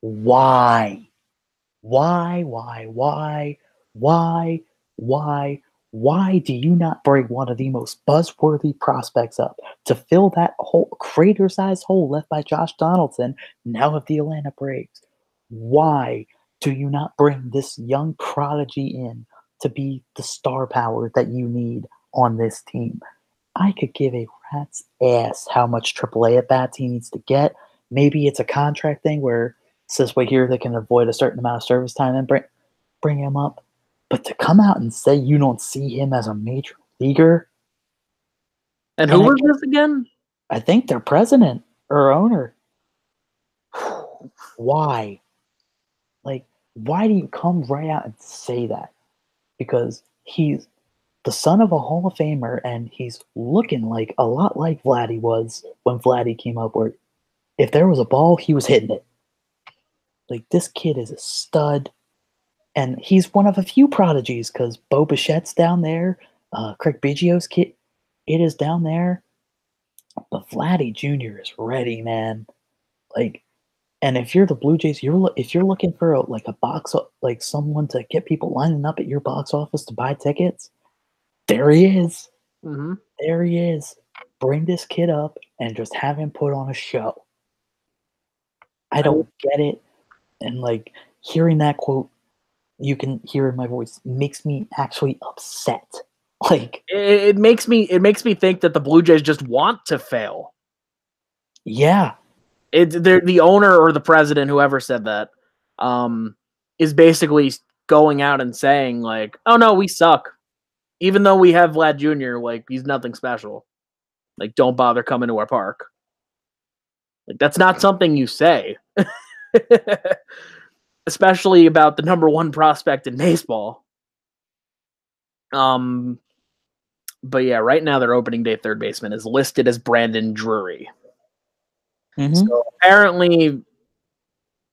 Why? Why do you not bring one of the most buzzworthy prospects up to fill that whole crater-sized hole left by Josh Donaldson, now of the Atlanta Braves? Why do you not bring this young prodigy in to be the star power that you need on this team? I could give a rat's ass how much AAA at-bats he needs to get. Maybe it's a contract thing where it's this way here they can avoid a certain amount of service time and bring him up. But to come out and say you don't see him as a major leaguer. And who was this again? I think their president or owner. Why? Like, why do you come right out and say that? Because he's the son of a Hall of Famer, and he's looking like a lot like Vladdy was when Vladdy came up, where if there was a ball, he was hitting it. Like, this kid is a stud. And he's one of a few prodigies, because Bo Bichette's down there. Craig Biggio's kid, it is down there. But Vladdy Jr. is ready, man. Like, and if you're the Blue Jays, if you're looking for someone to get people lining up at your box office to buy tickets, there he is. Mm-hmm. There he is. Bring this kid up and just have him put on a show. I don't get it. And like, hearing that quote, you can hear in my voice, makes me actually upset. Like, it makes me think that the Blue Jays just want to fail. Yeah. They're the owner or the president, whoever said that, is basically going out and saying like, "Oh no, we suck," even though we have Vlad Jr. Like, he's nothing special. Like, don't bother coming to our park. Like, that's not something you say. Especially about the number 1 prospect in baseball. But yeah, right now their opening day third baseman is listed as Brandon Drury. Mm-hmm. So apparently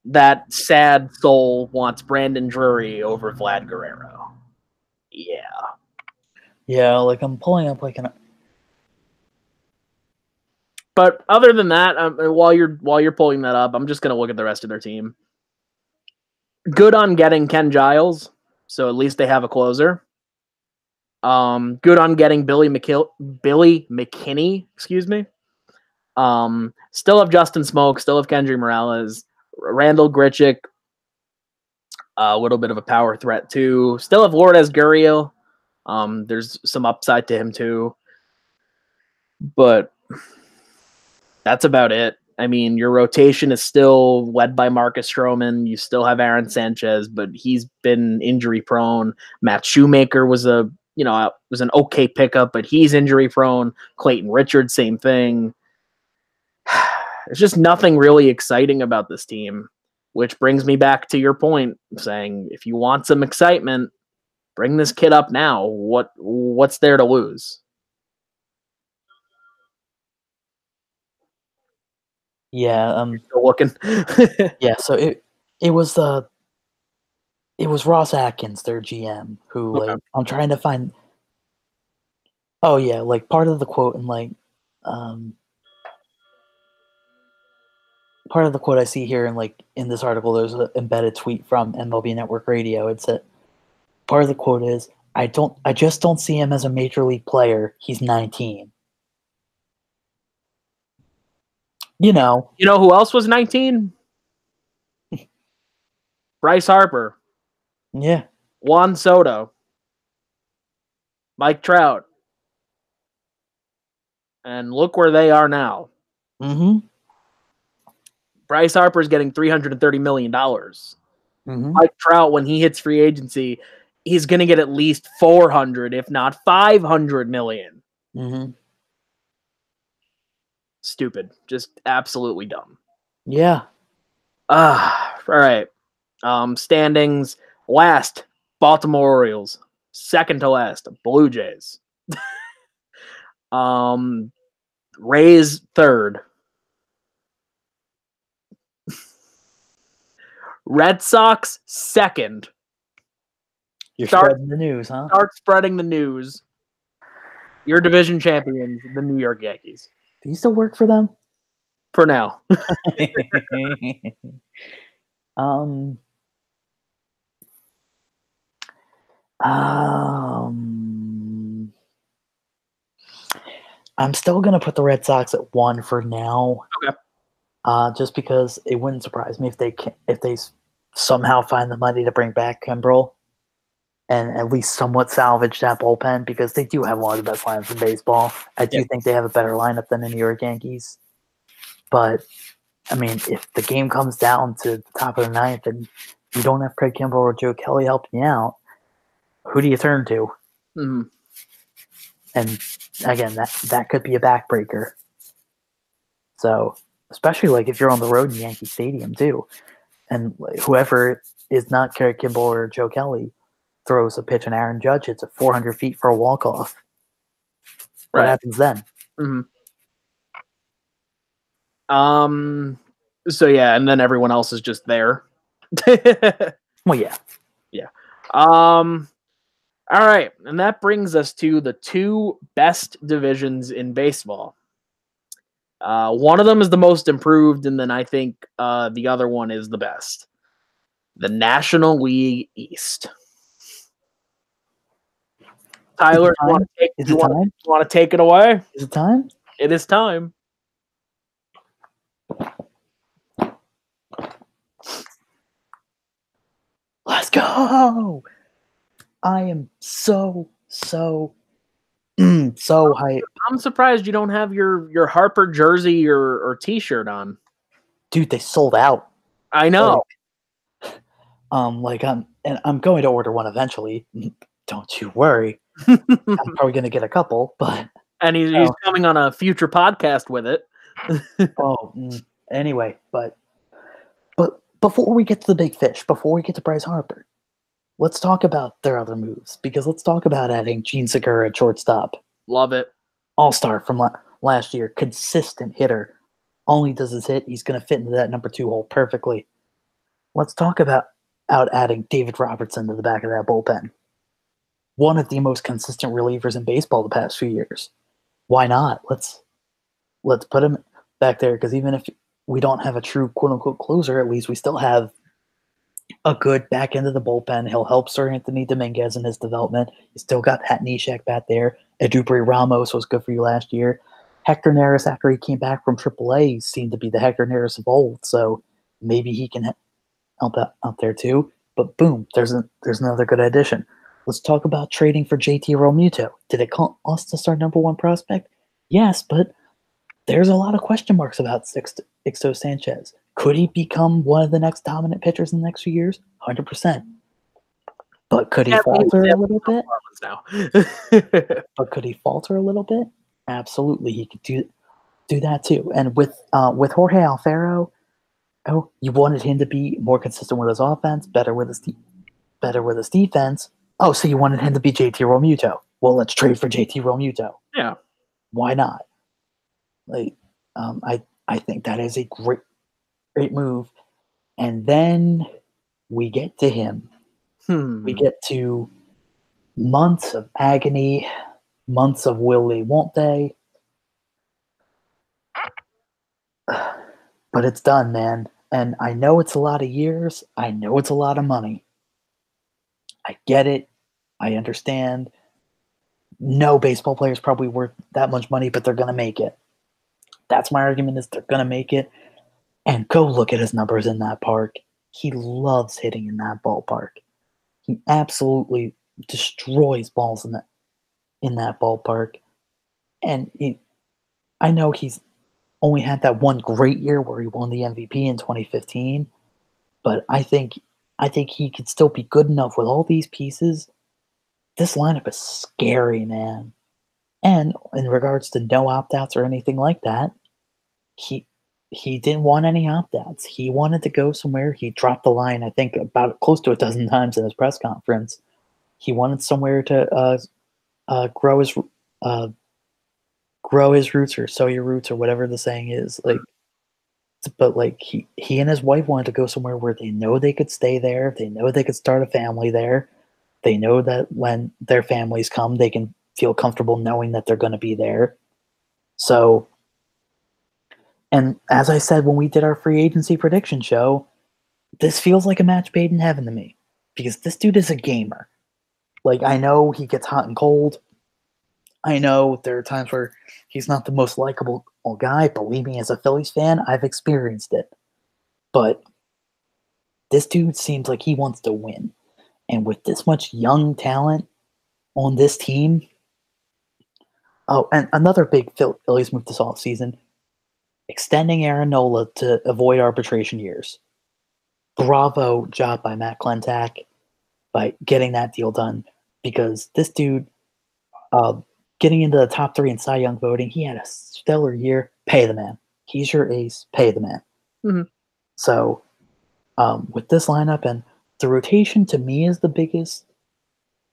that sad soul wants Brandon Drury over Vlad Guerrero. Yeah. Yeah, like, I'm pulling up like an... But other than that, while you're pulling that up, I'm just going to look at the rest of their team. Good on getting Ken Giles, so at least they have a closer. Good on getting Billy McKinney, excuse me. Still have Justin Smoke, still have Kendry Morales, Randall Grichuk, a little bit of a power threat too. Still have Lourdes Gurriel. There's some upside to him too. But that's about it. I mean, your rotation is still led by Marcus Stroman. You still have Aaron Sanchez, but he's been injury prone. Matt Shoemaker was an okay pickup, but he's injury prone. Clayton Richards, same thing. There's just nothing really exciting about this team, which brings me back to your point, saying if you want some excitement, bring this kid up now. What's there to lose? Yeah, still looking. Yeah, so it was Ross Atkins, their GM, who Okay. like, I'm trying to find. Oh yeah, like, part of the quote and like part of the quote I see here and like in this article, there's an embedded tweet from MLB Network Radio. It's that part of the quote is, I just don't see him as a major league player. He's 19. You know. You know who else was 19? Bryce Harper. Yeah. Juan Soto. Mike Trout. And look where they are now. Mm-hmm. Bryce Harper's getting $330 million. Mm-hmm. Mike Trout, when he hits free agency, he's going to get at least 400, if not 500 million. Mm-hmm. Stupid. Just absolutely dumb. Yeah. All right. Standings. Last, Baltimore Orioles. Second to last, Blue Jays. Rays third. Red Sox second. You're spreading the news, huh? Start spreading the news. Your division champions, the New York Yankees. Do you still work for them? For now. I'm still gonna put the Red Sox at 1 for now. Okay. Just because it wouldn't surprise me if they somehow find the money to bring back Kimbrel and at least somewhat salvage that bullpen, because they do have one of the best lineups in baseball. I do think they have a better lineup than the New York Yankees. But I mean, if the game comes down to the top of the ninth and you don't have Craig Kimbrel or Joe Kelly helping you out, who do you turn to? Mm-hmm. And again, that could be a backbreaker. So, especially like if you're on the road in Yankee Stadium too, and whoever is not Craig Kimbrel or Joe Kelly throws a pitch and Aaron Judge hits it 400 feet for a walk-off. What happens then? Mm-hmm. So yeah, and then everyone else is just there. Well, yeah. Yeah. All right, and that brings us to the two best divisions in baseball. One of them is the most improved, and then I think the other one is the best. The National League East. Tyler, you want to take it away? Is it time? It is time. Let's go! I am so hyped. I'm surprised you don't have your Harper jersey or T-shirt on. Dude, they sold out. I know. I'm going to order one eventually. Don't you worry. I'm probably going to get a couple, but and he's coming on a future podcast with it. Anyway, but before we get to the big fish, before we get to Bryce Harper, let's talk about their other moves, because let's talk about adding Gene Segura at shortstop. Love it. All-star from last year, consistent hitter. Only does his hit, he's going to fit into that number 2 hole perfectly. Let's talk about adding David Robertson to the back of that bullpen. One of the most consistent relievers in baseball the past few years. Why not? Let's put him back there, because even if we don't have a true quote-unquote closer, at least we still have a good back end of the bullpen. He'll help Sir Anthony Dominguez in his development. He's still got Pat Neshek back there. Edubri Ramos was good for you last year. Hector Neris, after he came back from AAA, seemed to be the Hector Neris of old, so maybe he can help out there too. But boom, there's another good addition. Let's talk about trading for JT Realmuto. Did it cost us our number 1 prospect? Yes, but there's a lot of question marks about Sixto Sanchez. Could he become one of the next dominant pitchers in the next few years? 100%. But could he falter a little bit? But could he falter a little bit? Absolutely, he could do that too. And with Jorge Alfaro, you wanted him to be more consistent with his offense, better with his defense. Oh, so you wanted him to be JT Realmuto. Well, let's trade for JT Realmuto. Yeah. Why not? I think that is a great move. And then we get to him. We get to months of agony, months of will they, won't they. But it's done, man. And I know it's a lot of years. I know it's a lot of money. I get it. I understand. No baseball player is probably worth that much money, but they're going to make it. That's my argument is they're going to make it. And go look at his numbers in that park. He loves hitting in that ballpark. He absolutely destroys balls in that ballpark. And I know he's only had that one great year where he won the MVP in 2015, but I think he could still be good enough with all these pieces. This lineup is scary, man. And in regards to no opt-outs or anything like that, he didn't want any opt-outs. He wanted to go somewhere. He dropped the line, I think, about close to a dozen times in his press conference. He wanted somewhere to grow his roots or sow your roots or whatever the saying is. But he and his wife wanted to go somewhere where they know they could stay there. They know they could start a family there. They know that when their families come, they can feel comfortable knowing that they're going to be there. So, and as I said when we did our free agency prediction show, this feels like a match made in heaven to me because this dude is a gamer. I know he gets hot and cold. I know there are times where he's not the most likable guy. Believe me, as a Phillies fan, I've experienced it. But this dude seems like he wants to win. And with this much young talent on this team, oh, and another big Phillies move this offseason, extending Aaron Nola to avoid arbitration years. Bravo job by Matt Klentak by getting that deal done because this dude, getting into the top 3 in Cy Young voting, he had a stellar year. Pay the man. He's your ace. Pay the man. Mm-hmm. So with this lineup, and the rotation to me is the biggest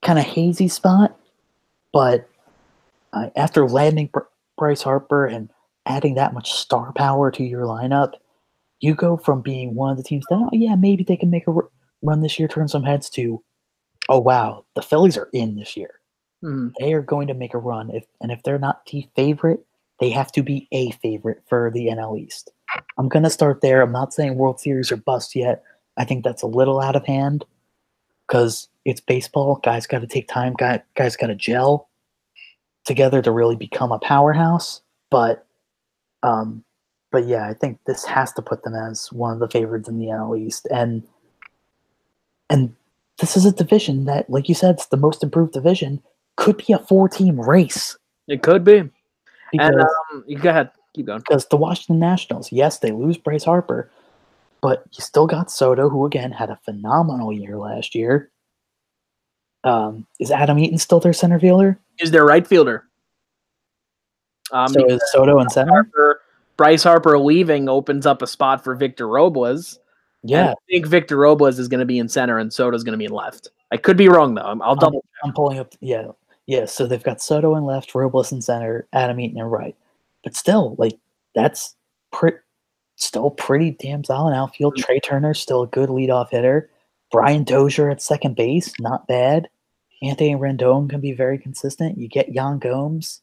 kind of hazy spot. But after landing Bryce Harper and adding that much star power to your lineup, you go from being one of the teams that, oh yeah, maybe they can make a run this year, turn some heads, to, oh wow, the Phillies are in this year. Mm-hmm. They are going to make a run. If they're not the favorite, they have to be a favorite for the NL East. I'm going to start there. I'm not saying World Series or bust yet. I think that's a little out of hand because it's baseball. Guys got to take time. Guys got to gel together to really become a powerhouse. But yeah, I think this has to put them as one of the favorites in the NL East. And this is a division that, like you said, it's the most improved division. Could be a 4-team race. It could be. Because, and you go ahead. Keep going. Because the Washington Nationals, yes, they lose Bryce Harper, but you still got Soto, who, again, had a phenomenal year last year. Is Adam Eaton still their center fielder? Is their right fielder. So is Soto in center? Bryce Harper leaving opens up a spot for Victor Robles. Yeah. I think Victor Robles is going to be in center and Soto's going to be in left. I could be wrong, though. I'll double check. I'm pulling up. Yeah. So they've got Soto in left, Robles in center, Adam Eaton in right. But still, that's still pretty damn solid outfield. Trey Turner's still a good leadoff hitter. Brian Dozier at second base, not bad. Anthony Rendon can be very consistent. You get Yan Gomes.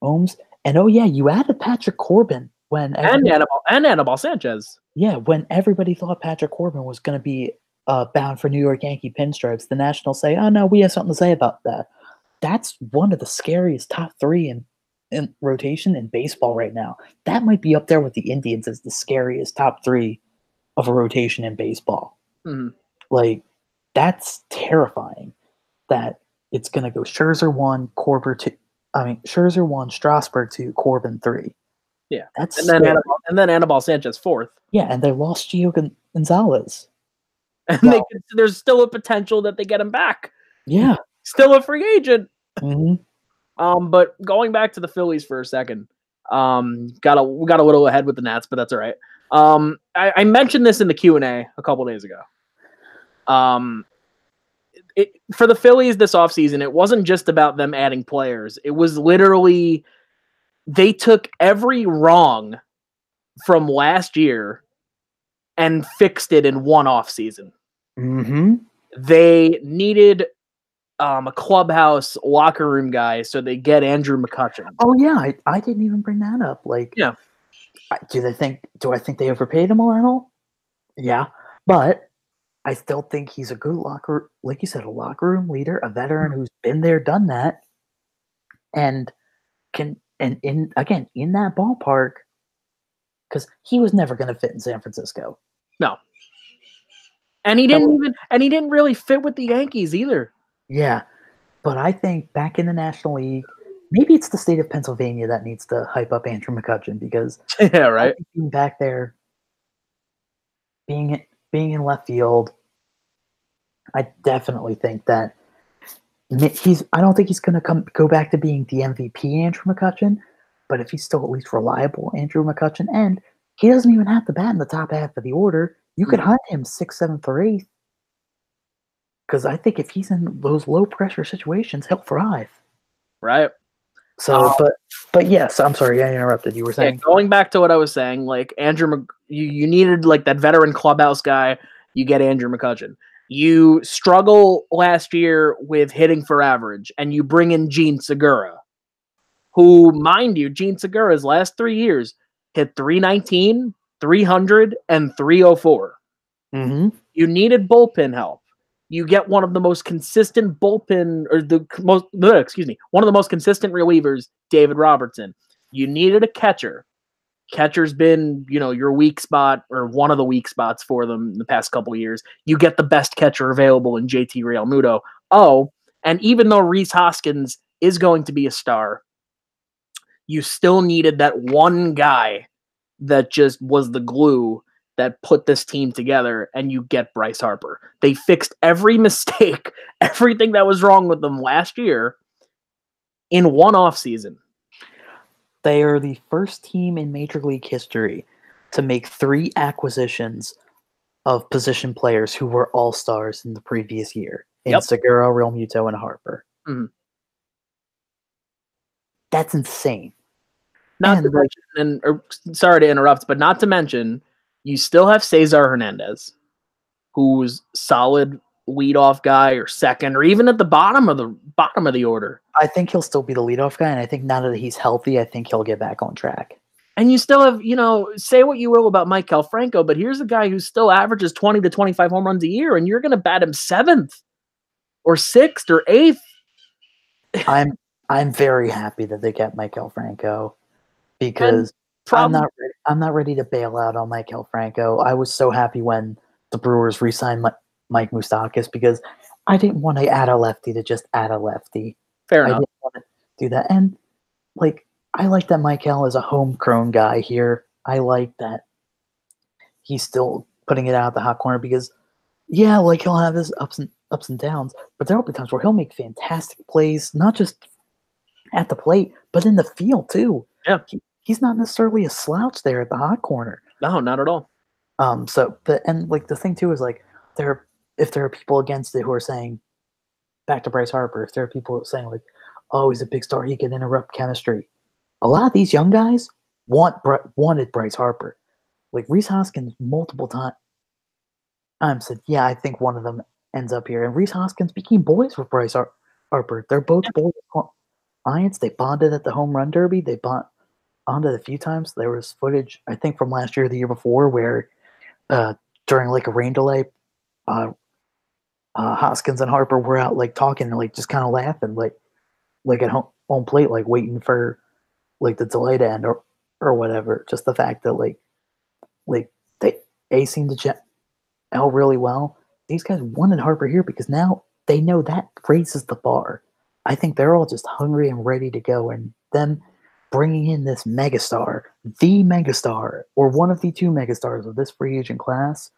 And oh yeah, you added Patrick Corbin and Anibal Sanchez. Yeah, when everybody thought Patrick Corbin was going to be bound for New York Yankee pinstripes, the Nationals say, "Oh no, we have something to say about that." That's one of the scariest top 3 in rotation in baseball right now. That might be up there with the Indians as the scariest top 3 of a rotation in baseball. Mm-hmm. That's terrifying. That it's going to go Scherzer 1, Scherzer 1, Strasburg 2, Corbin 3. Yeah, that's and then Anibal Sanchez 4th. Yeah, and they lost Gio Gonzalez. And there's still a potential that they get him back. Yeah, still a free agent. Mm-hmm. But going back to the Phillies for a second, we got a little ahead with the Nats, but that's all right. I mentioned this in the Q&A a couple days ago. For the Phillies this offseason, it wasn't just about them adding players. It was literally they took every wrong from last year and fixed it in one offseason. Mm-hmm. They needed a clubhouse locker room guy, so they get Andrew McCutchen. Oh yeah, I didn't even bring that up. Yeah. Do I think they overpaid him a little? Yeah, but I still think he's a good like you said, a locker room leader, a veteran who's been there, done that, and in that ballpark, because he was never going to fit in San Francisco. No. And he didn't really fit with the Yankees either. Yeah. But I think back in the National League, maybe it's the state of Pennsylvania that needs to hype up Andrew McCutchen, because yeah, right. Being back there, being in left field, I definitely think that I don't think he's going to go back to being the MVP Andrew McCutchen, but if he's still at least reliable Andrew McCutchen, and he doesn't even have to bat in the top half of the order, you could hunt him 6th, 7th, or 8th. Because I think if he's in those low pressure situations, he'll thrive. Right. So, but yes, I'm sorry, I interrupted. You were saying, going back to what I was saying, like you needed like that veteran clubhouse guy. You get Andrew McCutchen. You struggle last year with hitting for average, and you bring in Gene Segura, who, mind you, Gene Segura's last 3 years hit 319, 300, and 304. Mm-hmm. You needed bullpen help. You get one of the most consistent bullpen, or one of the most consistent relievers, David Robertson. You needed a catcher. Catcher's been, your weak spot, or one of the weak spots for them in the past couple of years. You get the best catcher available in JT Realmuto. Oh, and even though Rhys Hoskins is going to be a star, you still needed that one guy that just was the glue that put this team together, and you get Bryce Harper. They fixed every mistake, everything that was wrong with them last year in one offseason. They are the first team in Major League history to make 3 acquisitions of position players who were all-stars in the previous year. In Segura, Realmuto, and Harper. Mm-hmm. That's insane. Sorry to interrupt, but not to mention, you still have Cesar Hernandez, who's solid leadoff guy, or second, or even at the bottom of the order. I think he'll still be the leadoff guy, and I think now that he's healthy, I think he'll get back on track. And you still have, say what you will about Maikel Franco, but here's a guy who still averages 20 to 25 home runs a year, and you're going to bat him 7th or 6th or 8th. I'm very happy that they kept Maikel Franco, because I'm not ready to bail out on Maikel Franco. I was so happy when the Brewers re-signed Mike Moustakas, because I didn't want to add a lefty to just add a lefty. Fair enough. I didn't want to do that. And I like that Maikel is a homegrown guy here. I like that he's still putting it out the hot corner, because he'll have his ups and downs, but there'll be times where he'll make fantastic plays, not just at the plate, but in the field too. Yeah. He's not necessarily a slouch there at the hot corner. No, not at all. The thing too is if there are people against it who are saying, back to Bryce Harper, if there are people saying oh, he's a big star, he can interrupt chemistry. A lot of these young guys wanted Bryce Harper. Rhys Hoskins multiple times said, I think one of them ends up here. And Rhys Hoskins became boys with Bryce Harper. They're both boys with clients. They bonded at the home run derby. They bonded a few times. There was footage, I think, from last year or the year before, where during a rain delay, Hoskins and Harper were out talking and just kind of laughing at home plate, waiting for the delay to end or whatever. Just the fact that they seem to gel really well. These guys wanted Harper here because now they know that raises the bar. I think they're all just hungry and ready to go, and them bringing in this megastar, the megastar, or one of the 2 megastars of this free agent class.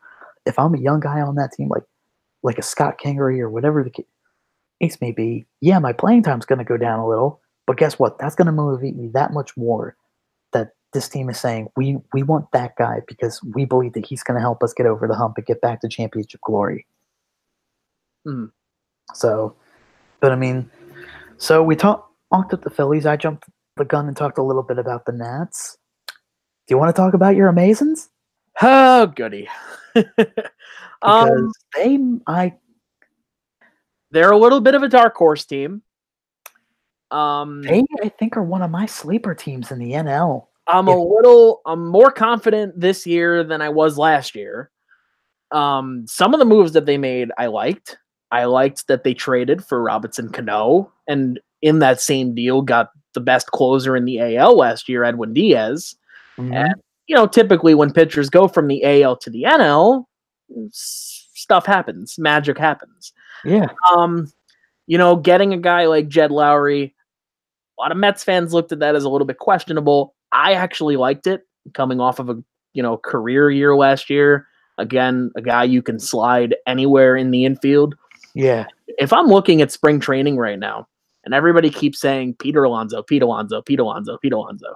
If I'm a young guy on that team, like a Scott Kingery or whatever the case may be, my playing time's going to go down a little, but guess what? That's going to motivate me that much more, that this team is saying, we want that guy because we believe that he's going to help us get over the hump and get back to championship glory. Mm. So we talked at the Phillies. I jumped the gun and talked a little bit about the Nats. Do you want to talk about your Amazons? Oh, goody. Because they're a little bit of a dark horse team. They, I think, are one of my sleeper teams in the NL. I'm more confident this year than I was last year. Some of the moves that they made, I liked. I liked that they traded for Robinson Cano, and in that same deal got the best closer in the AL last year, Edwin Diaz. Mm-hmm. And typically when pitchers go from the AL to the NL, stuff happens. Magic happens. Yeah. Getting a guy like Jed Lowry, a lot of Mets fans looked at that as a little bit questionable. I actually liked it coming off of a, career year last year. Again, a guy you can slide anywhere in the infield. Yeah. If I'm looking at spring training right now, and everybody keeps saying Pete Alonso, Pete Alonso, Pete Alonso, Pete Alonso.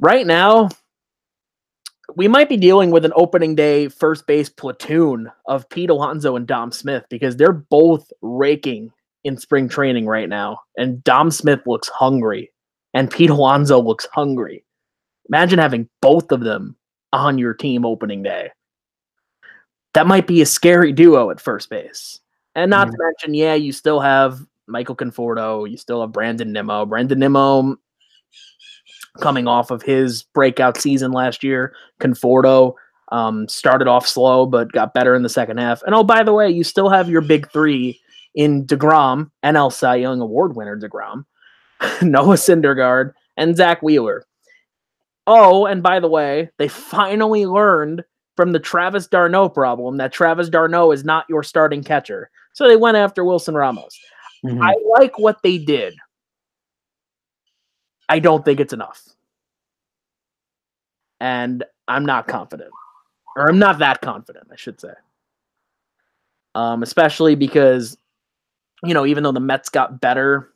Right now, we might be dealing with an opening day first base platoon of Pete Alonso and Dom Smith because they're both raking in spring training right now. And Dom Smith looks hungry and Pete Alonso looks hungry. Imagine having both of them on your team opening day. That might be a scary duo at first base. And not to mention, you still have Michael Conforto. You still have Brandon Nimmo. Brandon Nimmo coming off of his breakout season last year. Conforto started off slow, but got better in the second half. And by the way, you still have your big three in DeGrom, NL Cy Young Award winner DeGrom, Noah Syndergaard, and Zach Wheeler. Oh, and by the way, they finally learned from the Travis d'Arnaud problem that Travis d'Arnaud is not your starting catcher. So they went after Wilson Ramos. Mm-hmm. I like what they did. I don't think it's enough. And I'm not confident. Or I'm not that confident, I should say. Especially because, even though the Mets got better,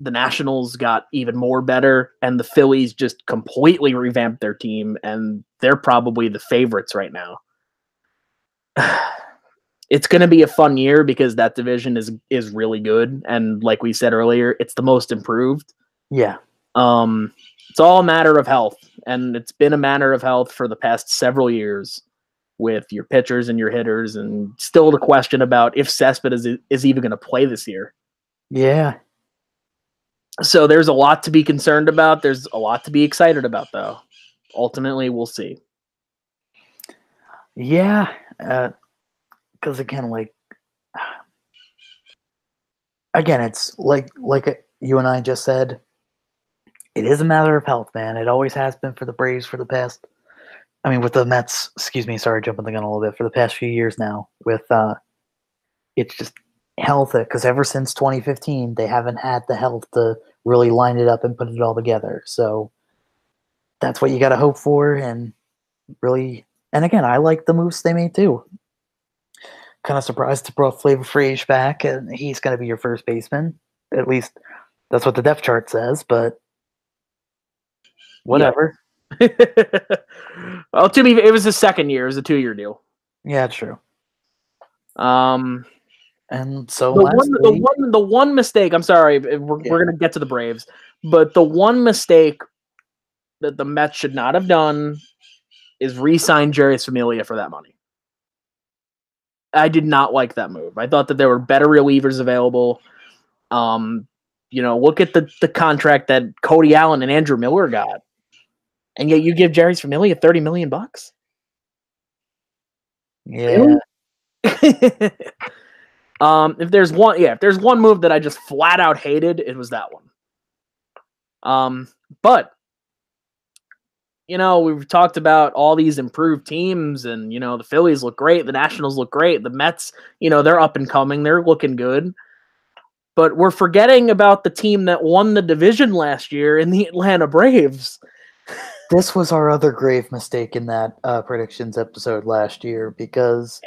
the Nationals got even more better, and the Phillies just completely revamped their team, and they're probably the favorites right now. It's going to be a fun year because that division is really good, and like we said earlier, it's the most improved. Yeah. It's all a matter of health, and it's been a matter of health for the past several years with your pitchers and your hitters, and still the question about if Cespedes is even going to play this year. Yeah. So there's a lot to be concerned about. There's a lot to be excited about, though. Ultimately, we'll see. Yeah, because again, it's like you and I just said, it is a matter of health, man. It always has been for the Braves for the past. I mean, with the Mets. Excuse me, sorry, jumping the gun a little bit. For the past few years now, with it's just health. Because ever since 2015, they haven't had the health to really line it up and put it all together. So that's what you got to hope for, and really. And again, I like the moves they made too. Kind of surprised to brought Flavor Flav back, and he's going to be your first baseman. At least that's what the depth chart says, but whatever. Yeah. Well, to me, it was his second year. It was a 2-year deal. Yeah, true. And so the one mistake. I'm sorry, we're going to get to the Braves, but the one mistake that the Mets should not have done is re-sign Jeurys Familia for that money. I did not like that move. I thought that there were better relievers available. Look at the contract that Cody Allen and Andrew Miller got, and yet you give Jeurys Familia $30 million. Yeah. If there's one move that I just flat out hated, it was that one. But we've talked about all these improved teams, and the Phillies look great, the Nationals look great, the Mets, they're up and coming, they're looking good. But we're forgetting about the team that won the division last year in the Atlanta Braves. This was our other grave mistake in that predictions episode last year, because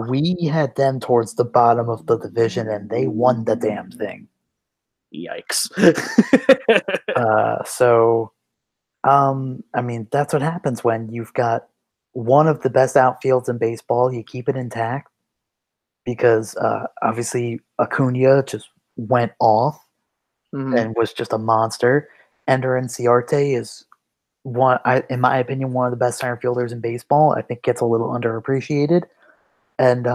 we had them towards the bottom of the division, and they won the damn thing. Yikes. I mean, that's what happens when you've got one of the best outfields in baseball. You keep it intact because obviously Acuna just went off and was just a monster. Ender Inciarte is in my opinion, one of the best center fielders in baseball. I think gets a little underappreciated. And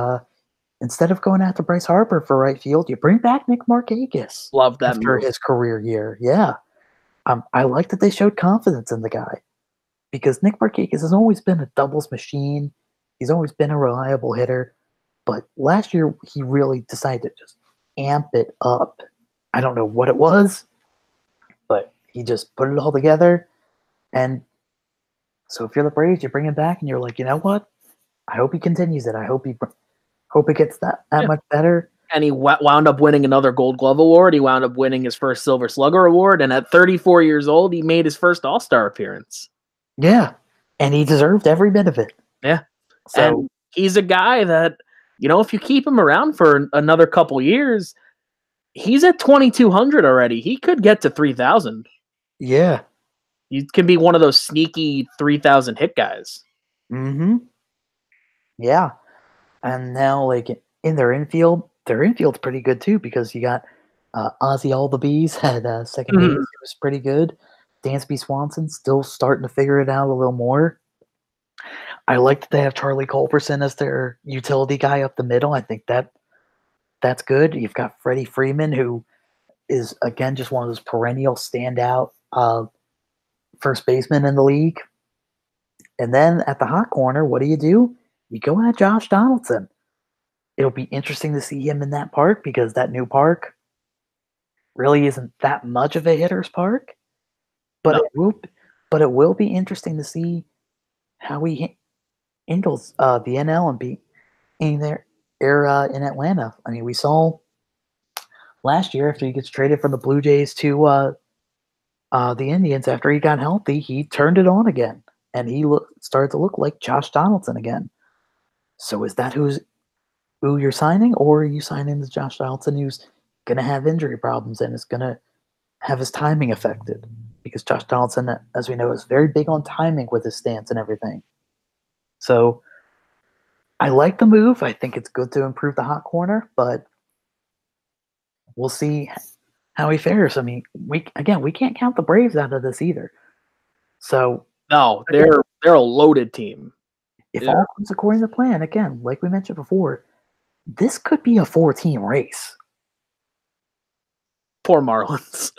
instead of going after Bryce Harper for right field, you bring back Nick Markakis. Love that after his career year. Yeah. I like that they showed confidence in the guy, because Nick Markakis has always been a doubles machine. He's always been a reliable hitter. But last year, he really decided to just amp it up. I don't know what it was, but he just put it all together. And So if you're the Braves, you bring him back, and you're like, you know what? I hope he continues it. I hope it gets that much better. And he wound up winning another Gold Glove award. He wound up winning his first Silver Slugger award. And at 34 years old, he made his first All-Star appearance. Yeah. And he deserved every bit of it. Yeah. So and he's a guy that, if you keep him around for another couple years, he's at 2,200 already. He could get to 3,000. Yeah. He can be one of those sneaky 3,000 hit guys. Mm-hmm. Yeah. And now, like, in their infield's pretty good, too, because you got Ozzy All the Bees at second base. It was pretty good. Dansby Swanson still starting to figure it out a little more. I like that they have Charlie Culberson as their utility guy up the middle. I think that's good. You've got Freddie Freeman, who is, again, just one of those perennial standout first basemen in the league. And then at the hot corner, what do? You go at Josh Donaldson. It'll be interesting to see him in that park because that new park really isn't that much of a hitter's park. But it will be interesting to see how he handles the NL and be in their era in Atlanta. I mean, we saw last year after he gets traded from the Blue Jays to the Indians after he got healthy, he turned it on again, and he started to look like Josh Donaldson again. So is that who you're signing, or are you signing the Josh Donaldson who's going to have injury problems and is going to have his timing affected? Because Josh Donaldson, as we know, is very big on timing with his stance and everything. So I like the move. I think it's good to improve the hot corner, but we'll see how he fares. I mean, we can't count the Braves out of this either. So no, they're a loaded team. If all comes according to plan, again, like we mentioned before, this could be a 4-team race. Poor Marlins.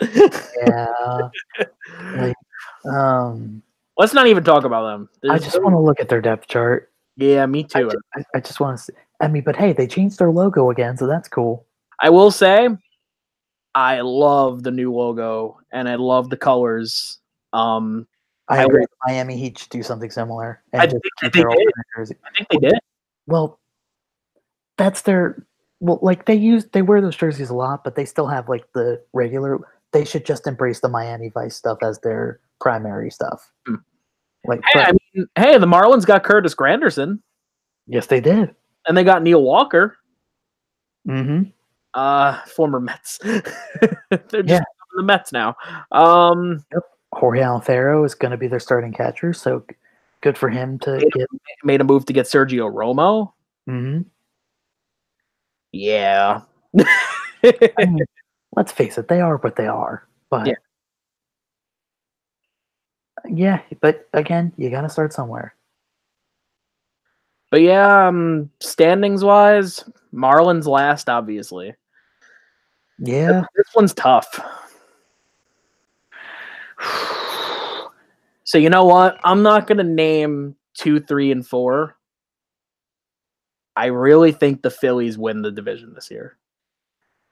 Yeah. Let's not even talk about them. I just want to look at their depth chart. Yeah, me too. I just want to see. I mean, but hey, they changed their logo again, so that's cool. I will say, I love the new logo, and I love the colors. I agree. Miami Heat should do something similar. And I think they did. Well, that's their. Well, like they wear those jerseys a lot, but they still have like the regular. They should just embrace the Miami Vice stuff as their primary stuff. Like, the Marlins got Curtis Granderson. Yes, they did, and they got Neil Walker. Mm-hmm. Former Mets. They're just the Mets now. Yep. Jorge Alfaro is going to be their starting catcher, so good for him to made a move to get Sergio Romo. Mm-hmm. Yeah. I mean, let's face it, they are what they are. But yeah, but again, you got to start somewhere. But yeah, standings wise, Marlins last, obviously. Yeah, this one's tough. So you know what? I'm not gonna name 2, 3, and 4. I really think the Phillies win the division this year.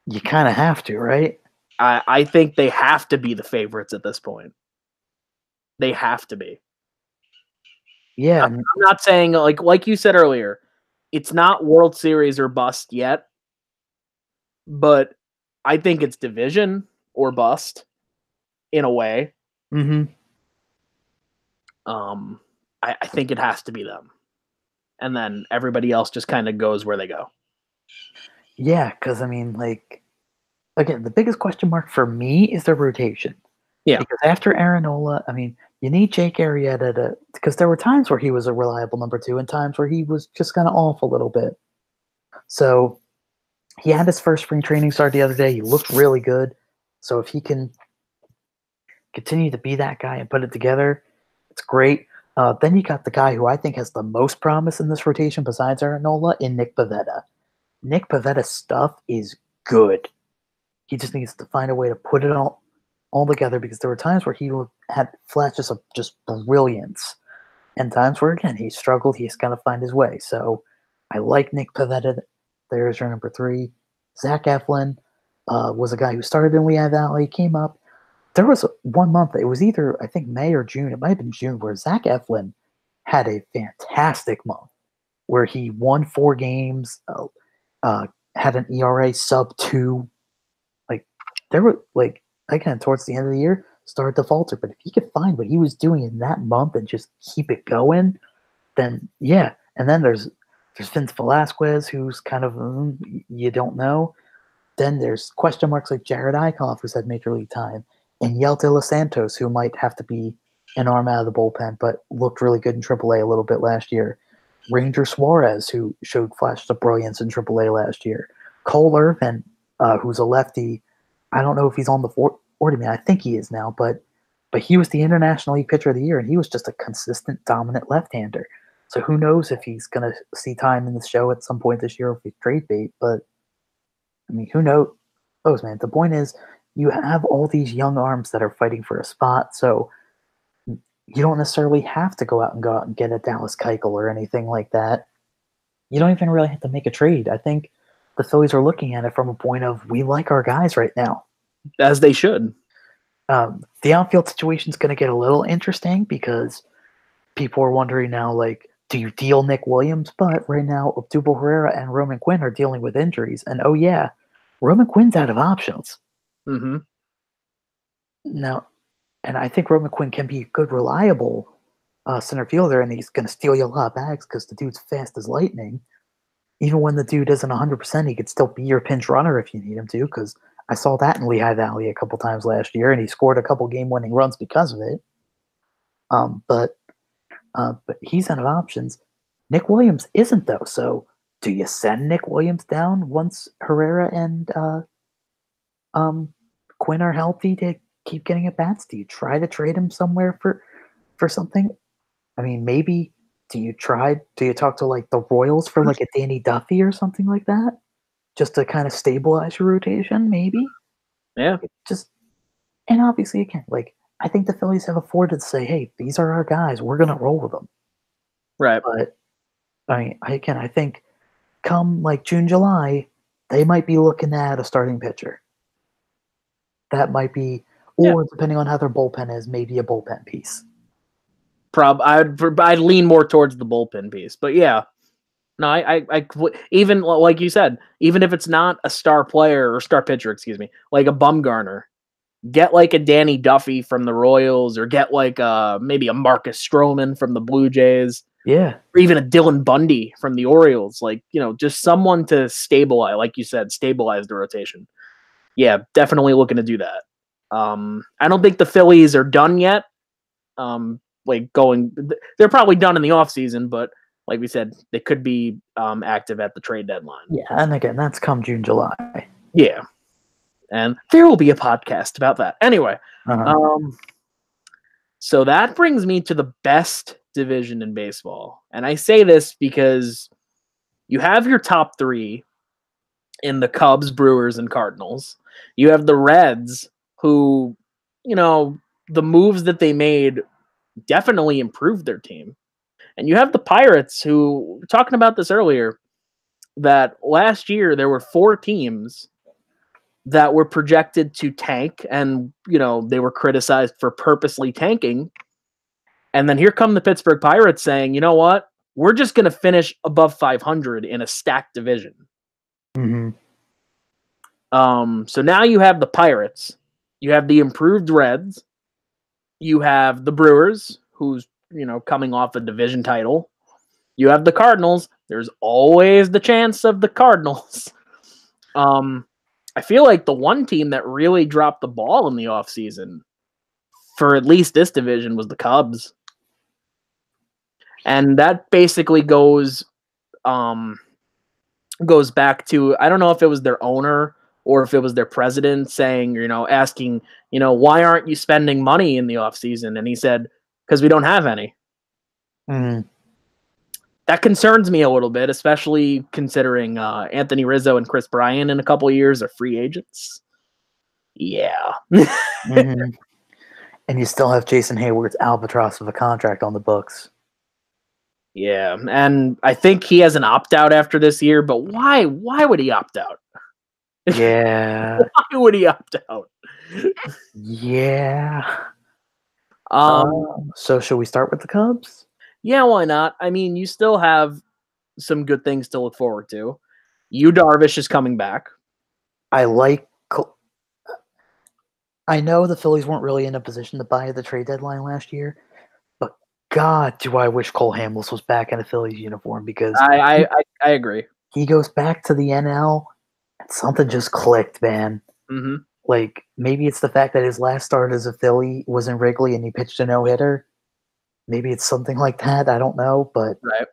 You kind of have to, right? I think they have to be the favorites at this point. They have to be. Yeah. I'm not saying, like you said earlier, it's not World Series or bust yet, but I think it's division or bust in a way. Mm-hmm. I think it has to be them. And then everybody else just kind of goes where they go. Yeah, because, I mean, like, again, the biggest question mark for me is their rotation. Yeah. Because after Aaron Nola, I mean, you need Jake Arrieta because there were times where he was a reliable number 2 and times where he was just kind of off a little bit. So he had his first spring training start the other day. He looked really good. So if he can continue to be that guy and put it together, it's great. Then you got the guy who I think has the most promise in this rotation besides Aaron Nola in Nick Pivetta. Nick Pivetta's stuff is good. He just needs to find a way to put it all together because there were times where he had flashes of just brilliance and times where, again, he struggled. He's got to find his way. So I like Nick Pivetta. There's your number 3. Zach Eflin was a guy who started in Lehigh Valley, came up, there was one month, it was either, I think, May or June, it might have been June, where Zach Eflin had a fantastic month where he won 4 games, had an ERA sub 2. Like, there were, like, again, towards the end of the year, started to falter. But if he could find what he was doing in that month and just keep it going, then yeah. And then there's Vince Velasquez, who's kind of, you don't know. Then there's question marks like Jared Eichhoff, who's had major league time, and Yel De Los Santos, who might have to be an arm out of the bullpen, but looked really good in AAA a little bit last year. Ranger Suarez, who showed flashes of brilliance in AAA last year. Cole Irvin, who's a lefty. I don't know if he's on the 40 man. I think he is now, but he was the International League Pitcher of the Year, and he was just a consistent, dominant left-hander. So who knows if he's going to see time in the show at some point this year, or if he's trade bait. But I mean, who knows, man? The point is, you have all these young arms that are fighting for a spot, so you don't necessarily have to go out and get a Dallas Keuchel or anything like that. You don't even really have to make a trade. I think the Phillies are looking at it from a point of, we like our guys right now. As they should. The outfield situation is going to get a little interesting because people are wondering now, like, do you deal Nick Williams? But right now, Odubel Herrera and Roman Quinn are dealing with injuries. And oh yeah, Roman Quinn's out of options. Mm-hmm. Now, and I think Roman Quinn can be a good, reliable center fielder, and he's going to steal you a lot of bags because the dude's fast as lightning. Even when the dude isn't 100%, he could still be your pinch runner if you need him to, because I saw that in Lehigh Valley a couple times last year, and he scored a couple game-winning runs because of it. But he's out of options. Nick Williams isn't, though. So do you send Nick Williams down once Herrera and Quinn are healthy to keep getting at bats? Do you try to trade him somewhere for something? I mean, maybe do you talk to like the Royals for like a Danny Duffy or something like that? Just to kind of stabilize your rotation, maybe? Yeah. And obviously, again, like, I think the Phillies have afforded to say, hey, these are our guys. We're going to roll with them. Right. But, I mean, I think come like June, July, they might be looking at a starting pitcher. That might be, or depending on how their bullpen is, maybe a bullpen piece. I'd lean more towards the bullpen piece. But yeah. No, I even like you said, even if it's not a star player or star pitcher, like a Bumgarner, get like a Danny Duffy from the Royals, or get like maybe a Marcus Stroman from the Blue Jays, or even a Dylan Bundy from the Orioles. Like, just someone to stabilize, like you said, stabilize the rotation. Yeah, definitely looking to do that. I don't think the Phillies are done yet. They're probably done in the offseason, but like we said, they could be active at the trade deadline. Yeah, and again, that's come June, July. Yeah. And there will be a podcast about that. Anyway, so that brings me to the best division in baseball. And I say this because you have your top 3 in the Cubs, Brewers, and Cardinals. You have the Reds, who, the moves that they made definitely improved their team. And you have the Pirates, who, we were talking about this earlier, that last year there were 4 teams that were projected to tank, and, they were criticized for purposely tanking. And then here come the Pittsburgh Pirates saying, you know what? We're just going to finish above 500 in a stacked division. Mm-hmm. So now you have the Pirates. You have the improved Reds. You have the Brewers, who's, coming off a division title. You have the Cardinals. There's always the chance of the Cardinals. I feel like the one team that really dropped the ball in the offseason for at least this division was the Cubs. And that basically goes back to, I don't know if it was their owner or if it was their president saying, asking, why aren't you spending money in the offseason? And he said, because we don't have any. Mm-hmm. That concerns me a little bit, especially considering Anthony Rizzo and Chris Bryant in a couple of years are free agents. Yeah. Mm-hmm. And you still have Jason Hayward's albatross of a contract on the books. Yeah, and I think he has an opt-out after this year, but why would he opt out? Yeah. Why would he opt out? Yeah. Um, So should we start with the Cubs? yeah, why not? I mean, you still have some good things to look forward to. Yu Darvish is coming back. I know the Phillies weren't really in a position to buy at the trade deadline last year, but God, do I wish Cole Hamels was back in a Phillies uniform because I agree. he goes back to the NL and something just clicked, man. Mm-hmm. Like, maybe it's the fact that his last start as a Philly was in Wrigley and he pitched a no-hitter. Maybe it's something like that. I don't know, but Right.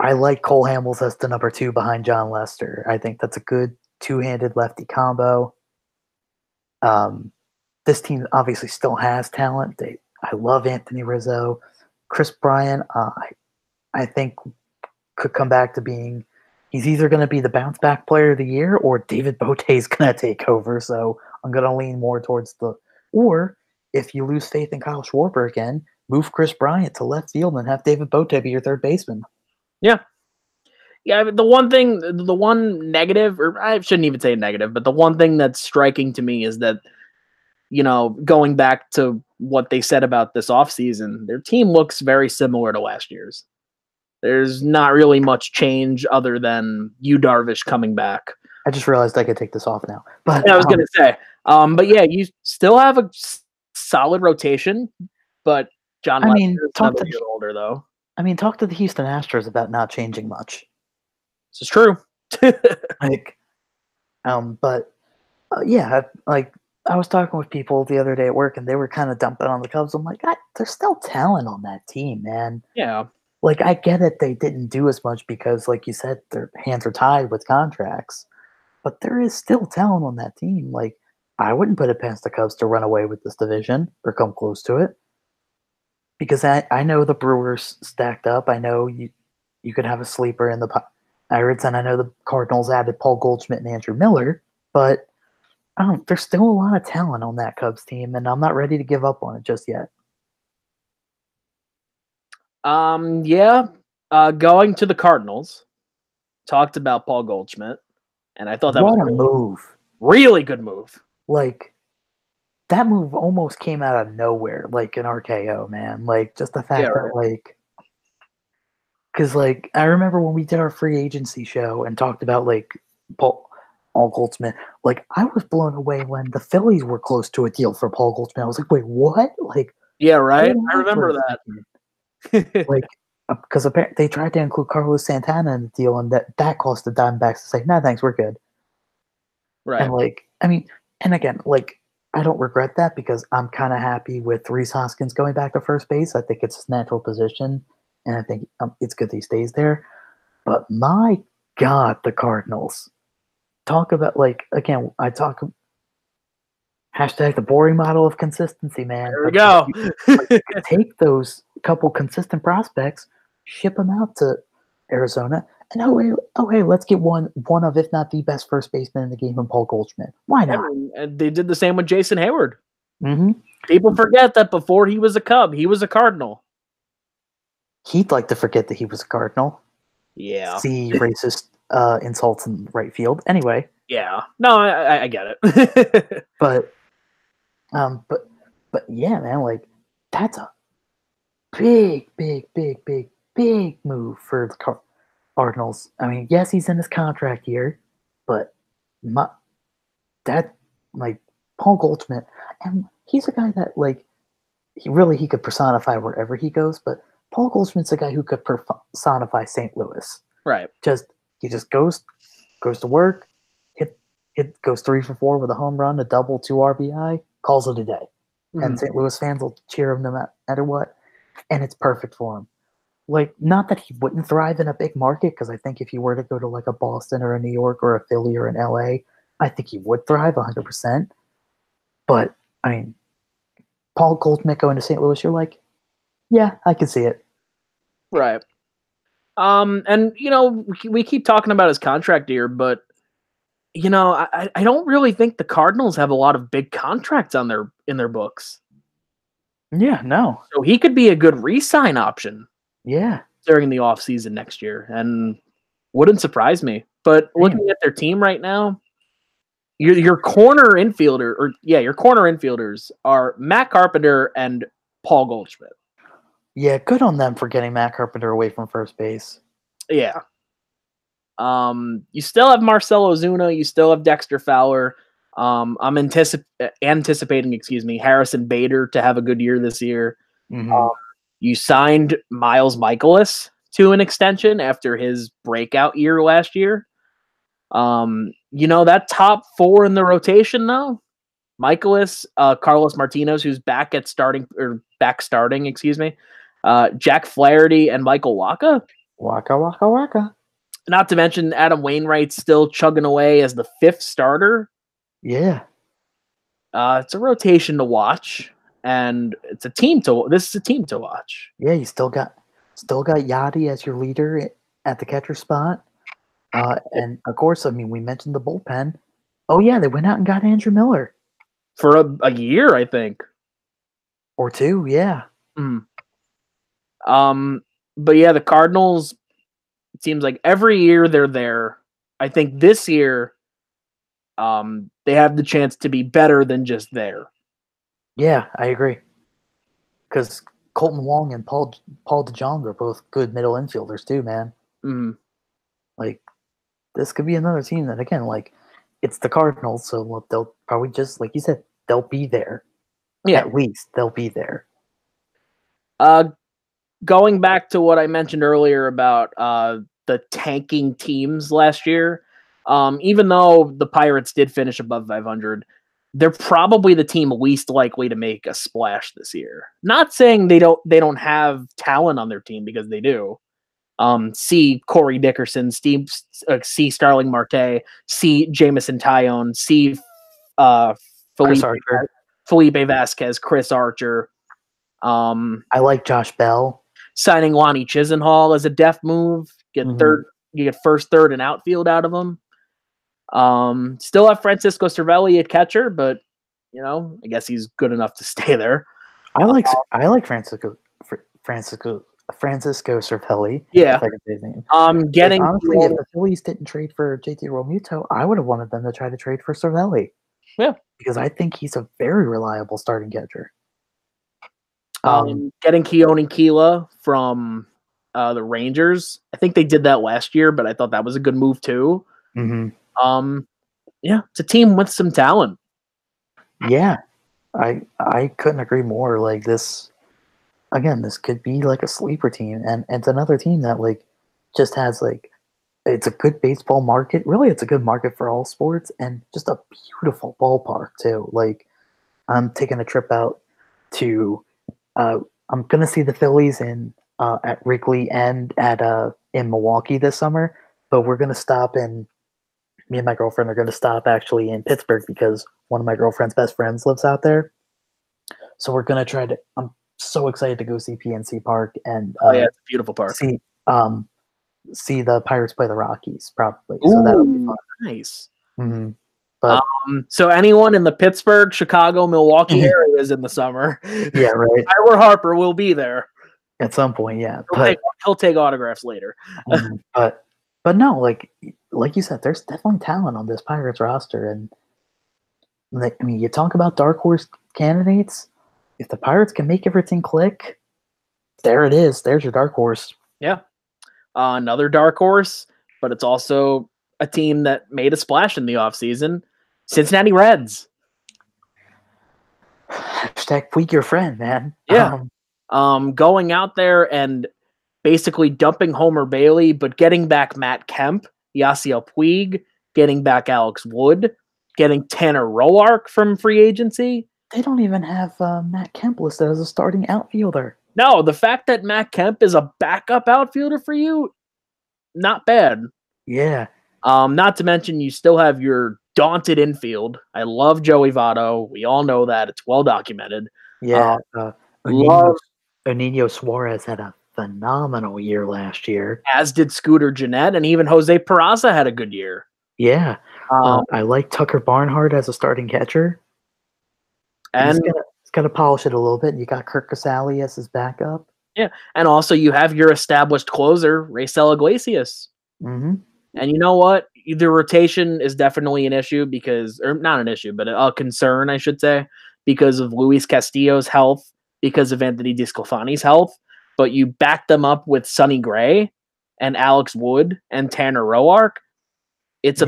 I like Cole Hamels as the number 2 behind John Lester. I think that's a good two-handed lefty combo. This team obviously still has talent. I love Anthony Rizzo. Chris Bryant, I think could come back to being he's either going to be the bounce back player of the year or David Bote is going to take over. So I'm going to lean more towards or if you lose faith in Kyle Schwarber again, move Chris Bryant to left field and have David Bote be your third baseman. Yeah. Yeah, the one negative, or I shouldn't even say negative, but the one thing that's striking to me is that, going back to what they said about this offseason, their team looks very similar to last year's. There's not really much change other than Yu Darvish coming back. I just realized I could take this off now. But I was going to say, but yeah, you still have a solid rotation, but John Lester is another year older, though. I mean, talk to the Houston Astros about not changing much. This is true. Yeah, like I was talking with people the other day at work, and they were kind of dumping on the Cubs. I'm like, there's still talent on that team, man. Yeah. Like, I get it, they didn't do as much because, like you said, their hands are tied with contracts. But there is still talent on that team. Like, I wouldn't put it past the Cubs to run away with this division or come close to it. Because I know the Brewers stacked up. I know you could have a sleeper in the Pirates, and I know the Cardinals added Paul Goldschmidt and Andrew Miller. But there's still a lot of talent on that Cubs team, and I'm not ready to give up on it just yet. Yeah. Going to the Cardinals, talked about Paul Goldschmidt, and I thought that was a move. Really good move. Like, that move almost came out of nowhere, like an RKO, man. Like, just the fact that, like, because, like, I remember when we did our free agency show and talked about, like, Paul Goldschmidt, like, I was blown away when the Phillies were close to a deal for Paul Goldschmidt. I was like, wait, what? Like, yeah, right? I remember that. Like, because they tried to include Carlos Santana in the deal, and that cost the Diamondbacks to say, no, thanks, we're good. Right. And, like, I mean, and again, like, I don't regret that because I'm kind of happy with Rhys Hoskins going back to first base. I think it's his natural position, and I think it's good that he stays there. But my God, the Cardinals. Talk about, like, again, hashtag the boring model of consistency, man. There we go. Take those couple consistent prospects, ship them out to Arizona, and hey, let's get one of, if not the best first baseman in the game in Paul Goldschmidt. Why not? And they did the same with Jason Hayward. Mm-hmm. People forget that before he was a Cub, he was a Cardinal. He'd like to forget that he was a Cardinal. Yeah. See racist insults in right field. Anyway. Yeah. No, I get it. But yeah, man, like, that's a big move for the Cardinals. I mean, yes, he's in his contract year, but Paul Goldschmidt, and he's a guy that, like, he could personify wherever he goes, but Paul Goldschmidt's a guy who could personify St. Louis. Right. He just goes to work, goes 3 for 4 with a home run, a double, 2 RBI, calls it a day. Mm-hmm. And St. Louis fans will cheer him no matter what. And it's perfect for him. Like, not that he wouldn't thrive in a big market, because I think if he were to go to, like, a Boston or a New York or a Philly or an LA, I think he would thrive 100%. But, I mean, Paul Goldschmidt going to St. Louis, you're like, yeah, I can see it. Right. And, we keep talking about his contract year, but, I don't really think the Cardinals have a lot of big contracts in their books. Yeah, no. So he could be a good re-sign option. Yeah. During the offseason next year, and wouldn't surprise me. But looking at their team right now, your corner infielder, your corner infielders are Matt Carpenter and Paul Goldschmidt. Yeah, good on them for getting Matt Carpenter away from first base. Yeah. You still have Marcell Ozuna. You still have Dexter Fowler. I'm anticipating, Harrison Bader to have a good year this year. Mm-hmm. You signed Miles Michaelis to an extension after his breakout year last year. That top 4 in the rotation though, Michaelis, Carlos Martinez, who's back starting, Jack Flaherty and Michael Wacha. Waka. Not to mention Adam Wainwright's still chugging away as the 5th starter. Yeah. It's a rotation to watch, and this is a team to watch. Yeah, you still got Yachty as your leader at the catcher spot. And of course, we mentioned the bullpen. Oh yeah, they went out and got Andrew Miller. For a year, I think. Or 2, yeah. Mm. But yeah, the Cardinals, it seems like every year they're there. I think this year, they have the chance to be better than just there. Yeah, I agree. Because Colton Wong and Paul DeJong are both good middle infielders too, man. Mm-hmm. Like, this could be another team that, again, like, it's the Cardinals, so they'll probably just, like you said, they'll be there. Yeah. At least they'll be there. Going back to what I mentioned earlier about the tanking teams last year, even though the Pirates did finish above 500, they're probably the team least likely to make a splash this year. Not saying they don't have talent on their team, because they do. See Corey Dickerson, see Starling Marte, see Jamison Tyone, see Felipe Vasquez, Chris Archer. I like Josh Bell. Signing Lonnie Chisenhall as a def move. You get first, third, and outfield out of him. Still have Francisco Cervelli at catcher, but I guess he's good enough to stay there. I like Francisco Cervelli. Yeah. If I can say his name. Honestly, if the Phillies didn't trade for JT Realmuto, I would have wanted them to try to trade for Cervelli. Yeah. Because I think he's a very reliable starting catcher. Getting Keone Keela from the Rangers. I think they did that last year, but I thought that was a good move too. Mm-hmm. Yeah, it's a team with some talent. Yeah, I couldn't agree more. Like, this, again, this could be like a sleeper team, and it's another team that like just has like, it's a good baseball market. Really, it's a good market for all sports, and just a beautiful ballpark too. Like, I'm taking a trip out to. I'm gonna see the Phillies at Wrigley and in Milwaukee this summer, but we're gonna stop in. Me and my girlfriend are gonna stop actually in Pittsburgh because one of my girlfriend's best friends lives out there. So we're gonna try to. I'm so excited to go see PNC Park and it's a beautiful park. See the Pirates play the Rockies probably. Ooh, so that'll be fun. Nice. Mm-hmm. But so anyone in the Pittsburgh, Chicago, Milwaukee areas in the summer, yeah, right. Ira Harper will be there at some point. Yeah, he'll take autographs later. But no, like you said, there's definitely talent on this Pirates roster, and you talk about dark horse candidates. If the Pirates can make everything click, there it is. There's your dark horse. Yeah, another dark horse, but it's also a team that made a splash in the offseason. Cincinnati Reds. Hashtag tweak your friend, man. Yeah. Going out there and basically dumping Homer Bailey, but getting back Matt Kemp, Yasiel Puig, getting back Alex Wood, getting Tanner Roark from free agency. They don't even have Matt Kemp listed as a starting outfielder. No, the fact that Matt Kemp is a backup outfielder for you, not bad. Yeah. Not to mention you still have your daunted infield. I love Joey Votto. We all know that. It's well documented. Yeah. Eugenio Suarez had a phenomenal year last year. As did Scooter Gennett, and even Jose Peraza had a good year. Yeah. I like Tucker Barnhart as a starting catcher. And he's got to polish it a little bit. You got Kirk Casale as his backup. Yeah. And also you have your established closer, Raisel Iglesias. Mm-hmm. And you know what? The rotation is definitely an issue or not an issue, but a concern, I should say, because of Luis Castillo's health, because of Anthony DeSclafani's health. But you back them up with Sonny Gray and Alex Wood and Tanner Roark. It's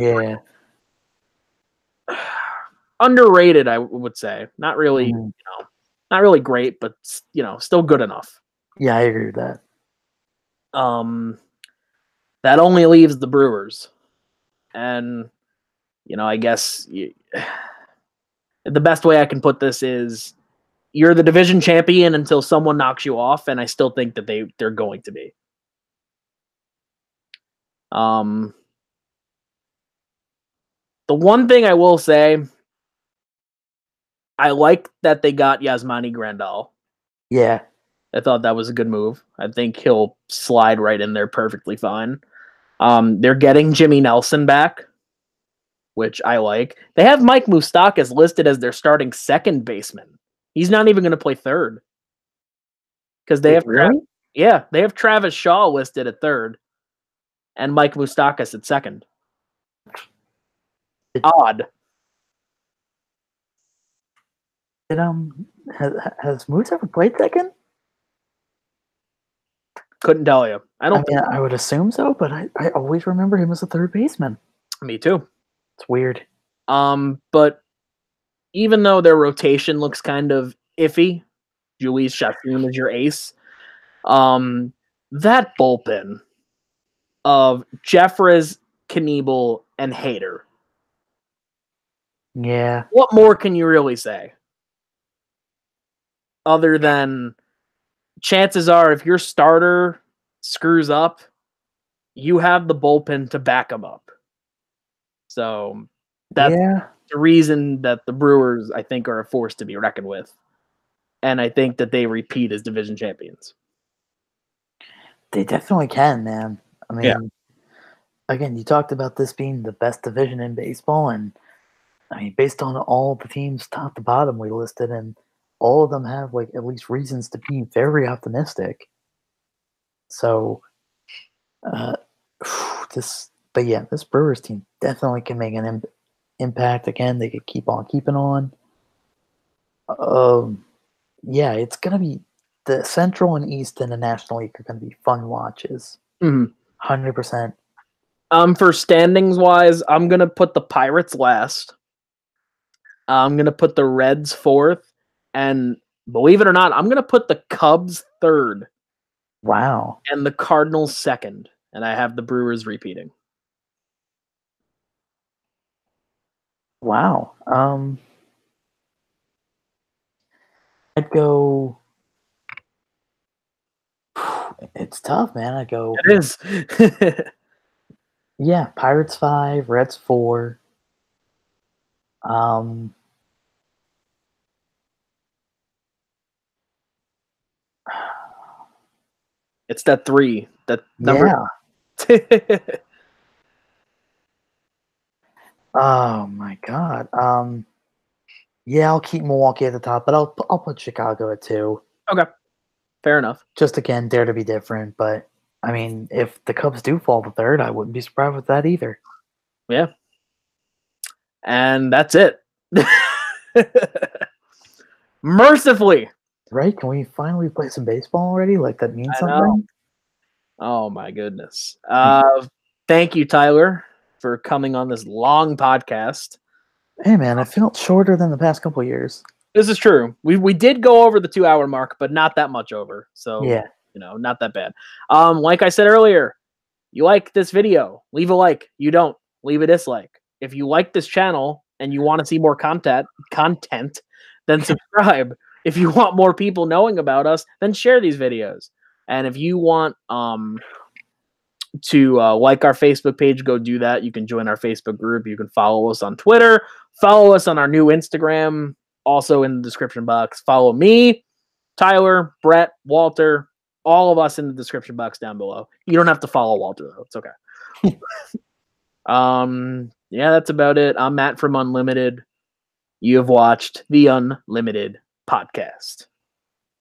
underrated, I would say. Not really, not really great, but still good enough. Yeah, I agree with that. That only leaves the Brewers. And, I guess the best way I can put this is you're the division champion until someone knocks you off, and I still think that they're going to be. The one thing I will say, I like that they got Yasmani Grandal. Yeah. I thought that was a good move. I think he'll slide right in there perfectly fine. They're getting Jimmy Nelson back, which I like. They have Mike Moustakas listed as their starting second baseman. He's not even going to play third. Because they have they have Travis Shaw listed at third and Mike Moustakas at second. Odd. Has Moose ever played second? Couldn't tell you. I would assume so, but I always remember him as a third baseman. Me too. It's weird. But even though their rotation looks kind of iffy, Julius Chassin is your ace. That bullpen of Jeffress, Knievel, and Hader. Yeah. What more can you really say? Other than chances are, if your starter screws up, you have the bullpen to back him up. So that's the reason that the Brewers, I think, are a force to be reckoned with. And I think that they repeat as division champions. They definitely can, man. I mean, again, you talked about this being the best division in baseball, and I mean, based on all the teams top to bottom we listed, and all of them have like at least reasons to be very optimistic. So, this Brewers team definitely can make an impact again. They could keep on keeping on. It's gonna be the Central and East in the National League are gonna be fun watches. 100%. For standings wise, I'm gonna put the Pirates last. I'm gonna put the Reds fourth, and believe it or not, I'm gonna put the Cubs third. Wow. And the Cardinals second, and I have the Brewers repeating. Wow. I'd go. It's tough, man. I'd go. It is. Yeah, Pirates 5, Reds 4. It's that 3. That number. Yeah. Oh my God. I'll keep Milwaukee at the top, but I'll put Chicago at 2. Okay. Fair enough. Just again, dare to be different, but I mean, if the Cubs do fall to third, I wouldn't be surprised with that either. Yeah. And that's it. Mercifully. Right? Can we finally play some baseball already? Like that means something? Oh my goodness. Thank you, Tyler, for coming on this long podcast. Hey man, I felt shorter than the past couple of years. This is true. We did go over the 2-hour mark, but not that much over. So yeah, not that bad. Like I said earlier, you like this video, leave a like. You don't, leave a dislike. If you like this channel and you want to see more content, then subscribe. If you want more people knowing about us, then share these videos. And if you want to like our Facebook page, go do that. You can join our Facebook group. You can follow us on Twitter. Follow us on our new Instagram, also in the description box. Follow me, Tyler, Bret, Walter, all of us in the description box down below. You don't have to follow Walter, though. It's okay. That's about it. I'm Matt from Unlimited. You have watched the Unlimited Podcast.